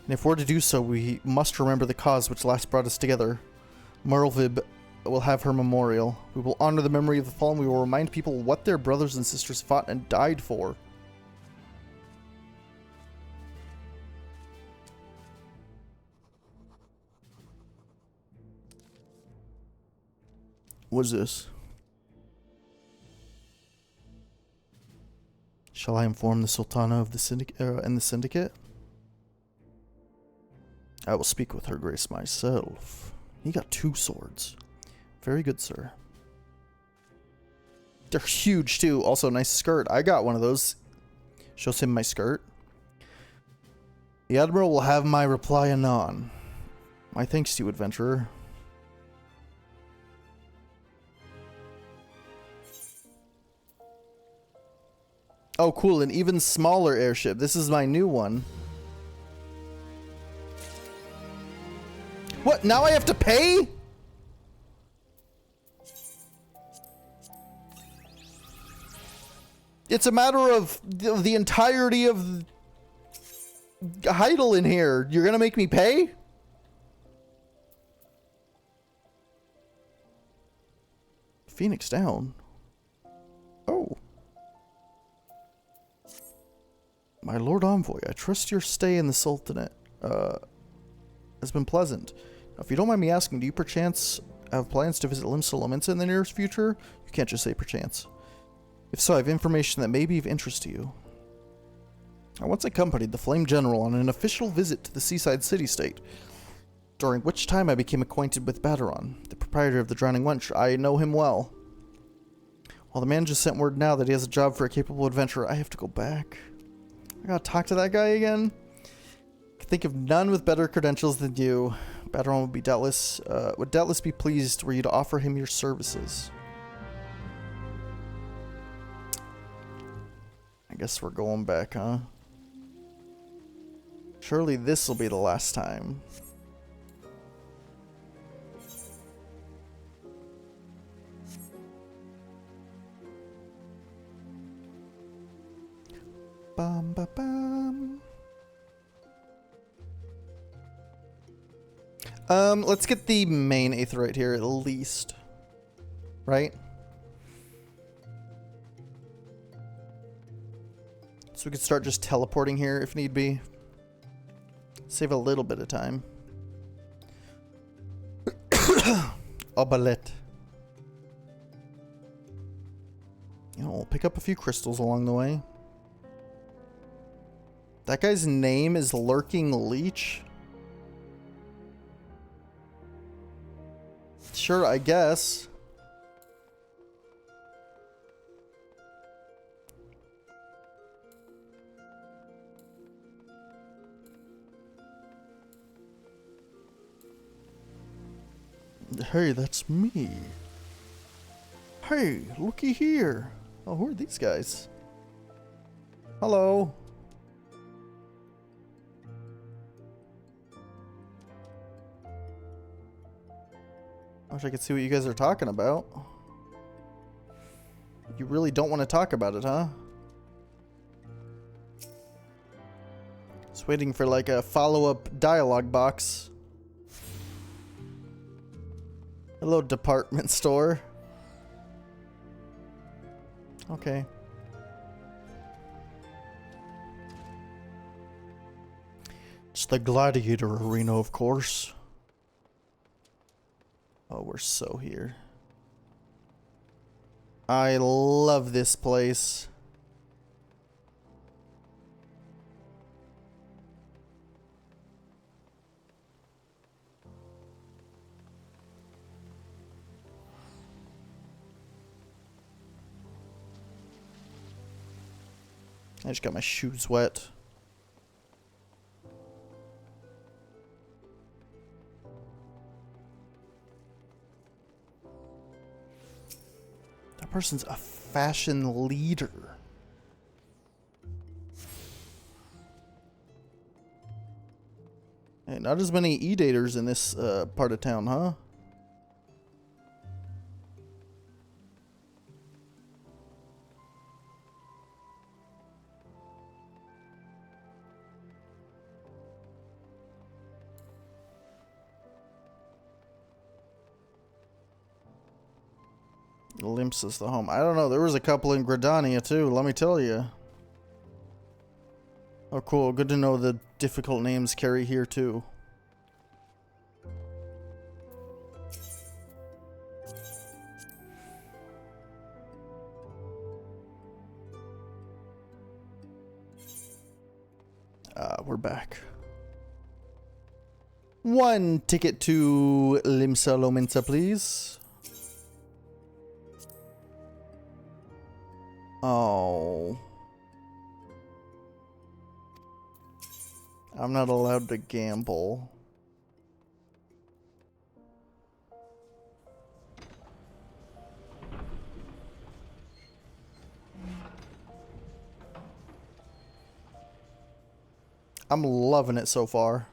And if we're to do so, we must remember the cause which last brought us together. Merlvib will have her memorial. We will honor the memory of the fallen. We will remind people what their brothers and sisters fought and died for. What is this? Shall I inform the Sultana of the Syndicate? I will speak with her grace myself. He got 2 swords. Very good, sir. They're huge, too. Also, nice skirt. I got one of those. Shows him my skirt. The Admiral will have my reply anon. My thanks to you, adventurer. Oh, cool. An even smaller airship. This is my new one. What? Now I have to pay? It's a matter of the entirety of Heidel in here. You're gonna make me pay? Phoenix down. Oh. My Lord Envoy, I trust your stay in the Sultanate has been pleasant. Now, if you don't mind me asking, do you perchance have plans to visit Limsa Lominsa in the nearest future? You can't just say perchance. If so, I have information that may be of interest to you. I once accompanied the Flame General on an official visit to the seaside city-state, during which time I became acquainted with Baderon, the proprietor of the Drowning Wench. I know him well. While the man just sent word now that he has a job for a capable adventurer, I have to go back. I gotta talk to that guy again. I can think of none with better credentials than you. Baderon would doubtless be pleased were you to offer him your services. I guess we're going back, huh? Surely this will be the last time. Bum ba bum. Let's get the main Aetheryte here at least. Right? So we could start just teleporting here if need be. Save a little bit of time. Obalet. You know, we'll pick up a few crystals along the way. That guy's name is Lurking Leech? Sure, I guess. Hey, that's me. Hey, looky here. Oh, who are these guys? Hello. I wish I could see what you guys are talking about. You really don't want to talk about it, huh? Just waiting for like a follow-up dialogue box. Hello, department store. Okay. It's the gladiator arena, of course. Oh, we're so here. I love this place. I just got my shoes wet. That person's a fashion leader. Hey, not as many e-daters in this part of town, huh? Limsa's the home. I don't know. There was a couple in Gridania too, let me tell you. Oh, cool. Good to know the difficult names carry here too. We're back. One ticket to Limsa Lominsa, please. Oh. I'm not allowed to gamble. I'm loving it so far.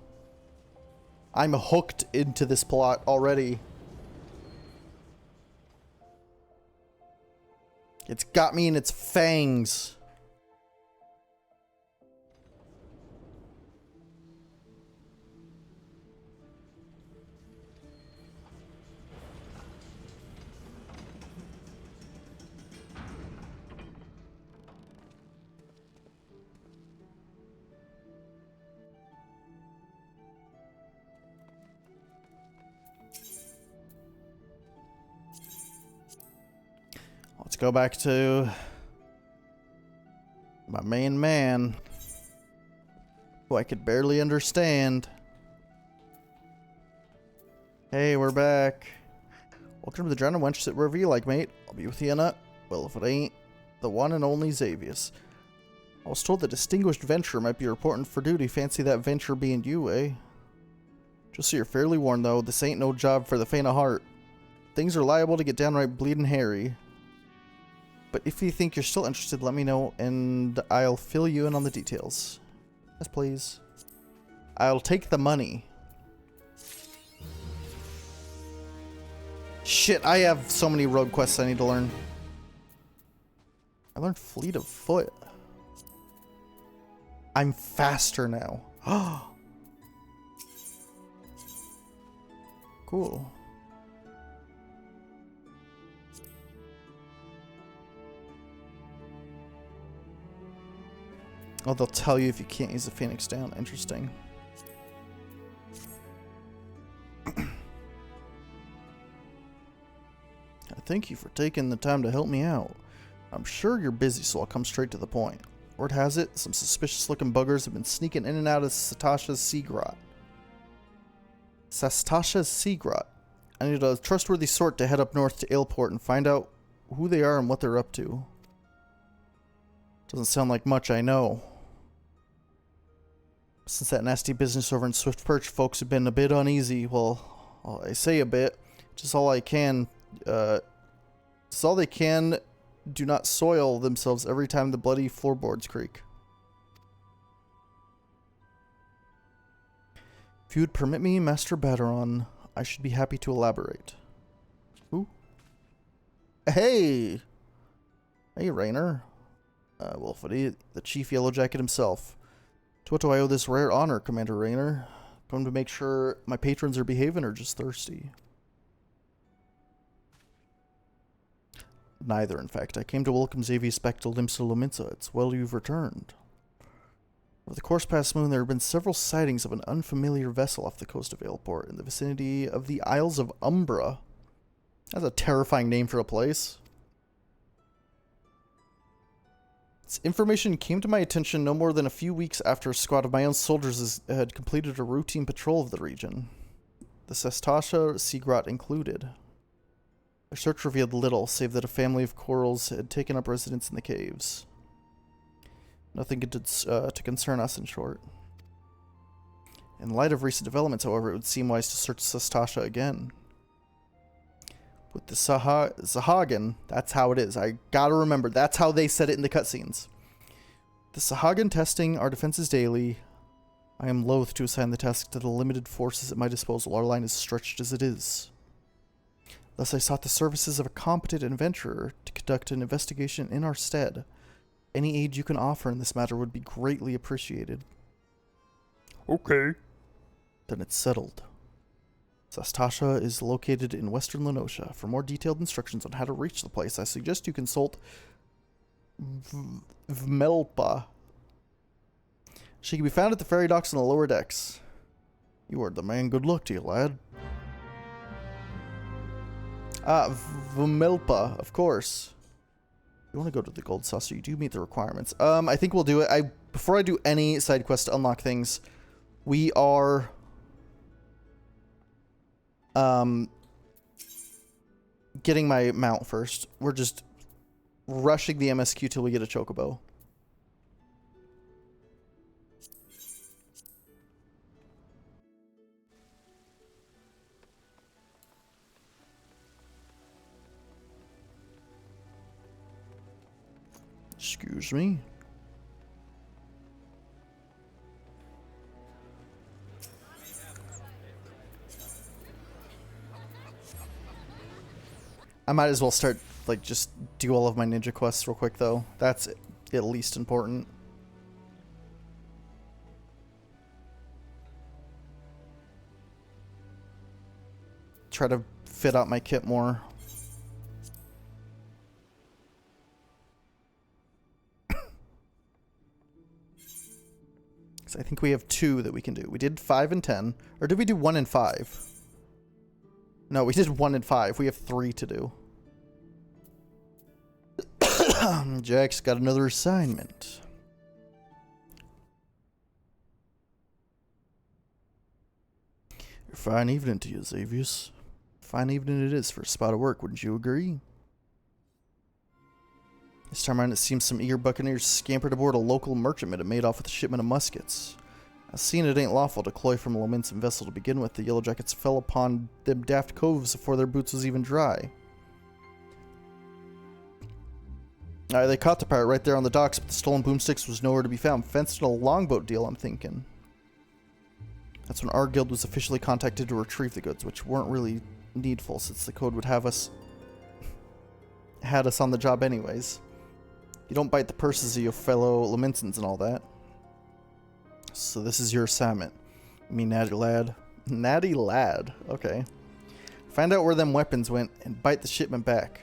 I'm hooked into this plot already. It's got me in its fangs. Let's go back to my main man, who I could barely understand. Hey, we're back. Welcome to the Drowned Wench. Sit wherever you like, mate. I'll be with you in a... Well, if it ain't the one and only Xavius. I was told the distinguished venturer might be reporting for duty. Fancy that venture being you, eh? Just so you're fairly warned, though, this ain't no job for the faint of heart. Things are liable to get downright bleeding hairy. But if you think you're still interested, let me know, and I'll fill you in on the details. Yes, please. I'll take the money. Shit, I have so many rogue quests I need to learn. I learned Fleet of Foot. I'm faster now. Cool. Oh, they'll tell you if you can't use the Phoenix down. Interesting. Thank you for taking the time to help me out. I'm sure you're busy, so I'll come straight to the point. Word has it, some suspicious-looking buggers have been sneaking in and out of Sastasha's Sea Grot. Sastasha's Sea Grot. I need a trustworthy sort to head up north to Aleport and find out who they are and what they're up to. Doesn't sound like much, I know. Since that nasty business over in Swift Perch, folks have been a bit uneasy. Well, I say a bit. Just all I can. Just all they can. Do not soil themselves every time the bloody floorboards creak. If you would permit me, Master Baderon, I should be happy to elaborate. Who? Hey! Hey, Raynor. Wolfody, the Chief Yellowjacket himself. To what do I owe this rare honor, Commander Raynor? Come to make sure my patrons are behaving or just thirsty? Neither, in fact. I came to welcome Xavius back to Limsa Lominsa. It's well you've returned. Over the course past moon, there have been several sightings of an unfamiliar vessel off the coast of Aleport in the vicinity of the Isles of Umbra. That's a terrifying name for a place. This information came to my attention no more than a few weeks after a squad of my own soldiers had completed a routine patrol of the region, the Sastasha Sea Grot included. Their search revealed little, save that a family of corals had taken up residence in the caves. Nothing to concern us, in short. In light of recent developments, however, it would seem wise to search Sastasha again. With the Sahagin, that's how it is. I gotta remember, that's how they said it in the cutscenes. The Sahagin testing our defenses daily. I am loath to assign the task to the limited forces at my disposal. Our line is stretched as it is. Thus I sought the services of a competent adventurer to conduct an investigation in our stead. Any aid you can offer in this matter would be greatly appreciated. Okay. Then it's settled. Sastasha is located in western Lenosha. For more detailed instructions on how to reach the place, I suggest you consult Vmelpa. She can be found at the ferry docks on the lower decks. You are the man. Good luck to you, lad. Vmelpa, of course. You want to go to the Gold Saucer, you do meet the requirements. I think we'll do it. Before I do any side quests to unlock things, we are getting my mount first. We're just rushing the MSQ till we get a chocobo. Excuse me. I might as well start, like, just do all of my ninja quests real quick, though. That's at least important. Try to fit out my kit more. I think we have 2 that we can do. We did 5 and 10. Or did we do 1 and 5? No, we did 1 and 5. We have 3 to do. Jack's got another assignment. Fine evening to you, Xavius. Fine evening it is for a spot of work, wouldn't you agree? This time around, it seems some eager buccaneers scampered aboard a local merchantman and made off with a shipment of muskets. Now, seeing it ain't lawful to cloy from a Lamentin vessel to begin with, the Yellow Jackets fell upon them daft coves before their boots was even dry. They caught the pirate right there on the docks, but the stolen boomsticks was nowhere to be found. Fenced in a longboat deal, I'm thinking. That's when our guild was officially contacted to retrieve the goods, which weren't really needful since the code would have us had us on the job anyways. You don't bite the purses of your fellow Lamentins and all that. So this is your assignment. You mean natty lad? Natty lad. Okay. Find out where them weapons went and bite the shipment back.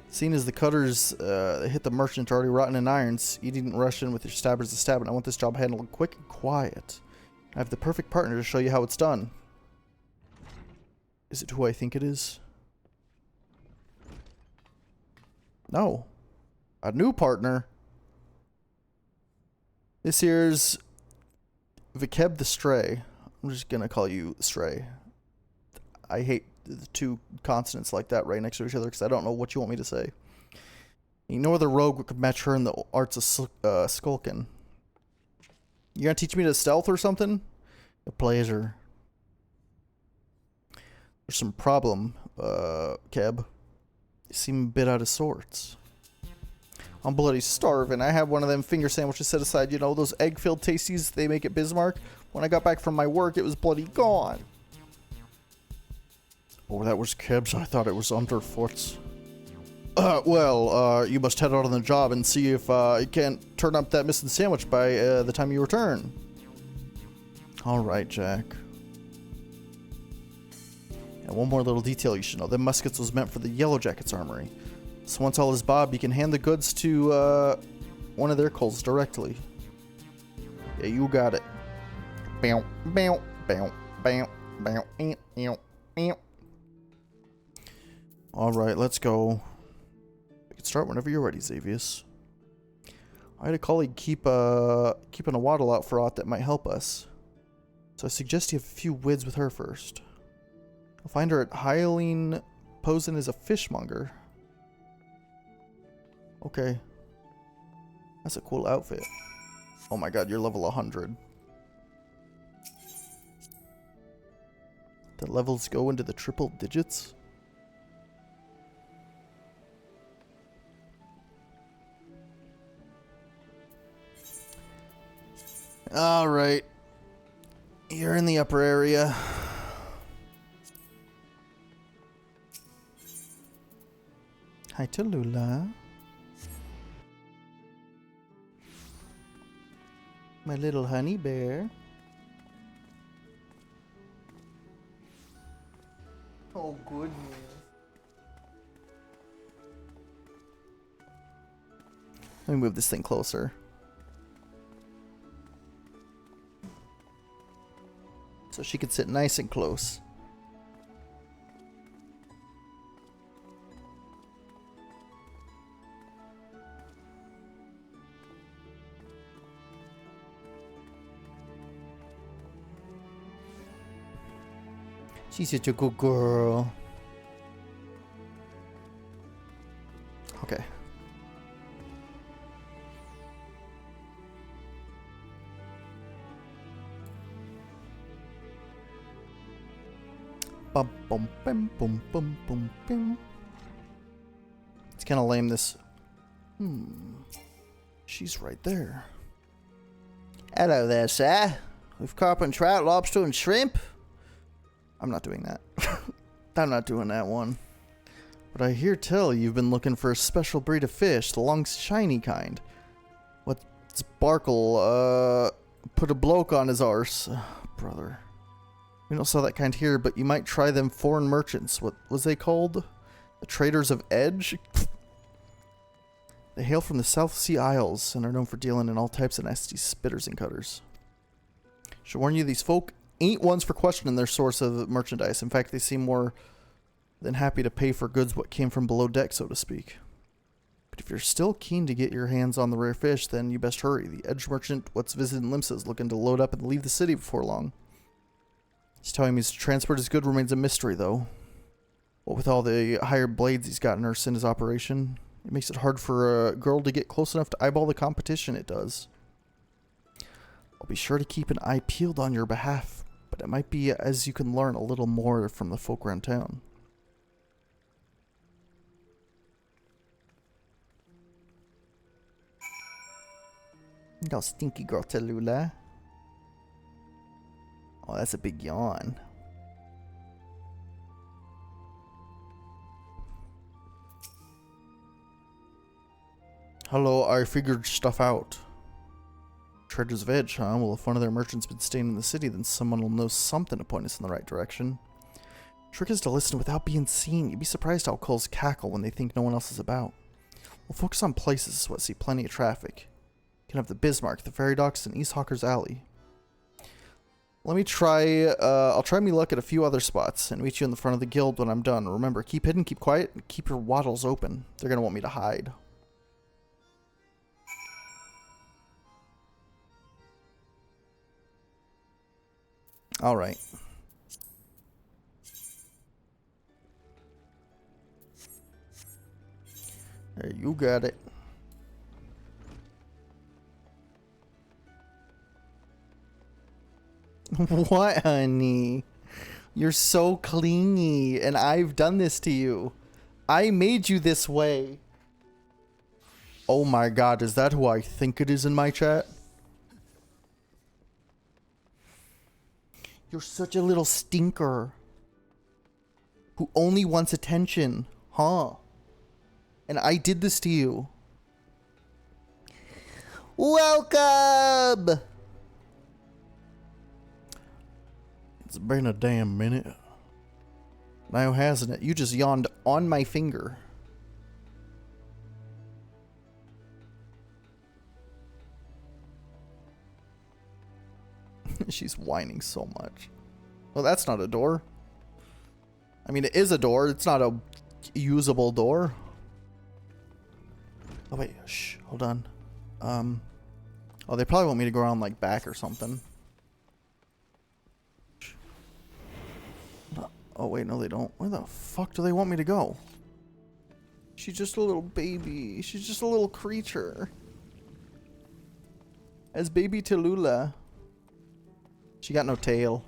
Seeing as the cutters that hit the merchant are already rotten in irons, you didn't rush in with your stabbers to stab it. I want this job handled quick and quiet. I have the perfect partner to show you how it's done. Is it who I think it is? No. A new partner. This here's Vikeb the Stray. I'm just gonna call you Stray. I hate the two consonants like that right next to each other because I don't know what you want me to say. Ignore the rogue could match her in the arts of skulking. You gonna teach me to stealth or something? A pleasure. There's some problem, Keb. You seem a bit out of sorts. I'm bloody starving. I have one of them finger sandwiches set aside. You know, those egg-filled tasties they make at Bismarck? When I got back from my work, it was bloody gone. Oh, that was Keb's. I thought it was Underfoot's. Well, you must head out on the job and see if you can't turn up that missing sandwich by the time you return. All right, Jack. And one more little detail you should know. The muskets was meant for the Yellow Jackets armory. So once all is bob, you can hand the goods to one of their cults directly. Yeah, you got it. Bow, bow, bow, bow, bow, bow, bow. All right, let's go. We can start whenever you're ready, Xavius. I had a colleague keeping a waddle out for aught that might help us. So I suggest you have a few wids with her first. I'll find her at Hyline, posing as a fishmonger. Okay. That's a cool outfit. Oh my god, you're level 100. The levels go into the triple digits? Alright. You're in the upper area. Hi, Tallulah. My little honey bear. Oh, goodness. Let me move this thing closer. So she could sit nice and close. She's such a good girl. Okay. Bum bum bum bum bum bum bum. It's kind of lame. This. She's right there. Hello there, sir. With carp and trout, lobster and shrimp. I'm not doing that. I'm not doing that one. But I hear tell you've been looking for a special breed of fish, the long shiny kind. What Sparkle, put a bloke on his arse. Brother. We don't sell that kind here, but you might try them foreign merchants. What was they called? The Traders of Edge? They hail from the South Sea Isles and are known for dealing in all types of nasty spitters and cutters. Should warn you, these folk ain't ones for questioning their source of merchandise. In fact, they seem more then happy to pay for goods what came from below deck, so to speak. But if you're still keen to get your hands on the rare fish, then you best hurry. The edge merchant what's visiting Limsa is looking to load up and leave the city before long. He's telling me his transport is good remains a mystery, though. What with all the hired blades he's got nursed in his operation, it makes it hard for a girl to get close enough to eyeball the competition it does. I'll be sure to keep an eye peeled on your behalf, but it might be as you can learn a little more from the folk around town. No stinky girl, Tallulah. Oh, that's a big yawn. Hello, I figured stuff out. Treasures of Edge, huh? Well, if one of their merchants been staying in the city, then someone will know something to point us in the right direction. Trick is to listen without being seen. You'd be surprised how culls cackle when they think no one else is about. We'll focus on places what see plenty of traffic. You can have the Bismarck, the Ferry Docks, and East Hawker's Alley. Let me try, I'll try me luck at a few other spots and meet you in the front of the guild when I'm done. Remember, keep hidden, keep quiet, and keep your wattles open. They're gonna want me to hide. Alright. There, you got it. What, honey? You're so clingy, and I've done this to you. I made you this way. Oh my god, is that who I think it is in my chat? You're such a little stinker. Who only wants attention, huh? And I did this to you. Welcome! It's been a damn minute. Now hasn't it? You just yawned on my finger. She's whining so much. Well, that's not a door. I mean, it is a door. It's not a usable door. Oh, wait. Shh. Hold on. Oh, they probably want me to go around, like, back or something. Oh, wait. No, they don't. Where the fuck do they want me to go? She's just a little baby. She's just a little creature. As baby Tallulah. She got no tail.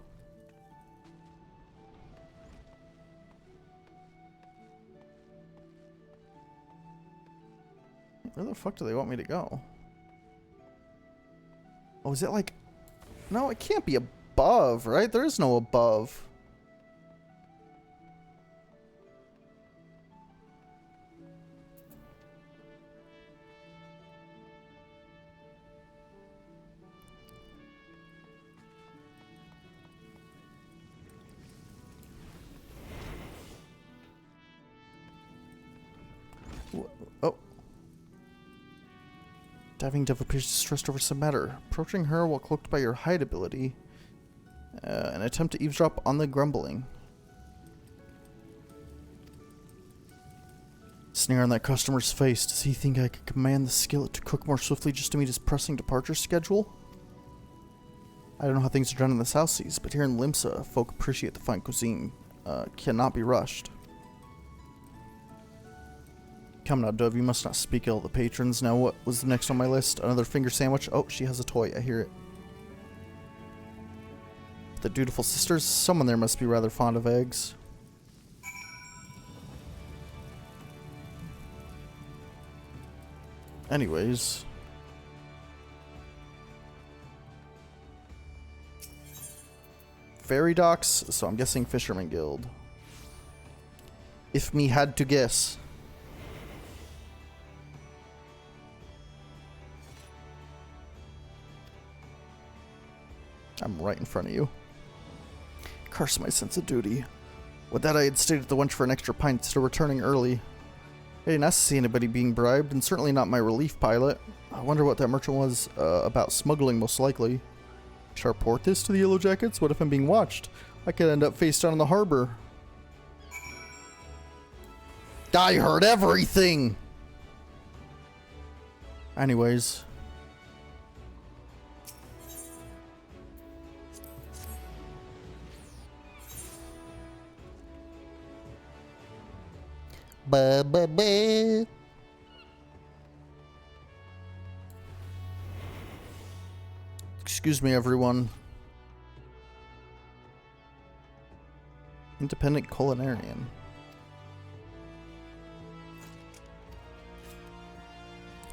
Where the fuck do they want me to go? Oh, is it like... No, it can't be above, right? There is no above. Oh. Diving Dove appears distressed over some matter. Approaching her while cloaked by your hide ability. An attempt to eavesdrop on the grumbling. Sneer on that customer's face. Does he think I could command the skillet to cook more swiftly just to meet his pressing departure schedule? I don't know how things are done in the South Seas, but here in Limsa, folk appreciate the fine cuisine. Cannot be rushed. Come now, Dove, you must not speak ill of the patrons. Now, what was the next on my list? Another finger sandwich? Oh, she has a toy. I hear it. The dutiful sisters? Someone there must be rather fond of eggs. Anyways. Ferry docks? So I'm guessing Fisherman Guild. If me had to guess. I'm right in front of you. Curse my sense of duty. With that, I had stayed at the wench for an extra pint instead of returning early. I didn't ask to see anybody being bribed, and certainly not my relief pilot. I wonder what that merchant was about smuggling, most likely. Should I report this to the Yellow Jackets? What if I'm being watched? I could end up face down in the harbor. I heard everything! Anyways. Ba-ba-ba. Excuse me, everyone. Independent culinarian.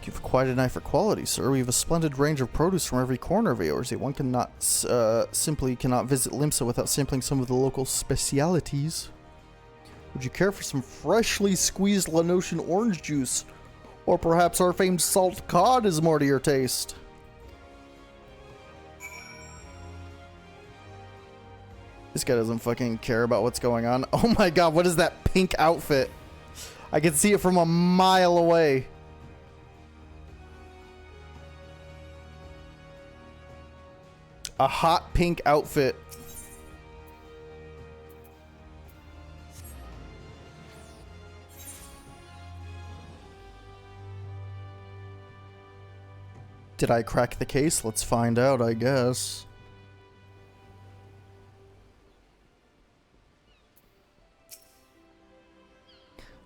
You've quite an eye for quality, sir. We have a splendid range of produce from every corner of Eorzea. One simply cannot visit Limsa without sampling some of the local specialities. Would you care for some freshly squeezed Lanosian orange juice? Or perhaps our famed salt cod is more to your taste? This guy doesn't fucking care about what's going on. Oh my god, what is that pink outfit? I can see it from a mile away. A hot pink outfit. Did I crack the case? Let's find out, I guess.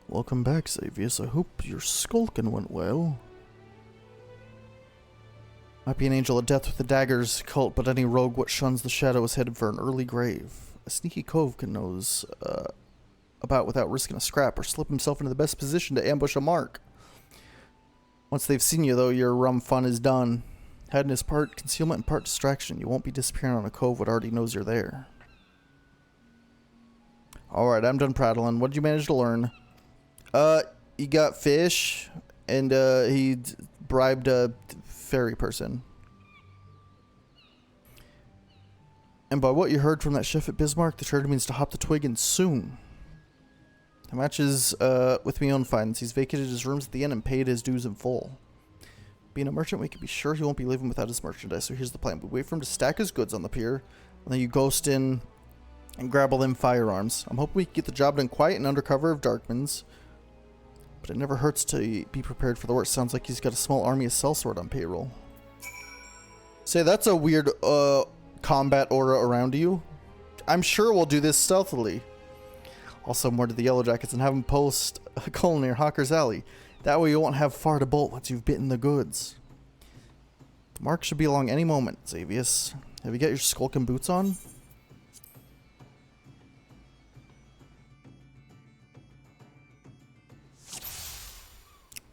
Welcome back, Xavius. I hope your skulking went well. Might be an angel of death with the daggers cult, but any rogue what shuns the shadow is headed for an early grave. A sneaky cove can nose about without risking a scrap or slip himself into the best position to ambush a mark. Once they've seen you, though, your rum fun is done. Hiding is part concealment and part distraction. You won't be disappearing on a cove what already knows you're there. Alright, I'm done prattling. What did you manage to learn? You got fish, and he bribed a fairy person. And by what you heard from that chef at Bismarck, the trader means to hop the twig and soon. It matches with my own finds. He's vacated his rooms at the inn and paid his dues in full. Being a merchant, we can be sure he won't be leaving without his merchandise, so here's the plan. We wait for him to stack his goods on the pier, and then you ghost in and grab all them firearms. I'm hoping we can get the job done quiet and under cover of Darkman's. But it never hurts to be prepared for the worst. Sounds like he's got a small army of sellsword on payroll. Say, that's a weird combat aura around you. I'm sure we'll do this stealthily. Also, more to the Yellow Jackets and have them post a call near Hawker's Alley. That way you won't have far to bolt once you've bitten the goods. The mark should be along any moment, Xavius. Have you got your skulking boots on?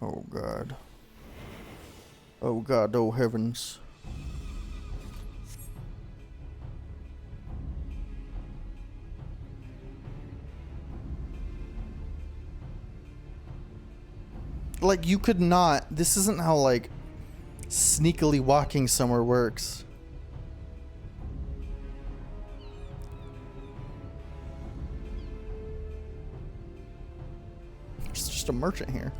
Oh god. Oh god, oh heavens. Like, you could not. This isn't how, like, sneakily walking somewhere works. There's just a merchant here.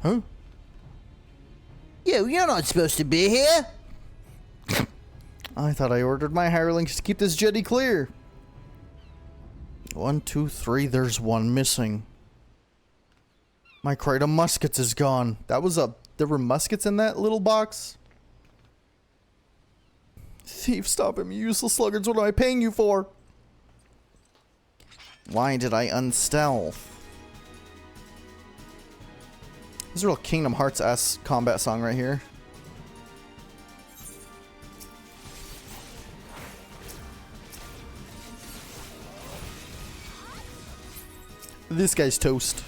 Huh? You're not supposed to be here. I thought I ordered my hirelings to keep this jetty clear. 1, 2, 3, there's one missing. My crate of muskets is gone. There were muskets in that little box? Thief, stop him, you useless sluggards. What am I paying you for? Why did I unstealth? This is a real Kingdom Hearts-ass combat song right here. This guy's toast.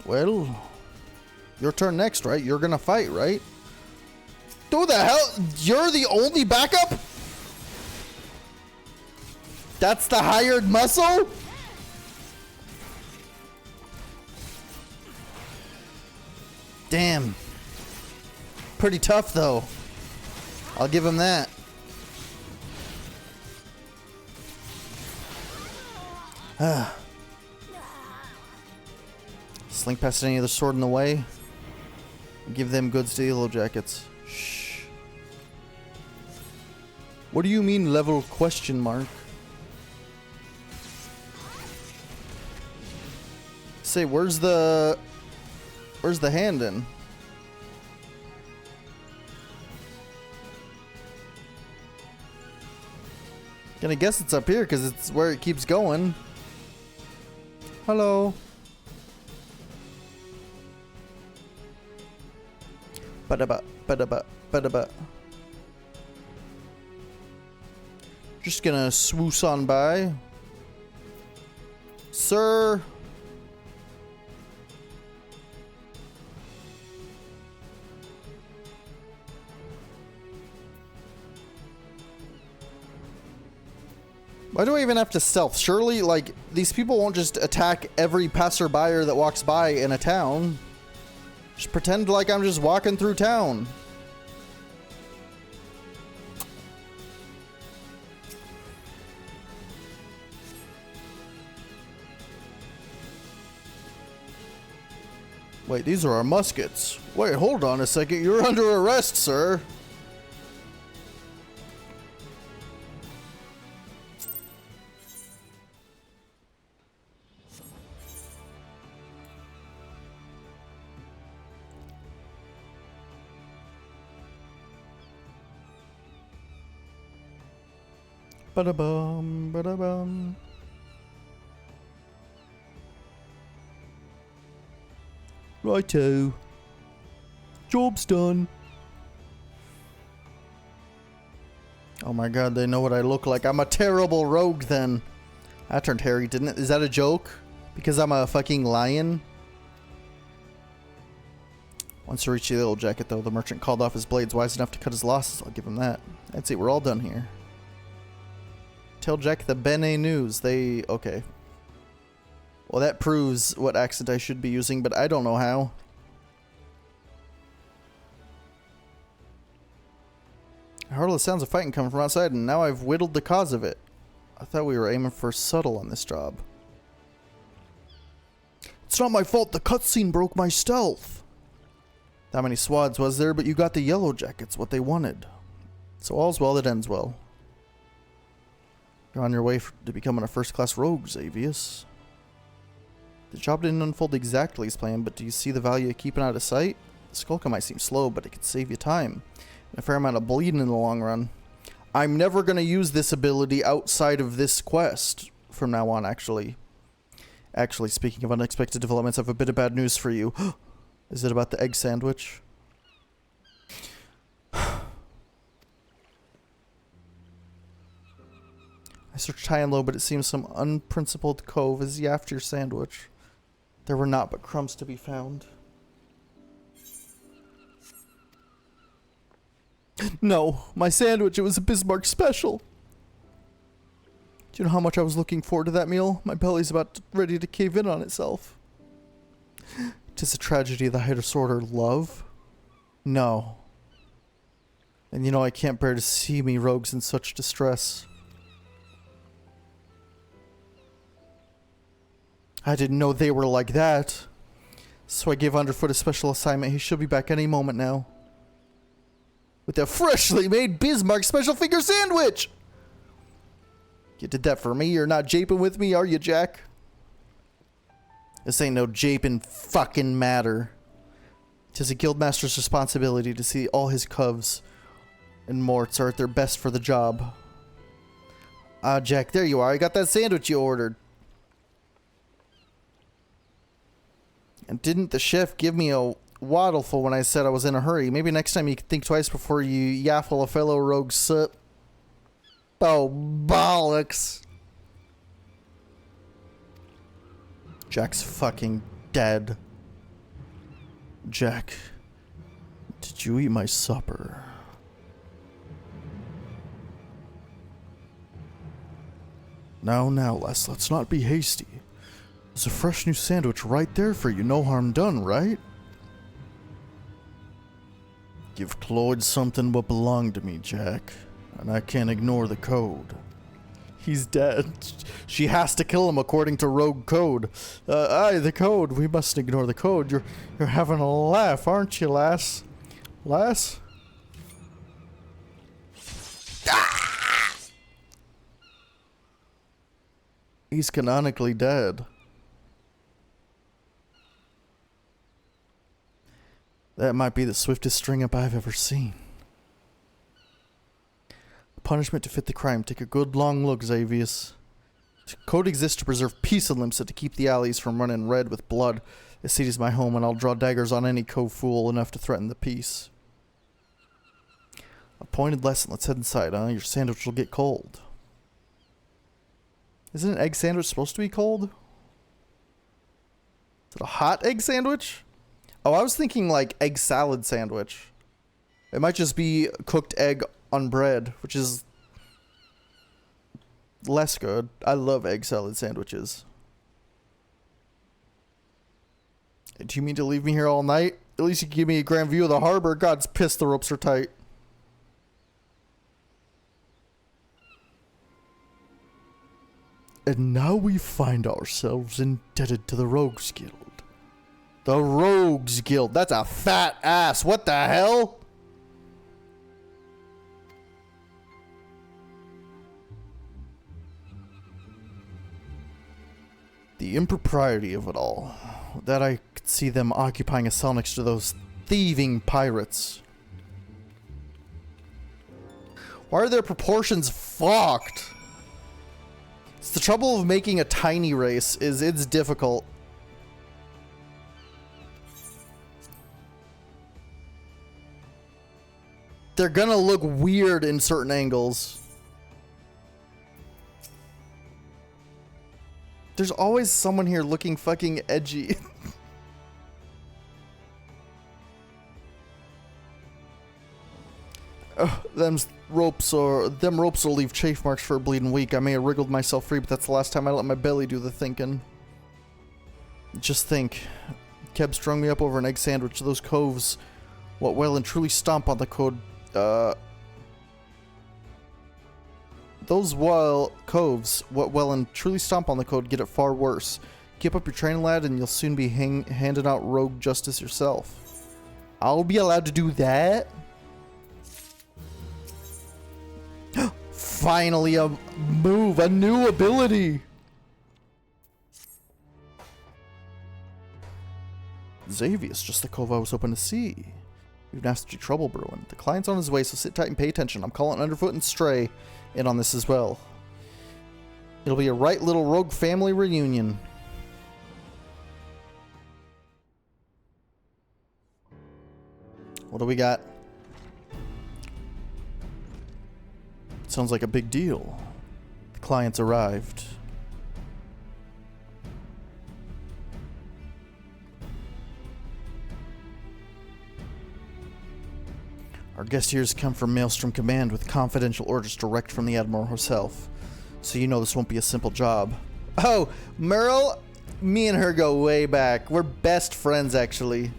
Well, your turn next, right? You're gonna fight, right? Who the hell? You're the only backup? That's the hired muscle? Damn. Pretty tough, though. I'll give him that. Slink past any other sword in the way. Give them goods to the Yellow Jackets. Shh. What do you mean level question mark? Say, where's the hand in? Gonna guess it's up here because it's where it keeps going. Hello. Ba-da-ba, ba-da-ba, ba-da-ba. Just gonna swoosh on by. Sir. Why do I even have to stealth? Surely, like, these people won't just attack every passerby that walks by in a town. Just pretend like I'm just walking through town. Wait, these are our muskets. Wait, hold on a second. You're under arrest, sir. Ba-da-bum, ba-da-bum. Righto. Job's done. Oh my god, they know what I look like. I'm a terrible rogue then. I turned hairy, didn't it? Is that a joke? Because I'm a fucking lion? Once I reached the Yellow Jacket though, the merchant called off his blades wise enough to cut his losses. I'll give him that. That's it, we're all done here. Tell Jack the Bene news. They... okay. Well, that proves what accent I should be using, but I don't know how. I heard all the sounds of fighting coming from outside, and now I've whittled the cause of it. I thought we were aiming for subtle on this job. It's not my fault the cutscene broke my stealth. That many swads was there, but you got the Yellow Jackets, what they wanted. So all's well that ends well. You're on your way to becoming a first-class rogue, Xavius. The job didn't unfold exactly as planned, but do you see the value of keeping out of sight? Skulking might seem slow, but it could save you time. And a fair amount of bleeding in the long run. I'm never going to use this ability outside of this quest from now on, actually. Actually, speaking of unexpected developments, I have a bit of bad news for you. Is it about the egg sandwich? I searched high and low, but it seems some unprincipled cove is after your sandwich. There were not but crumbs to be found. No, my sandwich, it was a Bismarck special. Do you know how much I was looking forward to that meal? My belly's ready to cave in on itself. 'Tis a tragedy the height of sword or love. No. And you know I can't bear to see me rogues in such distress. I didn't know they were like that. So I gave Underfoot a special assignment. He should be back any moment now. With a freshly made Bismarck special finger sandwich! You did that for me? You're not japing with me, are you, Jack? This ain't no japing fucking matter. 'Tis a guildmaster's responsibility to see all his covs and morts are at their best for the job. Ah, Jack, there you are. I got that sandwich you ordered. And didn't the chef give me a waddleful when I said I was in a hurry? Maybe next time you could think twice before you yaffle a fellow rogue sup. Oh, bollocks. Jack's fucking dead. Jack, did you eat my supper? Now, Les, let's not be hasty. There's a fresh new sandwich right there for you. No harm done, right? Give Cloyd something what belonged to me, Jack. And I can't ignore the code. He's dead. She has to kill him according to rogue code. Aye, the code. We mustn't ignore the code. You're having a laugh, aren't you, lass? Lass? Ah! He's canonically dead. That might be the swiftest string-up I've ever seen. Punishment to fit the crime. Take a good long look, Xavius. Code exists to preserve peace in Limsa, to keep the alleys from running red with blood. This city's my home, and I'll draw daggers on any cove fool enough to threaten the peace. A pointed lesson. Let's head inside, huh? Your sandwich will get cold. Isn't an egg sandwich supposed to be cold? Is it a hot egg sandwich? Oh, I was thinking like egg salad sandwich. It might just be cooked egg on bread, which is less good. I love egg salad sandwiches. Do you mean to leave me here all night? At least you can give me a grand view of the harbor. God's pissed the ropes are tight. And now we find ourselves indebted to the Rogues Guild. The Rogues Guild. That's a fat ass. What the hell? The impropriety of it all. That I could see them occupying a cell next to those thieving pirates. Why are their proportions fucked? It's the trouble of making a tiny race, is it's difficult. They're gonna look weird in certain angles. There's always someone here looking fucking edgy. Them ropes will leave chafe marks for a bleeding week. I may have wriggled myself free, but that's the last time I let my belly do the thinking. Just think. Keb strung me up over an egg sandwich. Those coves, what well and truly stomp on the code. Those coves, what well and truly stomp on the code, get it far worse. Keep up your training, lad, and you'll soon be handing out rogue justice yourself. I'll be allowed to do that? Finally a move, a new ability! Xavius, just the cove I was hoping to see. You've nasty trouble brewing. The client's on his way, so sit tight and pay attention. I'm calling Underfoot and Stray in on this as well. It'll be a right little rogue family reunion. What do we got? Sounds like a big deal. The client's arrived. Our guest here has come from Maelstrom Command with confidential orders direct from the Admiral herself. So you know this won't be a simple job. Oh, Merle, me and her go way back. We're best friends, actually.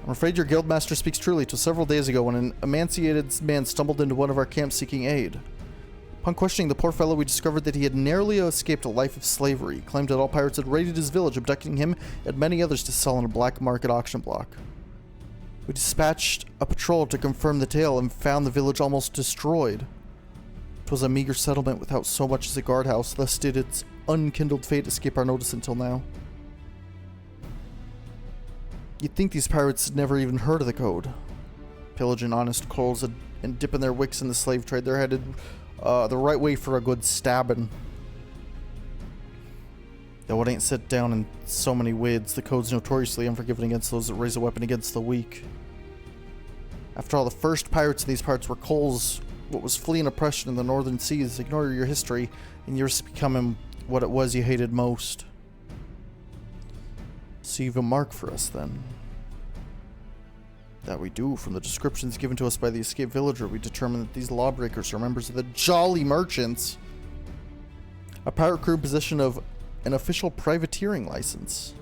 I'm afraid your guildmaster speaks truly. 'Twas several days ago when an emaciated man stumbled into one of our camps seeking aid. Upon questioning the poor fellow, we discovered that he had narrowly escaped a life of slavery. He claimed that all pirates had raided his village, abducting him and many others to sell on a black market auction block. We dispatched a patrol to confirm the tale and found the village almost destroyed. 'Twas a meager settlement without so much as a guardhouse, thus did its unkindled fate escape our notice until now. You'd think these pirates had never even heard of the code. Pillaging honest coals and dipping their wicks in the slave trade, they're headed the right way for a good stabbing. Though it ain't set down in so many ways, the code's notoriously unforgiving against those that raise a weapon against the weak. After all, the first pirates in these parts were Cole's, what was fleeing oppression in the northern seas. Ignore your history, and yours becoming what it was you hated most. So you've a mark for us, then. That we do. From the descriptions given to us by the escaped villager, we determine that these lawbreakers are members of the Jolly Merchants, a pirate crew in possession of an official privateering license.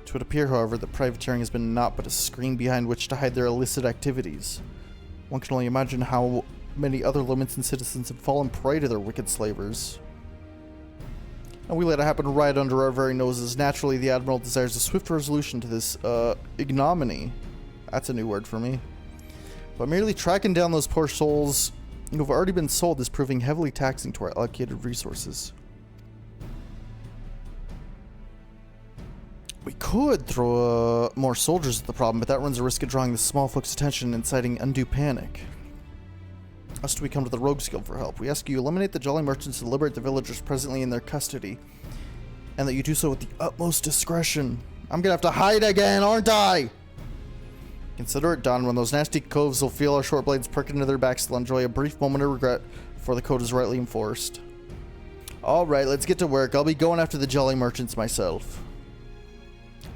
It would appear, however, that privateering has been naught but a screen behind which to hide their illicit activities. One can only imagine how many other Lumenton citizens had fallen prey to their wicked slavers. And we let it happen right under our very noses. Naturally, the Admiral desires a swift resolution to this, ignominy. That's a new word for me. But merely tracking down those poor souls who have already been sold is proving heavily taxing to our allocated resources. We could throw more soldiers at the problem, but that runs a risk of drawing the small folks' attention and inciting undue panic. Thus do we come to the Rogues Guild for help. We ask you eliminate the Jolly Merchants and liberate the villagers presently in their custody, and that you do so with the utmost discretion. I'm gonna have to hide again, aren't I? Consider it done. When those nasty coves will feel our short blades prick into their backs, they'll enjoy a brief moment of regret before the code is rightly enforced. Alright, let's get to work. I'll be going after the Jolly Merchants myself.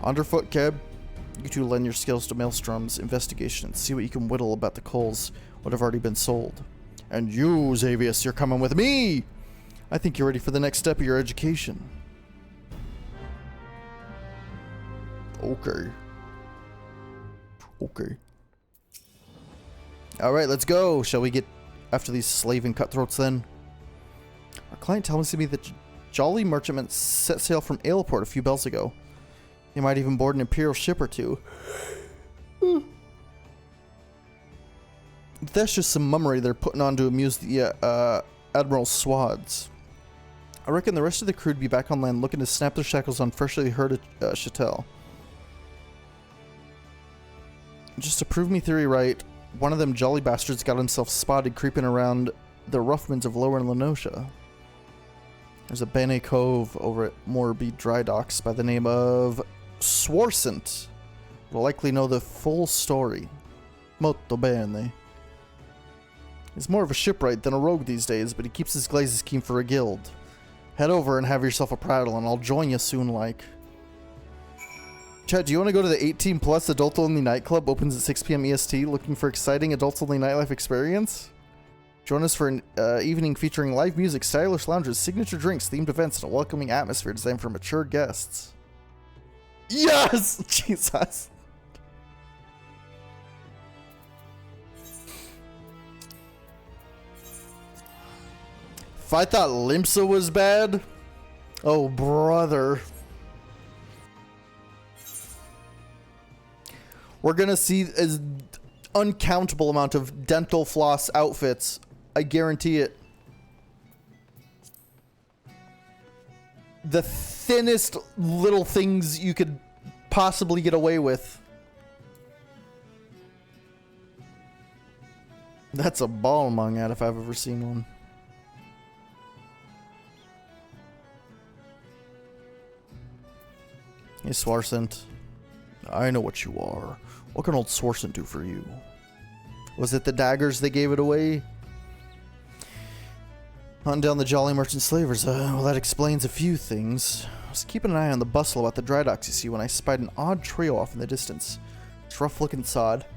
Underfoot, Keb. You two lend your skills to Maelstrom's investigation and see what you can whittle about the coals what have already been sold. And you, Xavius, you're coming with me! I think you're ready for the next step of your education. Okay. Okay. Alright, let's go. Shall we get after these slaving cutthroats then? Our client tells me that Jolly Merchantmen set sail from Aleport a few bells ago. They might even board an Imperial ship or two. That's just some mummery they're putting on to amuse the Admiral Swads. I reckon the rest of the crew would be back on land looking to snap their shackles on freshly herded chattel. Just to prove me theory right, one of them jolly bastards got himself spotted creeping around the roughmans of Lower Lenosha. There's a Bene Cove over at Moorby Dry Docks by the name of Swarsant. Will likely know the full story. Molto bene. He's more of a shipwright than a rogue these days, but he keeps his glazes keen for a guild. Head over and have yourself a prattle, and I'll join you soon like. Chat, do you want to go to the 18 plus adult only nightclub? Opens at 6 p.m. EST. Looking for exciting adult only nightlife experience? Join us for an evening featuring live music, stylish lounges, signature drinks, themed events, and a welcoming atmosphere designed for mature guests. Yes! Jesus. If I thought Limsa was bad, oh brother. We're gonna see an uncountable amount of dental floss outfits. I guarantee it. The thinnest little things you could possibly get away with. That's a ball among that if I've ever seen one. Hey, Swarsant. I know what you are. What can old Swarsant do for you? Was it the daggers that gave it away? Hunting down the Jolly Merchant slavers. Well, that explains a few things. I was keeping an eye on the bustle about the dry docks, you see, when I spied an odd trio off in the distance. It's rough-looking sod.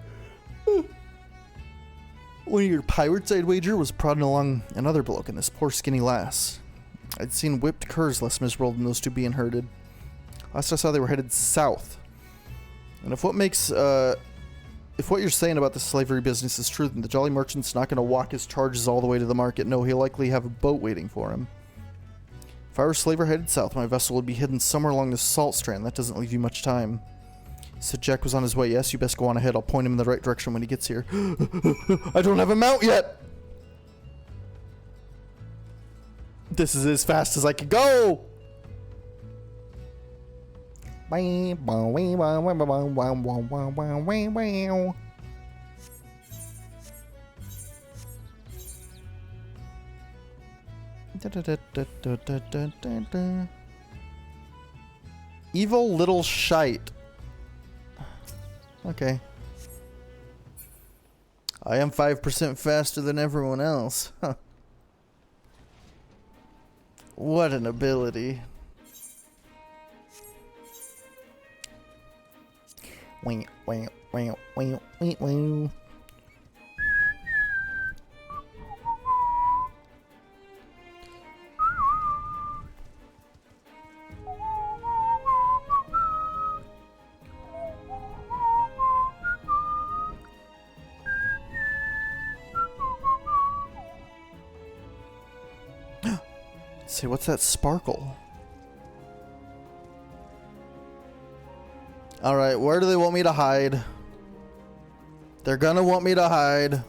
One of your pirates, I'd wager, was prodding along another bloke and this poor skinny lass. I'd seen whipped curs less miserable than those two being herded. Last I saw, they were headed south. And if what you're saying about the slavery business is true, then the Jolly Merchant's not going to walk his charges all the way to the market. No, he'll likely have a boat waiting for him. If I were a slaver headed south, my vessel would be hidden somewhere along the salt strand. That doesn't leave you much time. He said Jack was on his way. Yes, you best go on ahead. I'll point him in the right direction when he gets here. I don't have a mount yet! This is as fast as I could go! Evil little shite. Okay. I am 5% faster than everyone else. Huh. What an ability. Wing, wing, wing, wing, wing, wing. Say, what's that sparkle? Alright, where do they want me to hide? They're gonna want me to hide. Is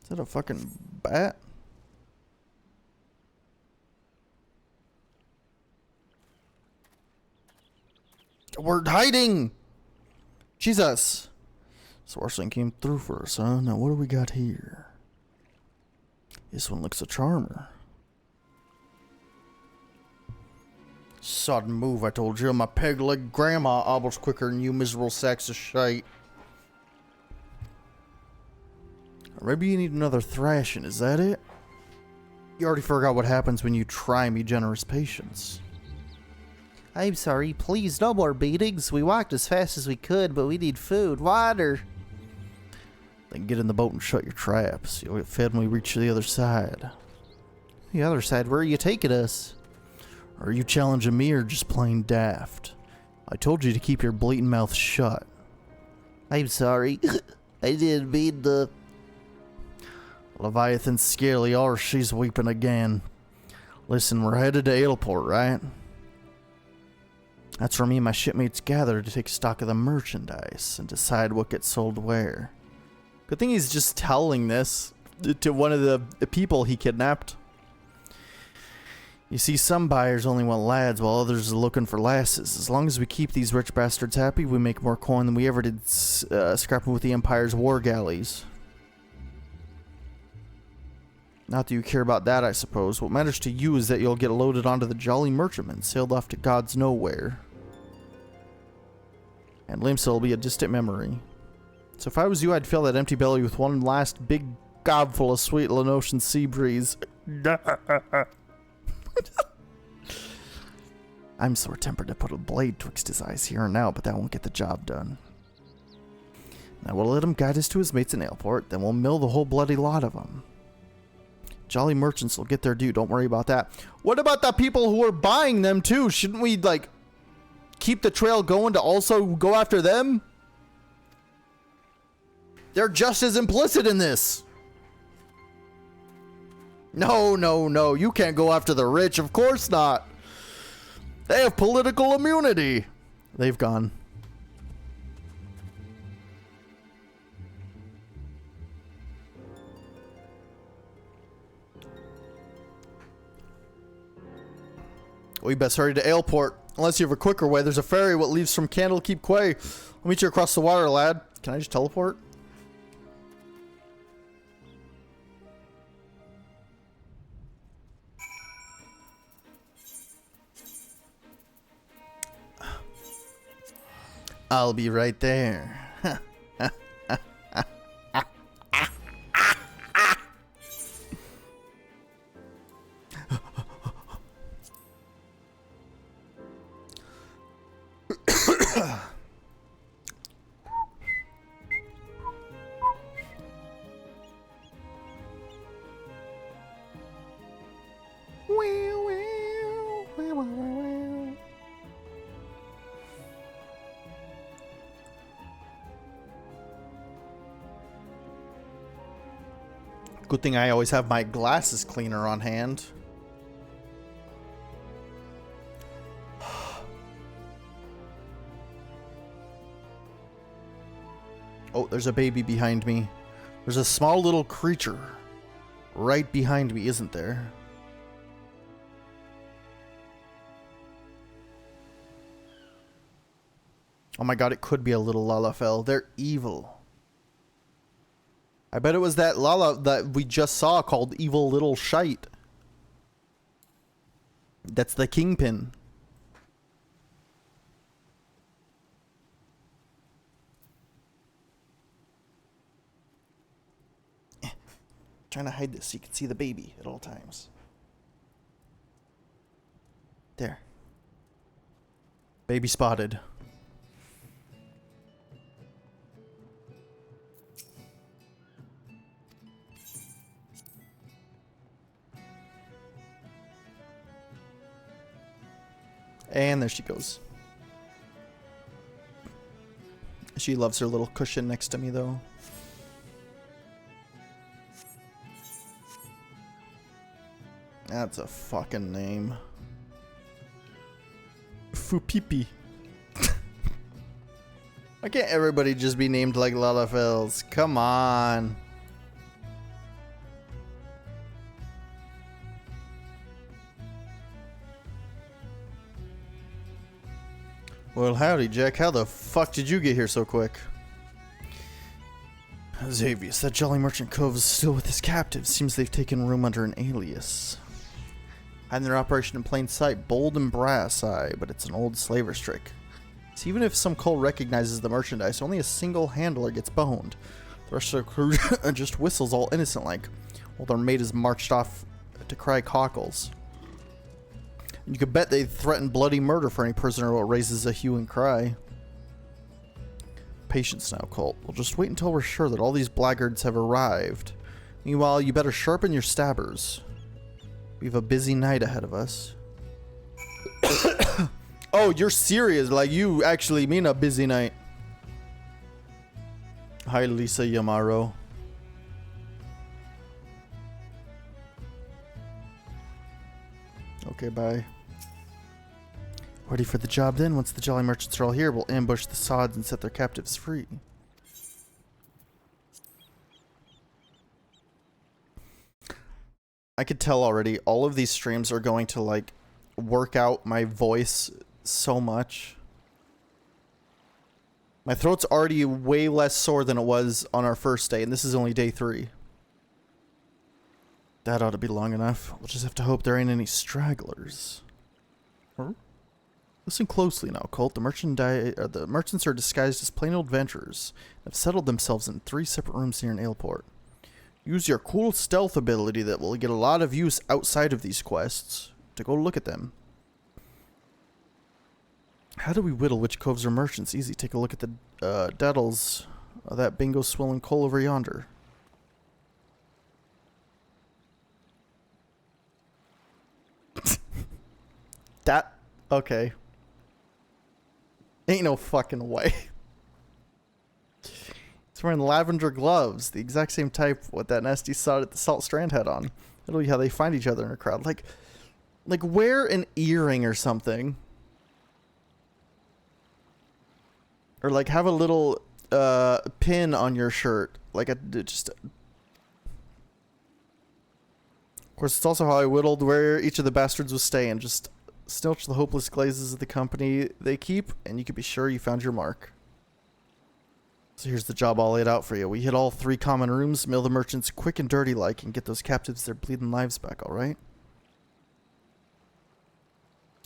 that a fucking bat? We're hiding! Jesus! Swarsling came through for us, huh? Now what do we got here? This one looks a charmer. Sudden move, I told you. My peg-leg grandma obbles quicker than you miserable sacks of shite. Or maybe you need another thrashing, is that it? You already forgot what happens when you try me generous patience. I'm sorry, please, no more beatings. We walked as fast as we could, but we need food, water. Then get in the boat and shut your traps. You'll get fed when we reach the other side. The other side? Where are you taking us? Are you challenging me or just plain daft? I told you to keep your bleating mouth shut. I'm sorry. I didn't mean to. Leviathan's scarily or she's weeping again. Listen, we're headed to Aleport, right? That's where me and my shipmates gather to take stock of the merchandise and decide what gets sold where. Good thing he's just telling this to one of the people he kidnapped. You see, some buyers only want lads while others are looking for lasses. As long as we keep these rich bastards happy, we make more coin than we ever did scrapping with the Empire's war galleys. Not that you care about that, I suppose. What matters to you is that you'll get loaded onto the Jolly Merchantman, sailed off to God's nowhere. And Limsa will be a distant memory. So if I was you, I'd fill that empty belly with one last big gobful of sweet Lenosian sea breeze. I'm sore tempted to put a blade twixt his eyes here and now, but that won't get the job done. Now we'll let him guide us to his mates in Aleport, then we'll mill the whole bloody lot of them. Jolly merchants will get their due, don't worry about that. What about the people who are buying them too? Shouldn't we, like, keep the trail going to also go after them? They're just as implicit in this. No, no, no. You can't go after the rich. Of course not. They have political immunity. They've gone. We best hurry to Aleport. Unless you have a quicker way, there's a ferry what leaves from Candlekeep Quay. I'll meet you across the water, lad. Can I just teleport? I'll be right there. Good thing I always have my glasses cleaner on hand. Oh, there's a baby behind me. There's a small little creature right behind me, isn't there? Oh my god, it could be a little Lalafell. They're evil. I bet it was that Lala that we just saw called Evil Little Shite. That's the Kingpin. Trying to hide this so you can see the baby at all times. There. Baby spotted. And there she goes. She loves her little cushion next to me, though. That's a fucking name. Fupipi. Why can't everybody just be named like Lalafels? Come on. Well, howdy, Jack. How the fuck did you get here so quick? Xavius, that jolly merchant cove is still with his captives. Seems they've taken room under an alias. Hiding their operation in plain sight, bold and brass, aye, but it's an old slaver's trick. So even if some cult recognizes the merchandise, only a single handler gets boned. The rest of the crew just whistles all innocent-like, while their mate is marched off to cry cockles. And you could bet they threaten bloody murder for any prisoner who raises a hue and cry. Patience now, cult. We'll just wait until we're sure that all these blackguards have arrived. Meanwhile, you better sharpen your stabbers. We have a busy night ahead of us. Oh, you're serious? Like, you actually mean a busy night. Hi, Lisa Yamaro. Okay, bye. Ready for the job then? Once the jolly merchants are all here, we'll ambush the sods and set their captives free. I could tell already, all of these streams are going to, like, work out my voice so much. My throat's already way less sore than it was on our first day, and this is only day 3. That ought to be long enough. We'll just have to hope there ain't any stragglers. Huh? Listen closely now, Colt. The merchants are disguised as plain old adventurers and have settled themselves in 3 separate rooms near an airport. Use your cool stealth ability that will get a lot of use outside of these quests to go look at them. How do we whittle which coves are merchants? Easy. Take a look at the daddles of that bingo swilling coal over yonder. That... okay. Ain't no fucking way. He's wearing lavender gloves, the exact same type what that nasty sod at the Salt Strand had on. That'll be how they find each other in a crowd. Like wear an earring or something. Or like have a little pin on your shirt. Like just... Of course, it's also how I whittled where each of the bastards was staying. Just snilch the hopeless glazes of the company they keep, and you can be sure you found your mark. So here's the job all laid out for you. We hit all 3 common rooms, mill the merchants quick and dirty like, and get those captives their bleeding lives back, alright?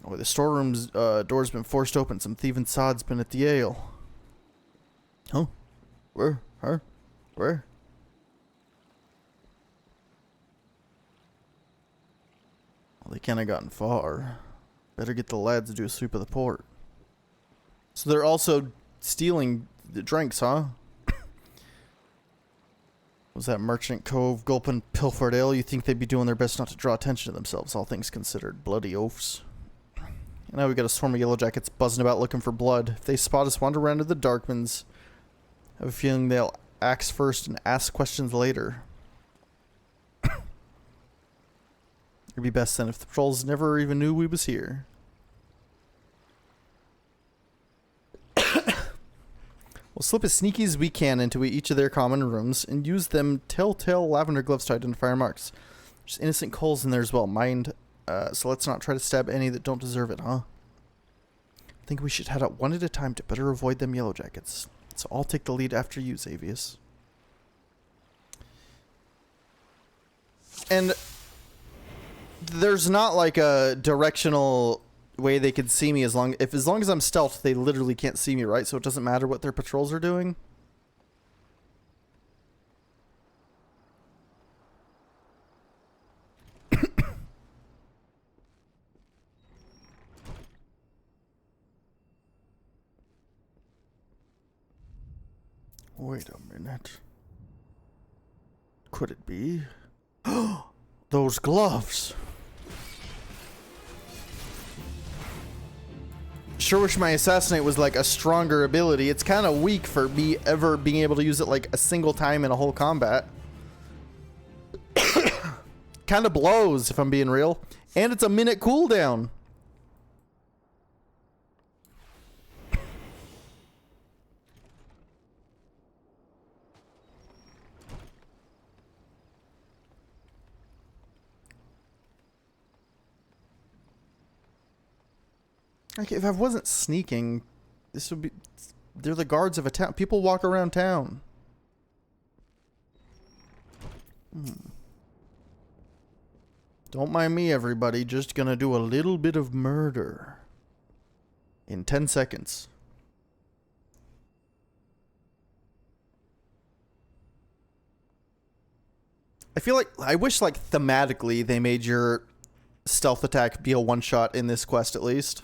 Oh, the storeroom's door's been forced open. Some thieving sod's been at the ale. Huh? Where? Huh? Where? Well, they can't have gotten far. Better get the lads to do a sweep of the port. So they're also stealing the drinks, huh? Was that merchant cove gulping pilfered ale? You think they'd be doing their best not to draw attention to themselves, all things considered. Bloody oafs. And now we got a swarm of yellow jackets buzzing about looking for blood. If they spot us, wander around to the Darkmans. I have a feeling they'll axe first and ask questions later. It'd be best then if the patrols never even knew we was here. We'll slip as sneaky as we can into each of their common rooms and use them telltale lavender gloves to identify our marks. There's innocent coals in there as well, mind. So let's not try to stab any that don't deserve it, huh? I think we should head out one at a time to better avoid them yellow jackets. So I'll take the lead after you, Xavius. And there's not like a directional way they could see me as long as I'm stealth, they literally can't see me, right? So it doesn't matter what their patrols are doing. Wait a minute. Could it be? Those gloves. Sure wish my assassinate was like a stronger ability. It's kind of weak for me ever being able to use it like a single time in a whole combat. kind of blows, if I'm being real. And it's a minute cooldown. Okay, if I wasn't sneaking, this would be... They're the guards of a town. People walk around town. Don't mind me, everybody. Just gonna do a little bit of murder. In 10 seconds. I feel like... I wish, like, thematically, they made your stealth attack be a one-shot in this quest, at least.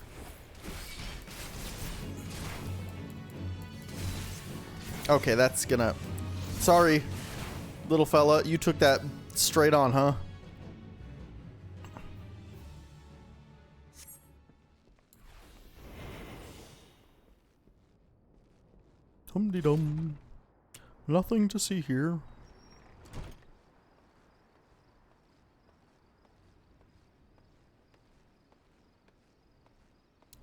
Okay, that's gonna... Sorry, little fella. You took that straight on, huh? Hum-de-dum. Nothing to see here.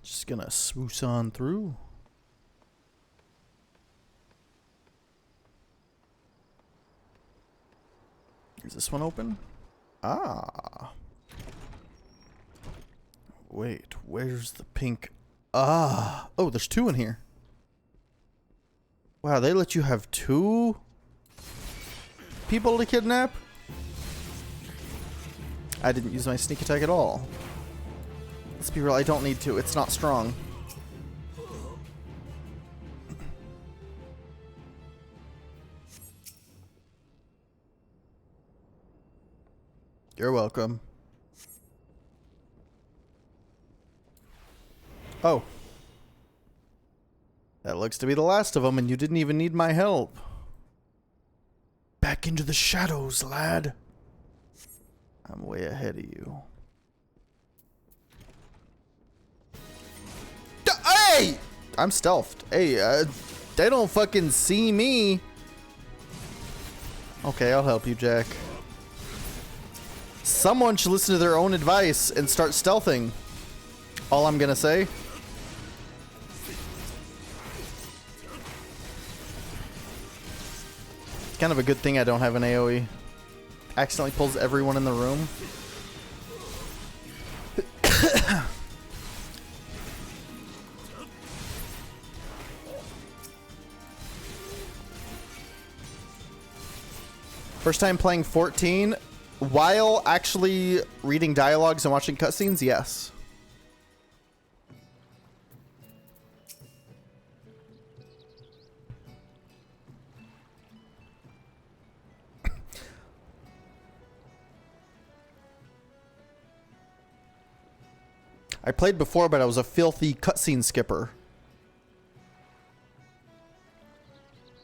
Just gonna swoosh on through. Is this one open? Ah. Wait, where's the pink? Ah. Oh, there's two in here. Wow, they let you have two people to kidnap? I didn't use my sneak attack at all. Let's be real, I don't need to. It's not strong. You're welcome. Oh. That looks to be the last of them, and you didn't even need my help. Back into the shadows, lad. I'm way ahead of you. Hey! I'm stealthed. Hey, they don't fucking see me. Okay, I'll help you, Jack. Someone should listen to their own advice and start stealthing. All I'm gonna say. It's kind of a good thing I don't have an AoE. Accidentally pulls everyone in the room. First time playing 14 while actually reading dialogues and watching cutscenes, yes. I played before, but I was a filthy cutscene skipper.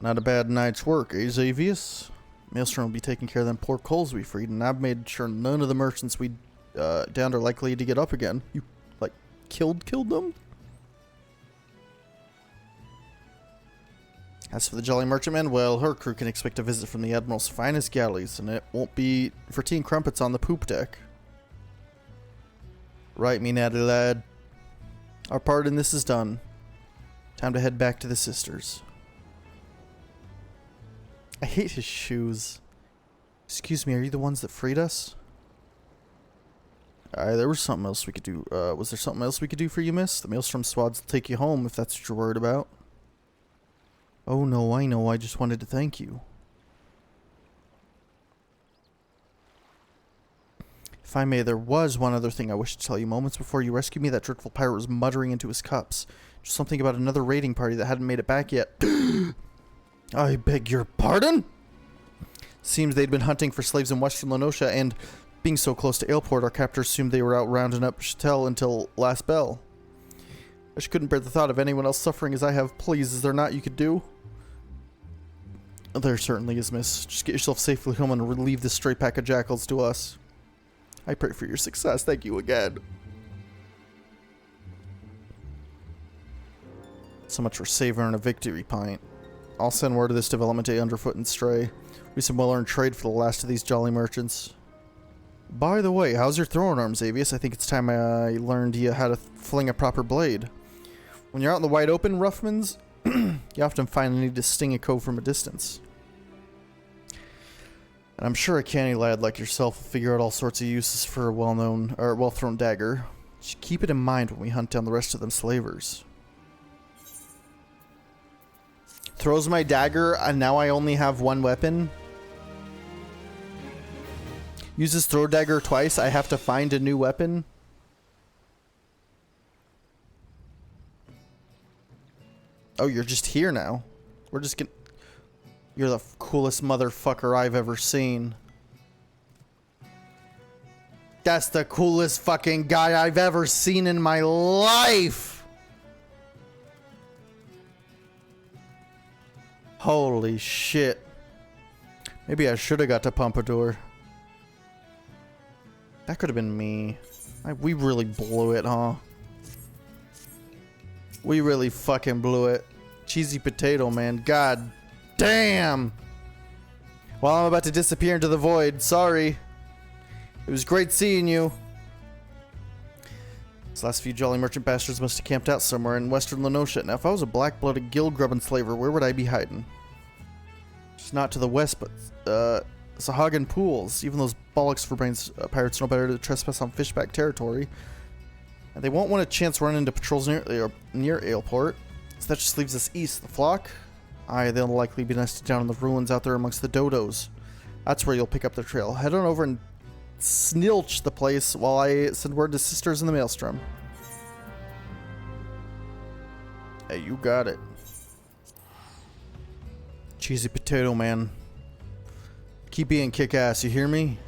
Not a bad night's work, eh, Xavius? Maelstrom will be taking care of them poor coals we freed, and I've made sure none of the merchants we downed are likely to get up again. You, like, killed them? As for the Jolly Merchantman, well, her crew can expect a visit from the Admiral's finest galleys, and it won't be for tea and crumpets on the poop deck. Right, me natty lad. Our part in this is done. Time to head back to the sisters. I hate his shoes. Excuse me, are you the ones that freed us? There was something else we could do. Was there something else we could do for you, miss? The Maelstrom squads will take you home if that's what you're worried about. Oh no, I know. I just wanted to thank you. If I may, there was one other thing I wish to tell you. Moments before you rescued me, that dreadful pirate was muttering into his cups. Just something about another raiding party that hadn't made it back yet. I beg your pardon? Seems they'd been hunting for slaves in western Lenosha, and being so close to Aleport, our captors assumed they were out rounding up Chattel until last bell. I just couldn't bear the thought of anyone else suffering as I have. Please, is there not you could do? There certainly is, miss. Just get yourself safely home and relieve this stray pack of jackals to us. I pray for your success. Thank you again. So much for savoring a victory pint. I'll send word of this development to Underfoot and Stray. We some well-earned trade for the last of these jolly merchants. By the way, how's your throwing arm, Xavius? I think it's time I learned you how to fling a proper blade. When you're out in the wide open, Ruffmans, you often find the need to sting a cove from a distance. And I'm sure a canny lad like yourself will figure out all sorts of uses for a well-known, or well-thrown dagger. Just keep it in mind when we hunt down the rest of them slavers. Throws my dagger, and now I only have one weapon. Uses throw dagger twice, I have to find a new weapon. Oh, you're just here now. We're just gonna... You're the coolest motherfucker I've ever seen. That's the coolest fucking guy I've ever seen in my life! Holy shit. Maybe I should have got to Pompadour. That could have been me. We really blew it, huh? We really fucking blew it. Cheesy potato, man. God damn! Well, I'm about to disappear into the void. Sorry. It was great seeing you. These last few jolly merchant bastards must have camped out somewhere in western Lenosha. Now, if I was a black-blooded guild-grubbing slaver, where would I be hiding? Just not to the west, but Sahagan Pools. Even those bollocks for brains pirates know better to trespass on fishback territory. And they won't want a chance running into patrols near Aleport. So that just leaves us east. The flock? Aye, they'll likely be nested down in the ruins out there amongst the dodos. That's where you'll pick up their trail. Head on over and snilch the place while I send word to sisters in the Maelstrom. Hey, you got it. Cheesy potato, man. Keep being kick-ass, you hear me?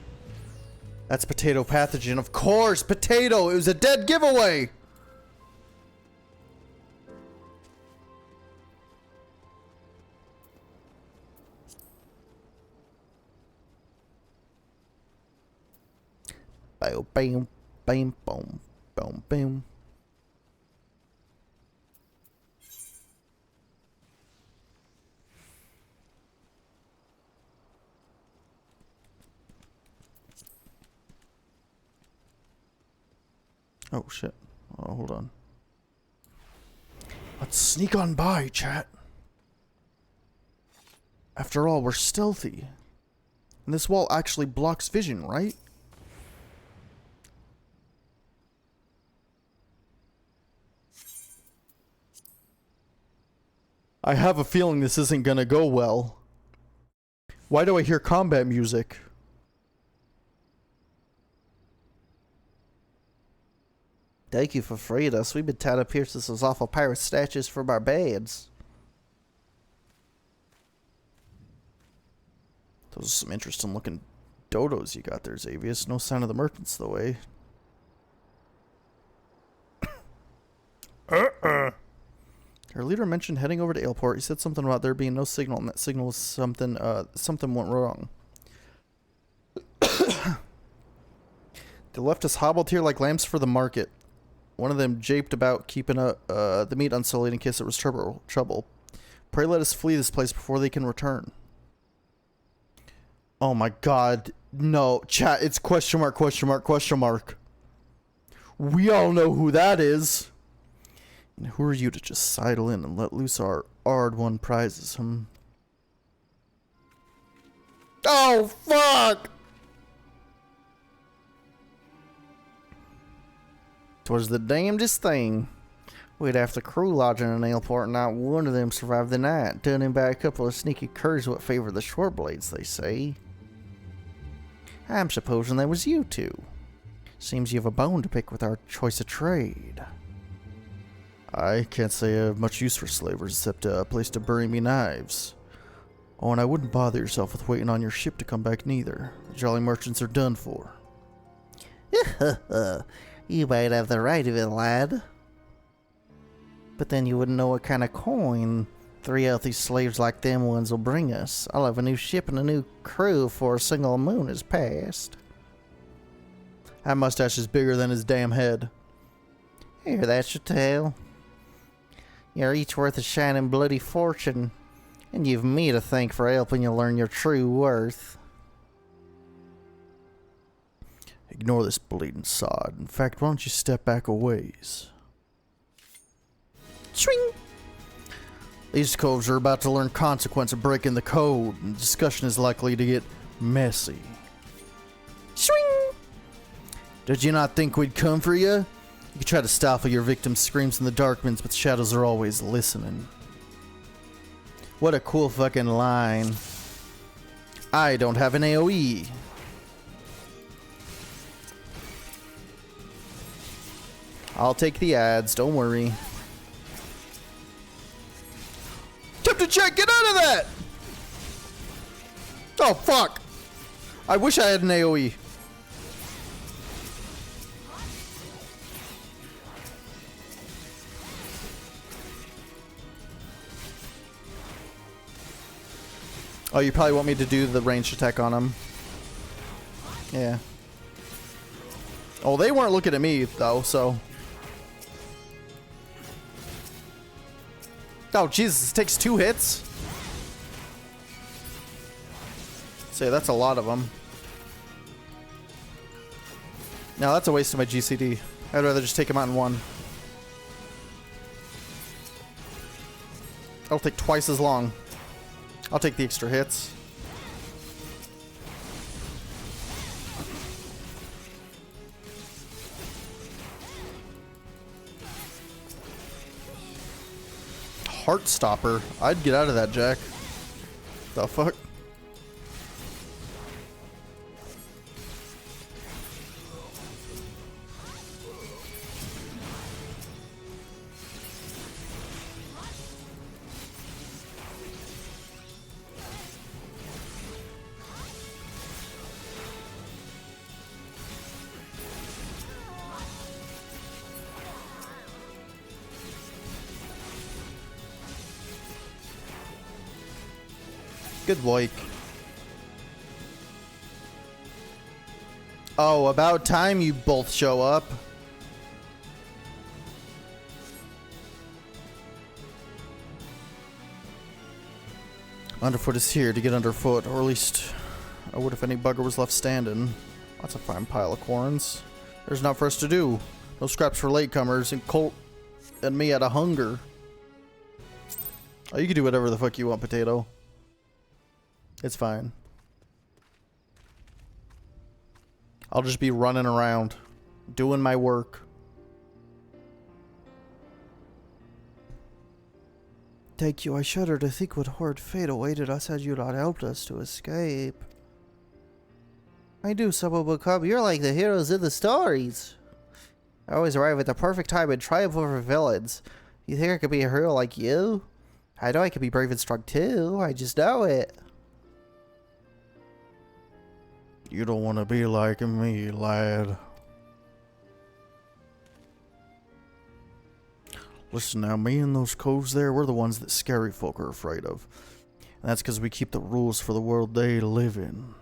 That's potato pathogen. Of course, potato! It was a dead giveaway! Bam, bam, bam, boom, boom, boom. Oh shit. Oh, hold on. Let's sneak on by, chat. After all, we're stealthy. And this wall actually blocks vision, right? I have a feeling this isn't gonna go well. Why do I hear combat music? Thank you for freeing us. We've been tied up here since those awful pirate statues from our beds. Those are some interesting looking dodos you got there, Xavius. No sign of the merchants, though, eh? Our leader mentioned heading over to Aleport. He said something about there being no signal, and that signal was something, something went wrong. They left us hobbled here like lambs for the market. One of them japed about keeping the meat unsullied in case it was trouble. Pray let us flee this place before they can return. Oh my god. No. Chat, it's question mark, question mark, question mark. We all know who that is. And who are you to just sidle in and let loose our hard-won prizes, Oh, fuck! 'Twas the damnedest thing. We'd have the crew lodging in Aleport and not one of them survived the night, done in by a couple of sneaky curs what favor the short blades, they say. I'm supposing that was you two. Seems you have a bone to pick with our choice of trade. I can't say I have much use for slavers except a place to bury me knives. Oh, and I wouldn't bother yourself with waiting on your ship to come back neither. The jolly merchants are done for. You might have the right of it, lad. But then you wouldn't know what kind of coin 3 healthy slaves like them ones will bring us. I'll have a new ship and a new crew before a single moon has passed. That mustache is bigger than his damn head. Here, that's your tale. You're each worth a shining bloody fortune, and you've me to thank for helping you learn your true worth. Ignore this bleeding sod. In fact, why don't you step back a ways? Swing! These coves are about to learn consequence of breaking the code, and the discussion is likely to get messy. Swing! Did you not think we'd come for you? You could try to stifle your victim's screams in the darkness, but the shadows are always listening. What a cool fucking line. I don't have an AoE. I'll take the ads, don't worry. Captain Jack, get out of that! Oh, fuck! I wish I had an AoE. Oh, you probably want me to do the ranged attack on him. Yeah. Oh, they weren't looking at me, though, so... Oh, Jesus, it takes 2 hits? Say, that's a lot of them. No, that's a waste of my GCD. I'd rather just take him out in one. That'll take twice as long. I'll take the extra hits. Heartstopper. I'd get out of that, Jack. The fuck? Good work. Oh, about time you both show up. Underfoot is here to get underfoot, or at least I would if any bugger was left standing. That's a fine pile of corns. There's not for us to do. No scraps for latecomers, and Colt and me out of hunger. Oh, you can do whatever the fuck you want, Potato. It's fine. I'll just be running around, doing my work. Thank you. I shudder to think what horrid fate awaited us had you not helped us to escape. I do, Subbable Cub. You're like the heroes in the stories. I always arrive at the perfect time and triumph over villains. You think I could be a hero like you? I know I could be brave and strong too. I just know it. You don't want to be like me, lad. Listen now, me and those coves there, we're the ones that scary folk are afraid of. And that's because we keep the rules for the world they live in.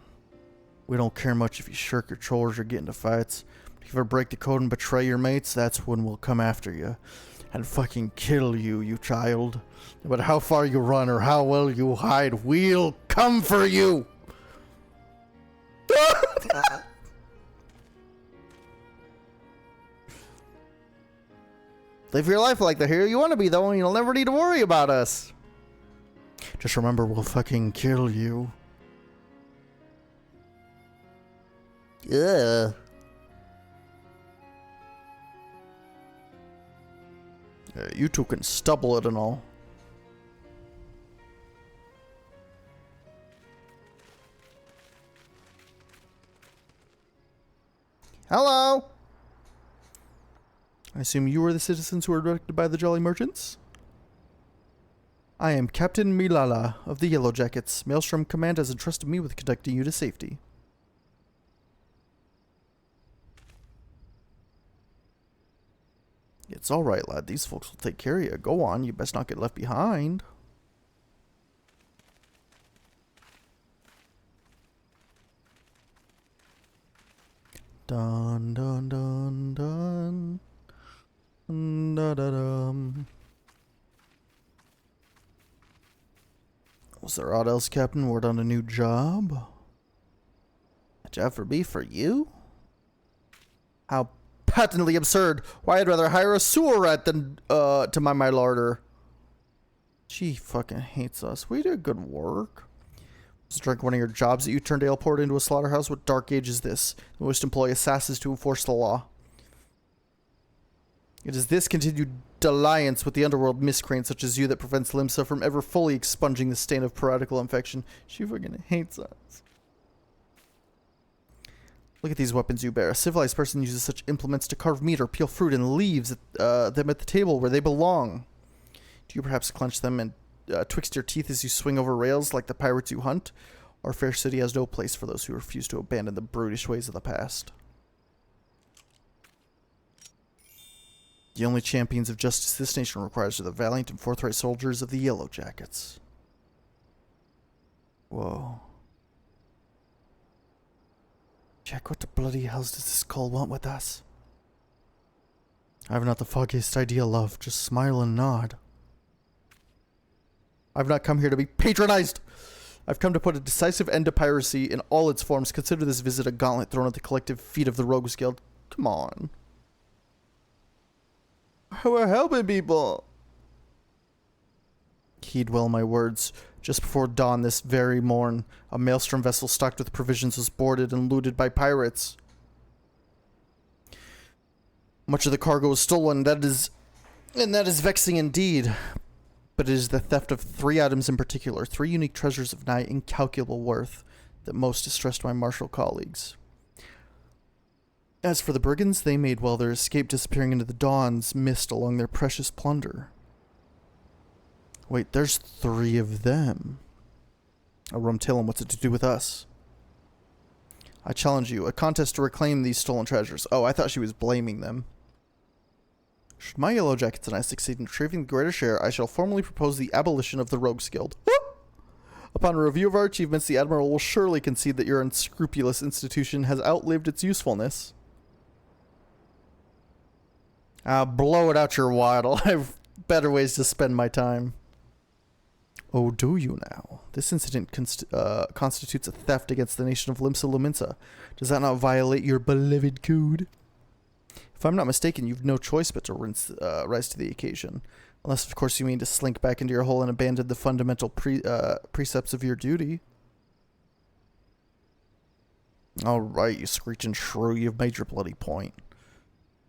We don't care much if you shirk your chores or get into fights. But if you ever break the code and betray your mates, that's when we'll come after you. And fucking kill you, you child. No matter how far you run or how well you hide, we'll come for you! Live your life like the hero you want to be, though, and you'll never need to worry about us. Just remember, we'll fucking kill you. Yeah. You two can stubble it and all. Hello. I assume you are the citizens who are directed by the Jolly Merchants? I am Captain Milala of the Yellow Jackets. Maelstrom Command has entrusted me with conducting you to safety. It's alright, lad. These folks will take care of you. Go on. You best not get left behind. Dun dun dun dun. Da da dum. Was there aught else, Captain? Word on a new job? A job for me? For you? How patently absurd. Why, I'd rather hire a sewer rat than, to my larder. She fucking hates us. We did good work. Was drink one of your jobs that you turned Aleport into a slaughterhouse? What dark age is this? The most employ assassins to enforce the law. It is this continued alliance with the underworld miscreants such as you that prevents Limsa from ever fully expunging the stain of piratical infection. She fucking hates us. Look at these weapons you bear. A civilized person uses such implements to carve meat or peel fruit and leaves them at the table where they belong. Do you perhaps clench them and twixt your teeth as you swing over rails like the pirates you hunt? Our fair city has no place for those who refuse to abandon the brutish ways of the past. The only champions of justice this nation requires are the valiant and forthright soldiers of the Yellow Jackets. Whoa. Jack, what the bloody hells does this call want with us? I have not the foggiest idea, love. Just smile and nod. I've not come here to be patronized. I've come to put a decisive end to piracy in all its forms. Consider this visit a gauntlet thrown at the collective feet of the Rogues Guild. Come on. We're helping people. Heed well my words. Just before dawn this very morn, a maelstrom vessel stocked with provisions was boarded and looted by pirates. Much of the cargo was stolen, that is vexing indeed. But it is the theft of 3 items in particular, 3 unique treasures of nigh incalculable worth, that most distressed my martial colleagues. As for the brigands, they made well their escape, disappearing into the dawn's mist along their precious plunder. Wait, there's 3 of them. Oh, Rumtillum, what's it to do with us? I challenge you, a contest to reclaim these stolen treasures. Oh, I thought she was blaming them. Should my Yellow Jackets and I succeed in retrieving the greater share, I shall formally propose the abolition of the Rogues Guild. Upon a review of our achievements, the Admiral will surely concede that your unscrupulous institution has outlived its usefulness. Blow it out your waddle. I have better ways to spend my time. Oh, do you now? This incident constitutes a theft against the nation of Limsa Luminsa. Does that not violate your beloved code? If I'm not mistaken, you've no choice but to rise to the occasion. Unless, of course, you mean to slink back into your hole and abandon the fundamental precepts of your duty. Alright, you screeching shrew, you've made your bloody point.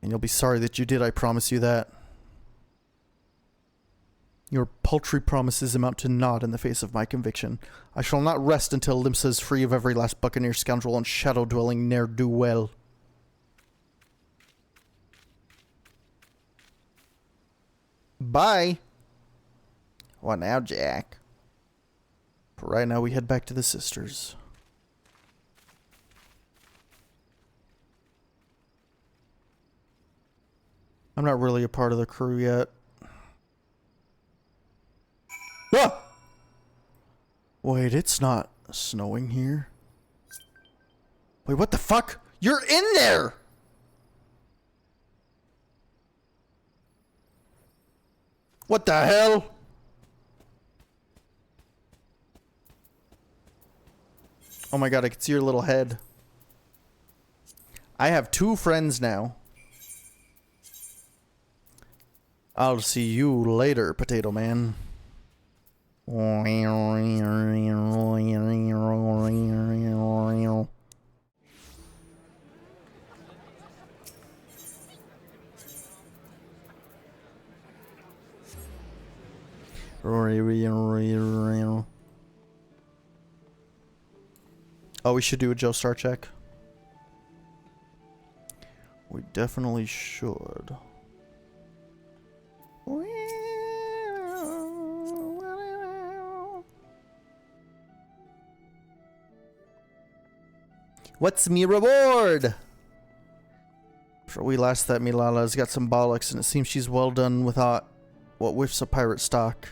And you'll be sorry that you did, I promise you that. Your paltry promises amount to naught in the face of my conviction. I shall not rest until Limsa is free of every last buccaneer scoundrel and shadow-dwelling ne'er-do-well. Bye. What now, Jack? For right now, we head back to the sisters. I'm not really a part of the crew yet. Ah! Wait, it's not snowing here. Wait, what the fuck? You're in there! What the hell? Oh my god, I can see your little head. I have 2 friends now. I'll see you later, Potato Man. Oh, we should do a Joestar check. We definitely should. What's me reward? For we last that Milala's got some bollocks, and it seems she's well done without what whiffs of pirate stock.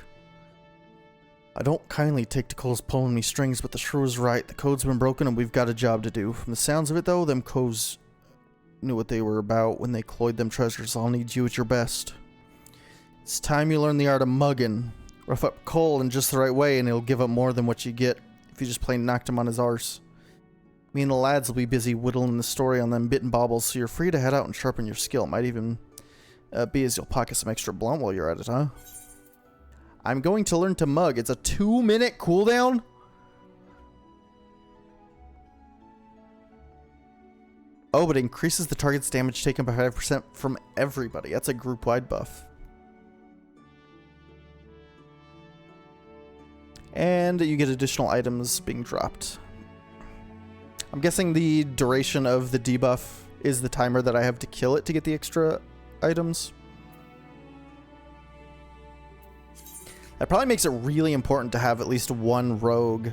I don't kindly take to Cole's pulling me strings, but the shrew is right. The code's been broken and we've got a job to do. From the sounds of it, though, them coves knew what they were about when they cloyed them treasures. I'll need you at your best. It's time you learn the art of mugging. Rough up Cole in just the right way and he'll give up more than what you get if you just plain knocked him on his arse. Me and the lads will be busy whittling the story on them bitten baubles, so you're free to head out and sharpen your skill. Might even be as you'll pocket some extra blunt while you're at it, huh? I'm going to learn to mug. It's a 2-minute cooldown? Oh, but it increases the target's damage taken by 5% from everybody. That's a group-wide buff. And you get additional items being dropped. I'm guessing the duration of the debuff is the timer that I have to kill it to get the extra items. That probably makes it really important to have at least one rogue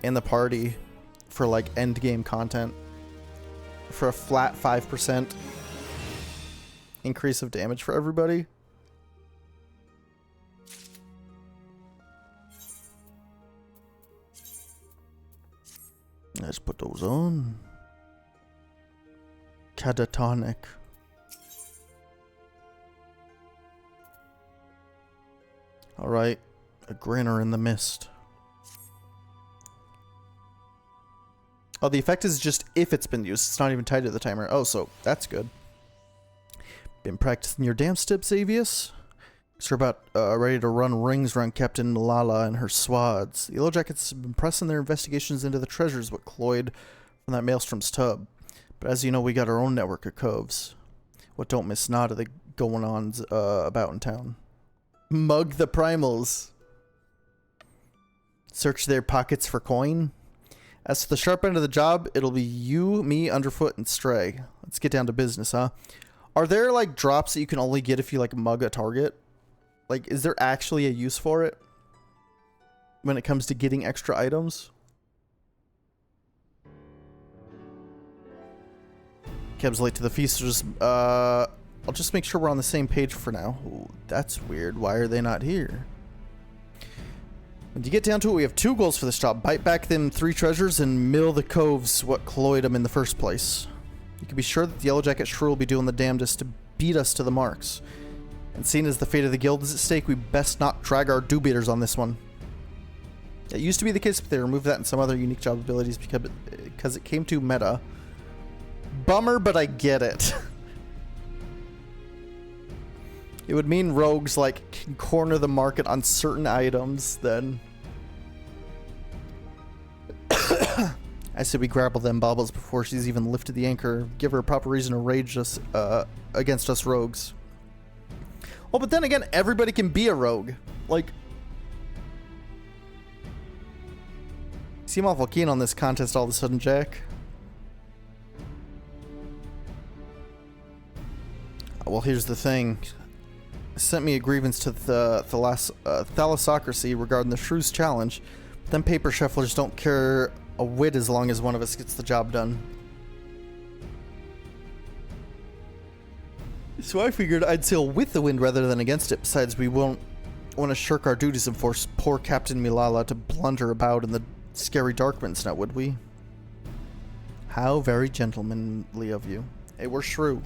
in the party for like end game content. For a flat 5% increase of damage for everybody. Let's put those on. Catatonic. Alright. A grinner in the mist. Oh, the effect is just if it's been used. It's not even tied to the timer. Oh, so that's good. Been practicing your dance steps, Avius? So we're about ready to run rings around Captain Lala and her swads. The Yellowjackets have been pressing their investigations into the treasures what cloyed from that Maelstrom's tub. But as you know, we got our own network of coves. What don't miss not of the going-ons about in town. Mug the primals. Search their pockets for coin. As for the sharp end of the job, it'll be you, me, Underfoot, and Stray. Let's get down to business, huh? Are there, like, drops that you can only get if you, like, mug a target? Like, is there actually a use for it? When it comes to getting extra items? Kev's late to the feast, so just, I'll just make sure we're on the same page for now. Ooh, that's weird. Why are they not here? When you get down to it, we have 2 goals for this job. Bite back them 3 treasures and mill the coves what cloyed them in the first place. You can be sure that the Yellowjacket Shrew will be doing the damnedest to beat us to the marks. And seeing as the fate of the guild is at stake, we best not drag our do-beaters on this one. It used to be the case, but they removed that and some other unique job abilities because it came too meta. Bummer, but I get it. It would mean rogues, like, can corner the market on certain items, then. I said we grapple them baubles before she's even lifted the anchor. Give her a proper reason to rage us, against us rogues. Well, but then again, everybody can be a rogue. Like, you seem awful keen on this contest all of a sudden, Jack. Well, here's the thing. Sent me a grievance to the Thalassocracy regarding the Shrew's challenge. Them paper shufflers don't care a whit as long as one of us gets the job done. So I figured I'd sail with the wind rather than against it. Besides, we won't want to shirk our duties and force poor Captain Milala to blunder about in the scary darkness, now would we? How very gentlemanly of you. Hey, we're Shrew.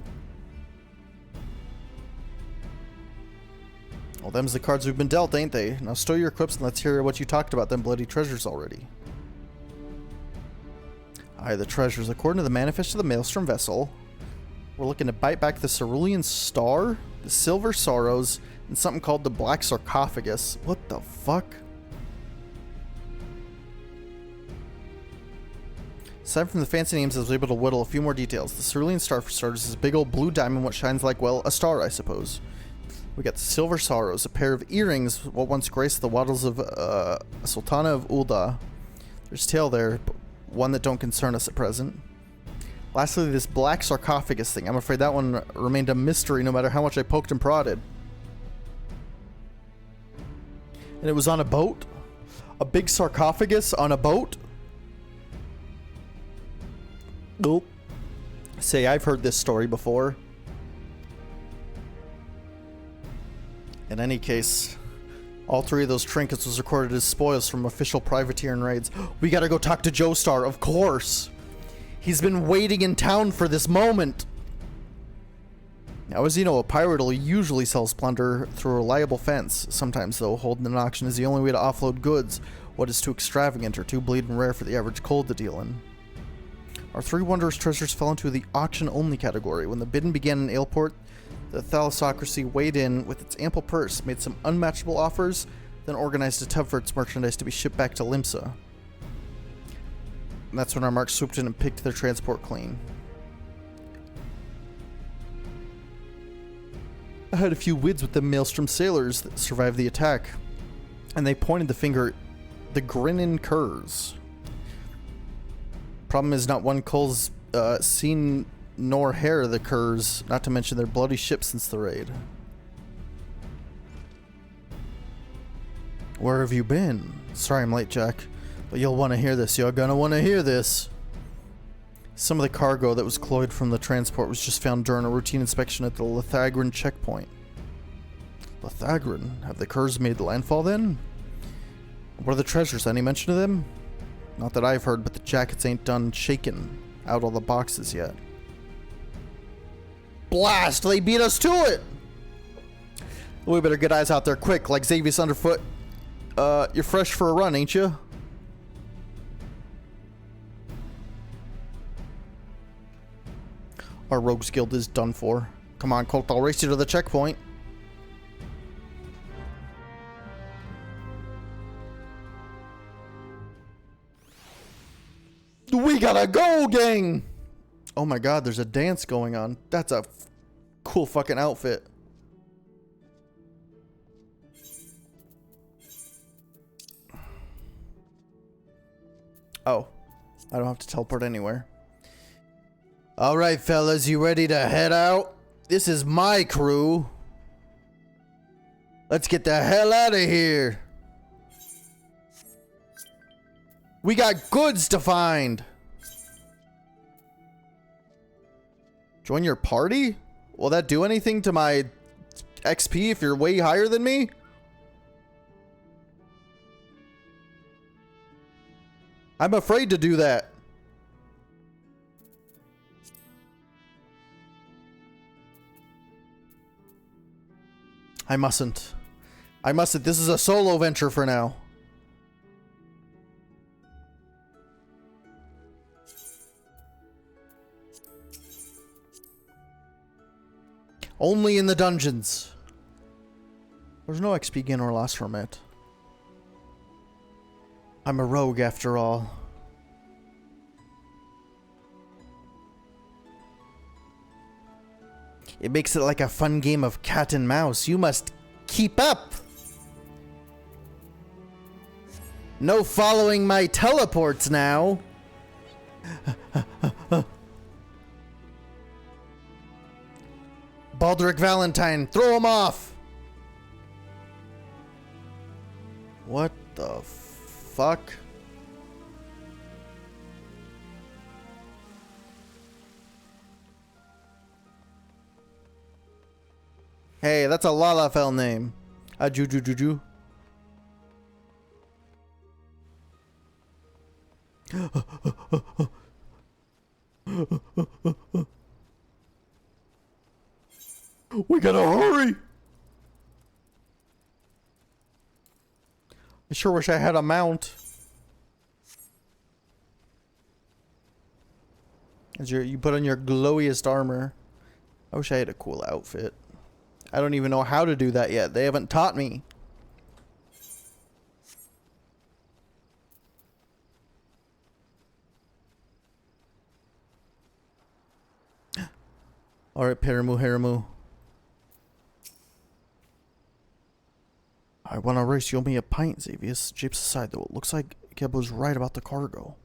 Well, them's the cards we've been dealt, ain't they? Now stow your quips and let's hear what you talked about them bloody treasures already. Aye, the treasures. According to the manifest of the Maelstrom vessel, we're looking to bite back the Cerulean Star, the Silver Sorrows, and something called the Black Sarcophagus. What the fuck? Aside from the fancy names, I was able to whittle a few more details. The Cerulean Star, for starters, is a big old blue diamond what shines like, well, a star, I suppose. We got the Silver Sorrows, a pair of earrings what once graced the wattles of Sultana of Ulda. There's a tale there, but one that don't concern us at present. Lastly, this Black Sarcophagus thing. I'm afraid that one remained a mystery no matter how much I poked and prodded. And it was on a boat? A big sarcophagus on a boat? Nope. Say, I've heard this story before. In any case, all 3 of those trinkets was recorded as spoils from official privateering raids. We gotta go talk to Joestar, of course! He's been waiting in town for this moment! Now, as you know, a pirate will usually sell plunder through a reliable fence. Sometimes, though, holding an auction is the only way to offload goods. What is too extravagant or too bleeding rare for the average cold to deal in. Our 3 wondrous treasures fell into the auction-only category. When the bidding began in Aleport, the thalassocracy weighed in with its ample purse, made some unmatchable offers, then organized a tub for its merchandise to be shipped back to Limsa. And that's when our marks swooped in and picked their transport clean. I had a few wids with the Maelstrom sailors that survived the attack, and they pointed the finger at the grinning curs. Problem is, not one cull's seen nor hair of the curs, not to mention their bloody ship since the raid. Where have you been? Sorry I'm late, Jack, but you'll want to hear this. You're gonna want to hear this. Some of the cargo that was cloyed from the transport was just found during a routine inspection at the Lithagran checkpoint. Lithagran? Have the curs made landfall then? What are the treasures? Any mention of them? Not that I've heard, but the jackets ain't done shaking out all the boxes yet. Blast! They beat us to it! We better get eyes out there quick, like Xavius underfoot. You're fresh for a run, ain't you? Our rogues guild is done for. Come on, Colt, I'll race you to the checkpoint. We gotta go, gang! Oh my god, there's a dance going on. That's a cool fucking outfit. Oh, I don't have to teleport anywhere. Alright, fellas, you ready to head out? This is my crew. Let's get the hell out of here. We got goods to find. Join your party? Will that do anything to my XP if you're way higher than me? I'm afraid to do that. I mustn't. I mustn't. This is a solo venture for now. Only in the dungeons. There's no XP gain or loss from it. I'm a rogue after all. It makes it like a fun game of cat and mouse. You must keep up. No following my teleports now. Baldric Valentine, throw him off. What the fuck? Hey, that's a Lalafell name. Juju. We gotta hurry. I sure wish I had a mount. As you put on your glowiest armor. I wish I had a cool outfit. I don't even know how to do that yet. They haven't taught me. Alright, Haramu. I want to race. You owe me a pint, Xavius. Japes aside, though. It looks like Gebo's right about the cargo.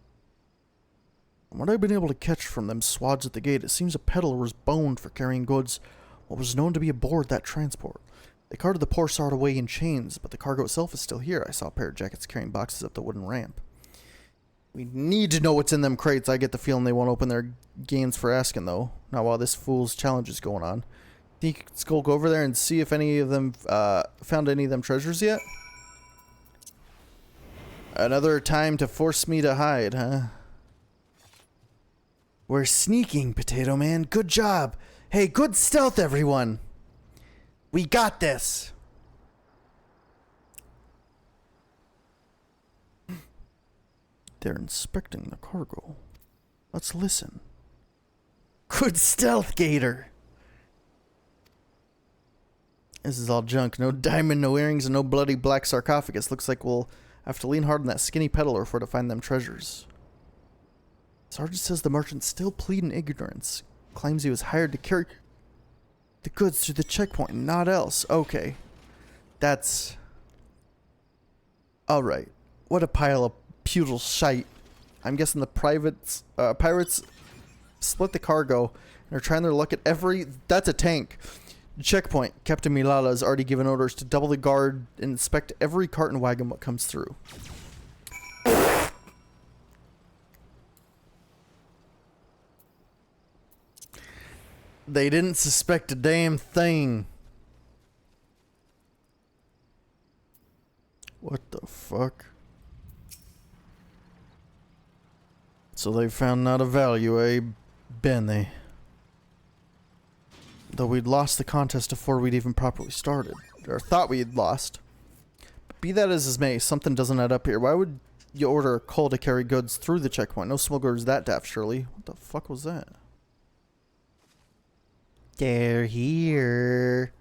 From what I've been able to catch from them swads at the gate, it seems a peddler was boned for carrying goods what was known to be aboard that transport. They carted the poor sort away in chains, but the cargo itself is still here. I saw a pair of jackets carrying boxes up the wooden ramp. We need to know what's in them crates. I get the feeling they won't open their gains for asking, though. Not while this fool's challenge is going on. Think you could skulk over there and see if any of them found any of them treasures yet? Another time to force me to hide, huh? We're sneaking, Potato Man. Good job. Hey, good stealth, everyone. We got this. They're inspecting the cargo. Let's listen. Good stealth, Gator. This is all junk. No diamond, no earrings, and no bloody black sarcophagus. Looks like we'll have to lean hard on that skinny peddler for to find them treasures. Sergeant says the merchant still plead in ignorance. Claims he was hired to carry the goods to the checkpoint and not else. Okay. That's... Alright. What a pile of putrid shite. I'm guessing the pirates split the cargo and are trying their luck at every... That's a tank. Checkpoint. Captain Milala has already given orders to double the guard and inspect every cart and wagon what comes through. They didn't suspect a damn thing. What the fuck? So they found not a value, eh? Ben, they... Though we'd lost the contest before we'd even properly started. Or thought we'd lost. But be that as it may, something doesn't add up here. Why would you order a coal to carry goods through the checkpoint? No smugglers that daft, surely. What the fuck was that? They're here.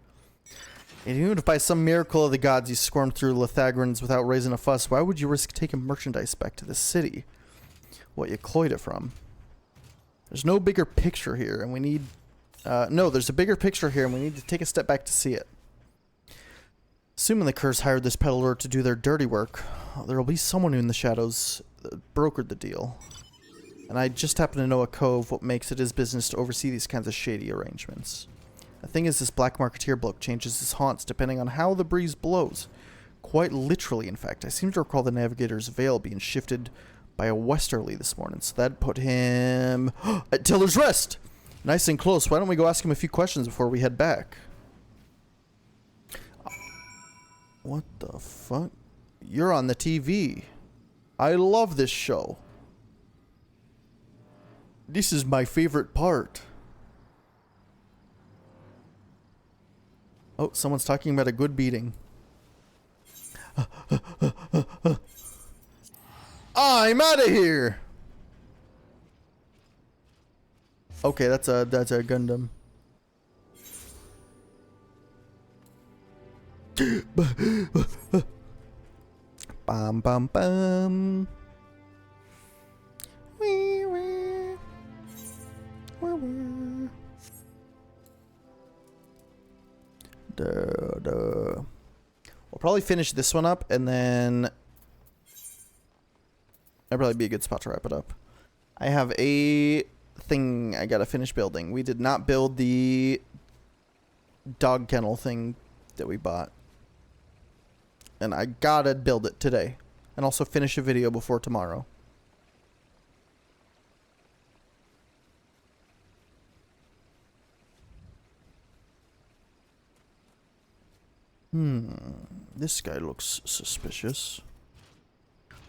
And even if by some miracle of the gods you squirmed through Lithagrans without raising a fuss, why would you risk taking merchandise back to the city? What you cloyed it from? There's no bigger picture here, and we need... no, there's a bigger picture here, and we need to take a step back to see it. Assuming the Curs hired this peddler to do their dirty work, there will be someone in the shadows that brokered the deal. And I just happen to know a cove what makes it his business to oversee these kinds of shady arrangements. The thing is, this black marketeer bloke changes his haunts depending on how the breeze blows. Quite literally, in fact. I seem to recall the navigator's veil being shifted by a westerly this morning, so that put him at Tiller's Rest! Nice and close. Why don't we go ask him a few questions before we head back? What the fuck? You're on the TV. I love this show. This is my favorite part. Oh, someone's talking about a good beating. I'm out of here! Okay, that's a Gundam. Bum bum bum. Wee wee. Wee wee. Duh, duh. We'll probably finish this one up, and then that'd probably be a good spot to wrap it up. I have a thing I gotta finish building. We did not build the dog kennel thing that we bought, and I gotta build it today, and also finish a video before tomorrow. This guy looks suspicious.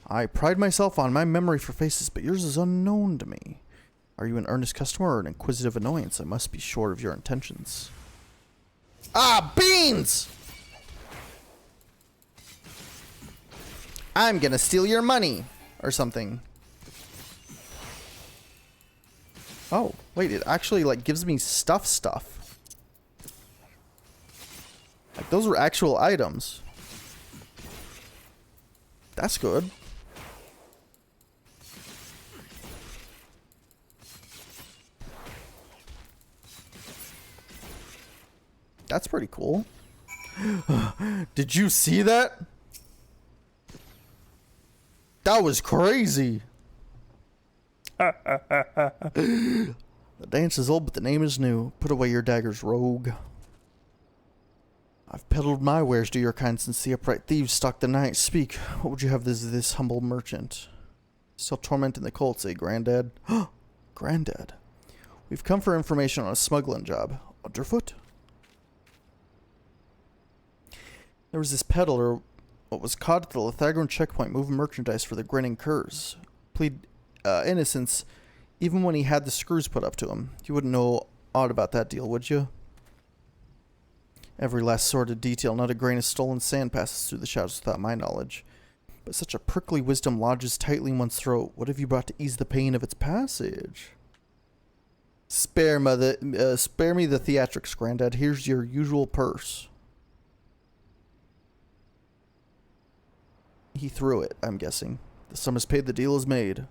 I pride myself on my memory for faces, but yours is unknown to me. Are you an earnest customer or an inquisitive annoyance? I must be sure of your intentions. Ah, beans! I'm gonna steal your money! Or something. Oh, wait, it actually, like, gives me stuff. Like, those were actual items. That's good. That's pretty cool. Did you see that? That was crazy. The dance is old, but the name is new. Put away your daggers, rogue. I've peddled my wares to your kind since the upright thieves stalked the night. Speak, what would you have this humble merchant? Still tormenting the colts, eh, Granddad? Granddad. We've come for information on a smuggling job. Underfoot? There was this peddler what was caught at the Lithagran checkpoint moving merchandise for the grinning curs. Plead innocence even when he had the screws put up to him. You wouldn't know odd about that deal, would you? Every last sordid detail, not a grain of stolen sand passes through the shadows without my knowledge. But such a prickly wisdom lodges tightly in one's throat. What have you brought to ease the pain of its passage? Spare me the theatrics, Grandad. Here's your usual purse. He threw it, I'm guessing. The sum is paid, the deal is made.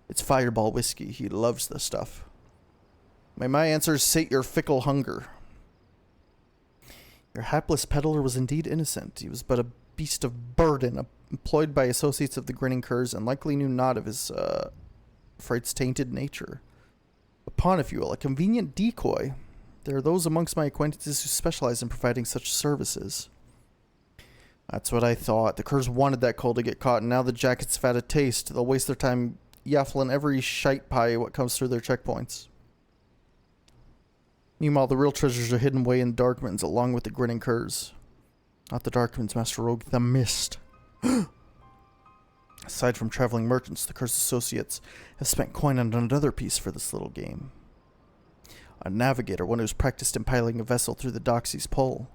It's Fireball whiskey. He loves the stuff. May my answers sate your fickle hunger. Your hapless peddler was indeed innocent. He was but a beast of burden, employed by associates of the Grinning Curs, and likely knew not of his fright's tainted nature. A pawn, if you will, a convenient decoy. There are those amongst my acquaintances who specialize in providing such services. That's what I thought. The Curs wanted that coal to get caught, and now the jackets have had a taste. They'll waste their time yaffling every shite pie what comes through their checkpoints. Meanwhile, the real treasures are hidden away in Darkman's, along with the Grinning Curs. Not the Darkman's, Master Rogue, the Mist. Aside from traveling merchants, the Curse associates have spent coin on another piece for this little game. A navigator, one who's practiced in piloting a vessel through the Doxy's Pole.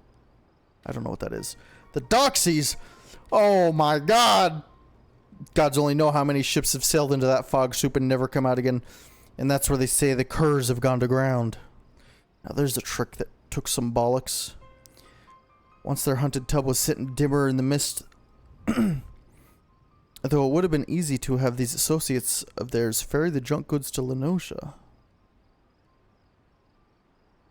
I don't know what that is. The Doxies! Oh my god! Gods only know how many ships have sailed into that fog soup and never come out again. And that's where they say the Curs have gone to ground. Now there's a trick that took some bollocks. Once their hunted tub was sitting dimmer in the mist, though it would have been easy to have these associates of theirs ferry the junk goods to Lenosha.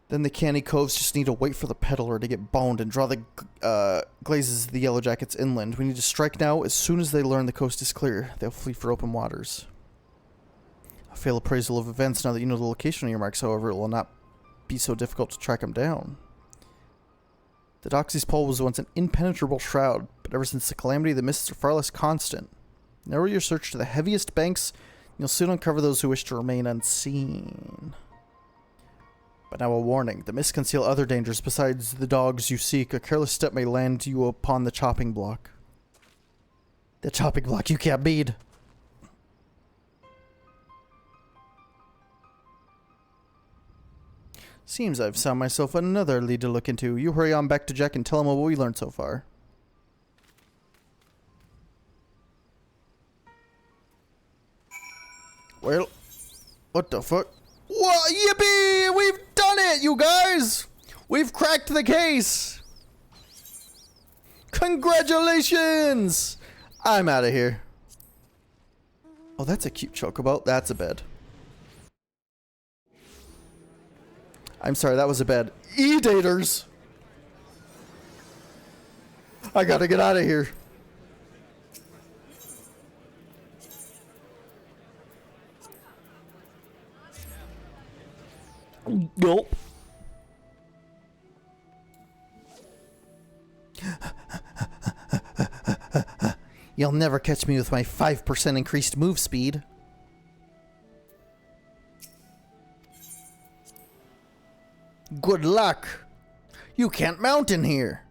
Then the canny coves just need to wait for the peddler to get boned and draw the glazes of the Yellow Jackets inland. We need to strike now. As soon as they learn the coast is clear, they'll flee for open waters. A fail appraisal of events now that you know the location of your marks, however, it will not be so difficult to track them down. The Doxy's Pole was once an impenetrable shroud, but ever since the calamity, the mists are far less constant. Narrow your search to the heaviest banks, and you'll soon uncover those who wish to remain unseen. But now a warning. The mists conceal other dangers besides the dogs you seek. A careless step may land you upon the chopping block. The chopping block you can't beat. Seems I've found myself another lead to look into. You hurry on back to Jack and tell him what we learned so far. Well, what the fuck? What? Yippee! We've done it, you guys! We've cracked the case! Congratulations! I'm out of here. Oh, that's a cute chocobo. That's a bed. I'm sorry, that was a bed. E-daters! I gotta get out of here. Gulp. You'll never catch me with my 5% increased move speed. Good luck. You can't mount in here.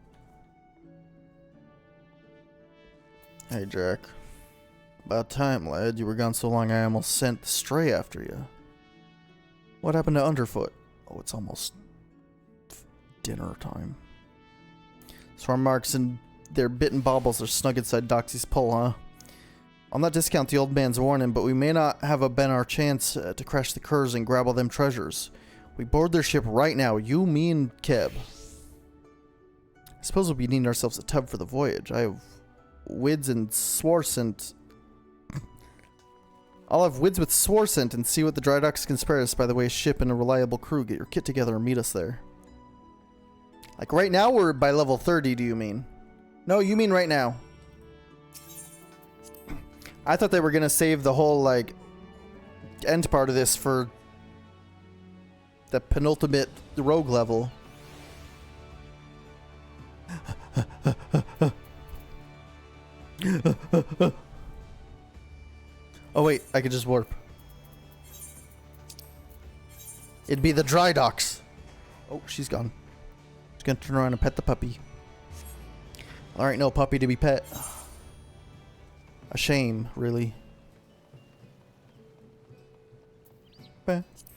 Hey, Jack. About time, lad. You were gone so long I almost sent the stray after you. What happened to Underfoot? Oh, it's almost dinner time. Swarm marks and their bitten baubles are snug inside Doxy's Pole, huh? I'll not discount the old man's warning, but we may not have been our chance to crash the Curs and grab all them treasures. We board their ship right now, you, me, and Keb. I suppose we'll be needing ourselves a tub for the voyage. I have Wids and Swarsent. I'll have Wids with Swarsent and see what the dry docks can spare us. By the way, ship and a reliable crew. Get your kit together and meet us there. Like right now, we're by level 30, do you mean? No, you mean right now. I thought they were going to save the whole, like, end part of this for the penultimate rogue level. Oh wait, I could just warp. It'd be the dry docks. Oh, she's gone. She's gonna turn around and pet the puppy. Alright, no puppy to be pet. A shame, really.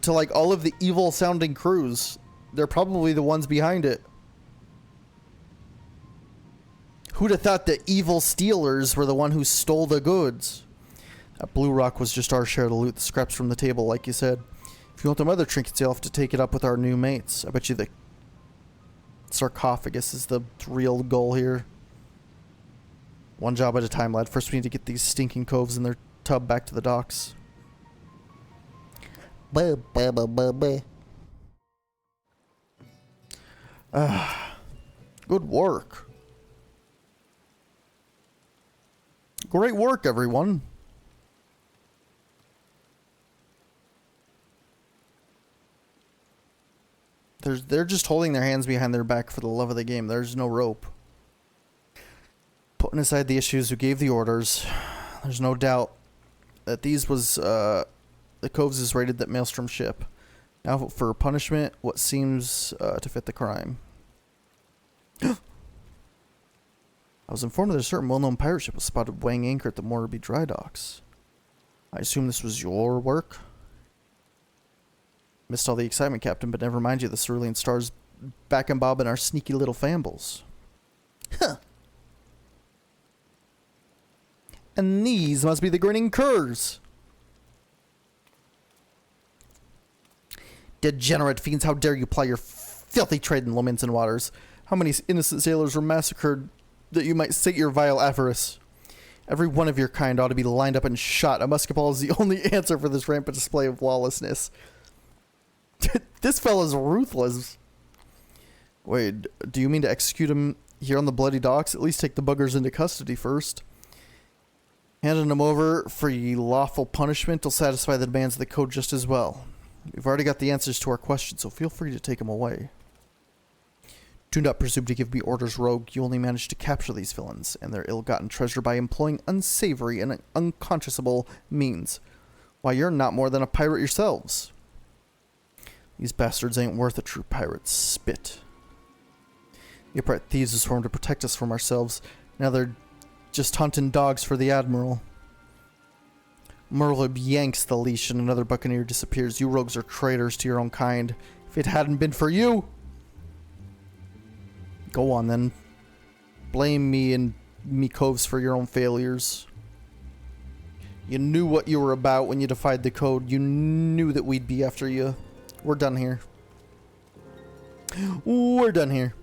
to like all of the evil sounding crews. They're probably the ones behind it. Who'd have thought the evil stealers were the one who stole the goods? That blue rock was just our share to loot the scraps from the table, like you said. If you want them other trinkets, you'll have to take it up with our new mates. I bet you the sarcophagus is the real goal here. One job at a time, lad. First, we need to get these stinking coves in their tub back to the docks. Good work. Great work, everyone. They're just holding their hands behind their back for the love of the game. There's no rope. Putting aside the issues who gave the orders, there's no doubt that these was the coves is raided that Maelstrom ship. Now for punishment, what seems to fit the crime. I was informed that a certain well-known pirate ship was spotted weighing anchor at the Morby dry docks. I assume this was your work? Missed all the excitement, Captain, but never mind you, the cerulean stars back and bobbing our sneaky little fambles. Huh. And these must be the grinning curs. Degenerate fiends, how dare you ply your filthy trade in Lominson waters? How many innocent sailors were massacred that you might sate your vile avarice? Every one of your kind ought to be lined up and shot. A musket ball is the only answer for this rampant display of lawlessness. This fella's ruthless. Wait, do you mean to execute him here on the bloody docks? At least take the buggers into custody first. Handing them over for ye lawful punishment will satisfy the demands of the code just as well. We've already got the answers to our questions, so feel free to take them away. Do not presume to give me orders, rogue. You only managed to capture these villains and their ill-gotten treasure by employing unsavory and unconscionable means. Why, you're not more than a pirate yourselves. These bastards ain't worth a true pirate's spit. The upright thieves were sworn to protect us from ourselves. Now they're just hunting dogs for the Admiral. Merlib yanks the leash and another buccaneer disappears. You rogues are traitors to your own kind. If it hadn't been for you... Go on then. Blame me and me coves for your own failures. You knew what you were about when you defied the code. You knew that we'd be after you. We're done here. We're done here.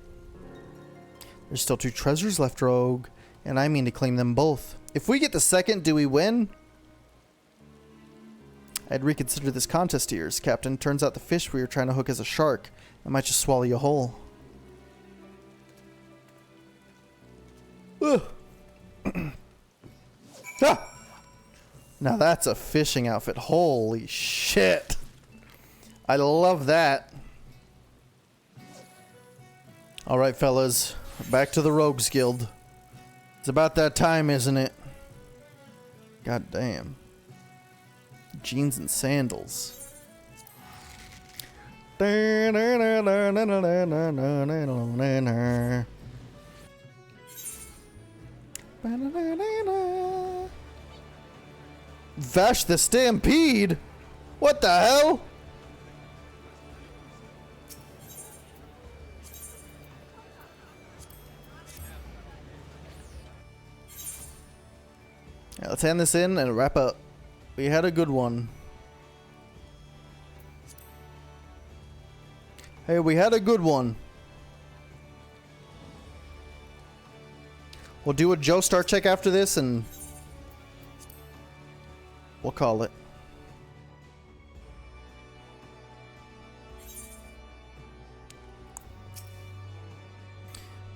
There's still 2 treasures left, rogue. And I mean to claim them both. If we get the second, do we win? I'd reconsider this contest of yours, Captain. Turns out the fish we were trying to hook is a shark. It might just swallow you whole. Ah! Now that's a fishing outfit. Holy shit. I love that. Alright, fellas. Back to the Rogues Guild. It's about that time, isn't it? God damn. Jeans and sandals. Vash the Stampede? What the hell? Yeah, let's hand this in and wrap up. We had a good one. Hey, we had a good one. We'll do a Joe Star check after this and we'll call it.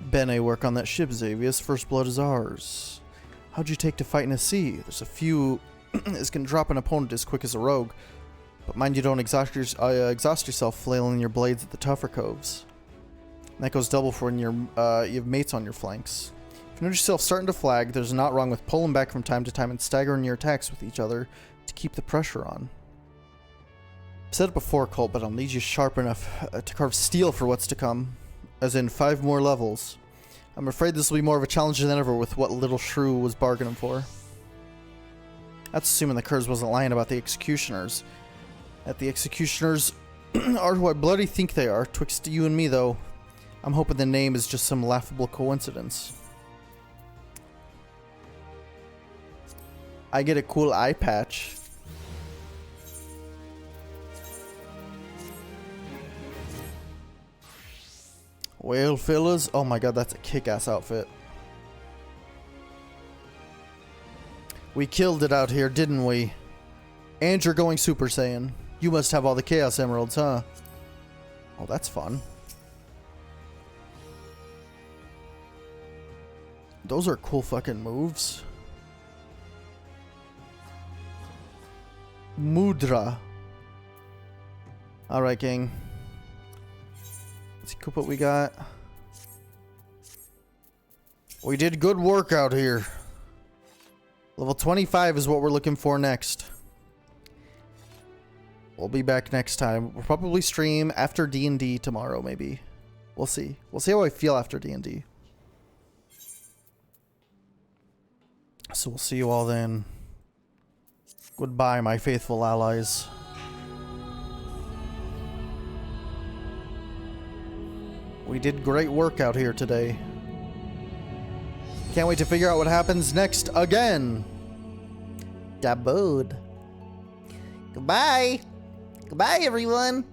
Bene, work on that ship, Xavius. First blood is ours. How'd you take to fighting a sea? There's a few as can drop an opponent as quick as a rogue. But mind you don't exhaust yourself flailing your blades at the tougher coves. And that goes double for when you have mates on your flanks. If you notice yourself starting to flag, there's not wrong with pulling back from time to time and staggering your attacks with each other to keep the pressure on. I've said it before, Colt, but I'll need you sharp enough to carve steel for what's to come. As in 5 more levels. I'm afraid this will be more of a challenge than ever with what little shrew was bargaining for. That's assuming the Curs wasn't lying about the executioners. That the executioners are who I bloody think they are. Twixt you and me, though, I'm hoping the name is just some laughable coincidence. I get a cool eye patch. Well, fellas. Oh my god, that's a kick-ass outfit. We killed it out here, didn't we? And you're going Super Saiyan. You must have all the Chaos Emeralds, huh? Oh, that's fun. Those are cool fucking moves. Mudra. Alright, gang. Let's see what we got. We did good work out here. Level 25 is what we're looking for next. We'll be back next time. We'll probably stream after D&D tomorrow, maybe. We'll see. We'll see how I feel after D&D. So we'll see you all then. Goodbye, my faithful allies. We did great work out here today. Can't wait to figure out what happens next again. Dabod. Goodbye. Goodbye, everyone.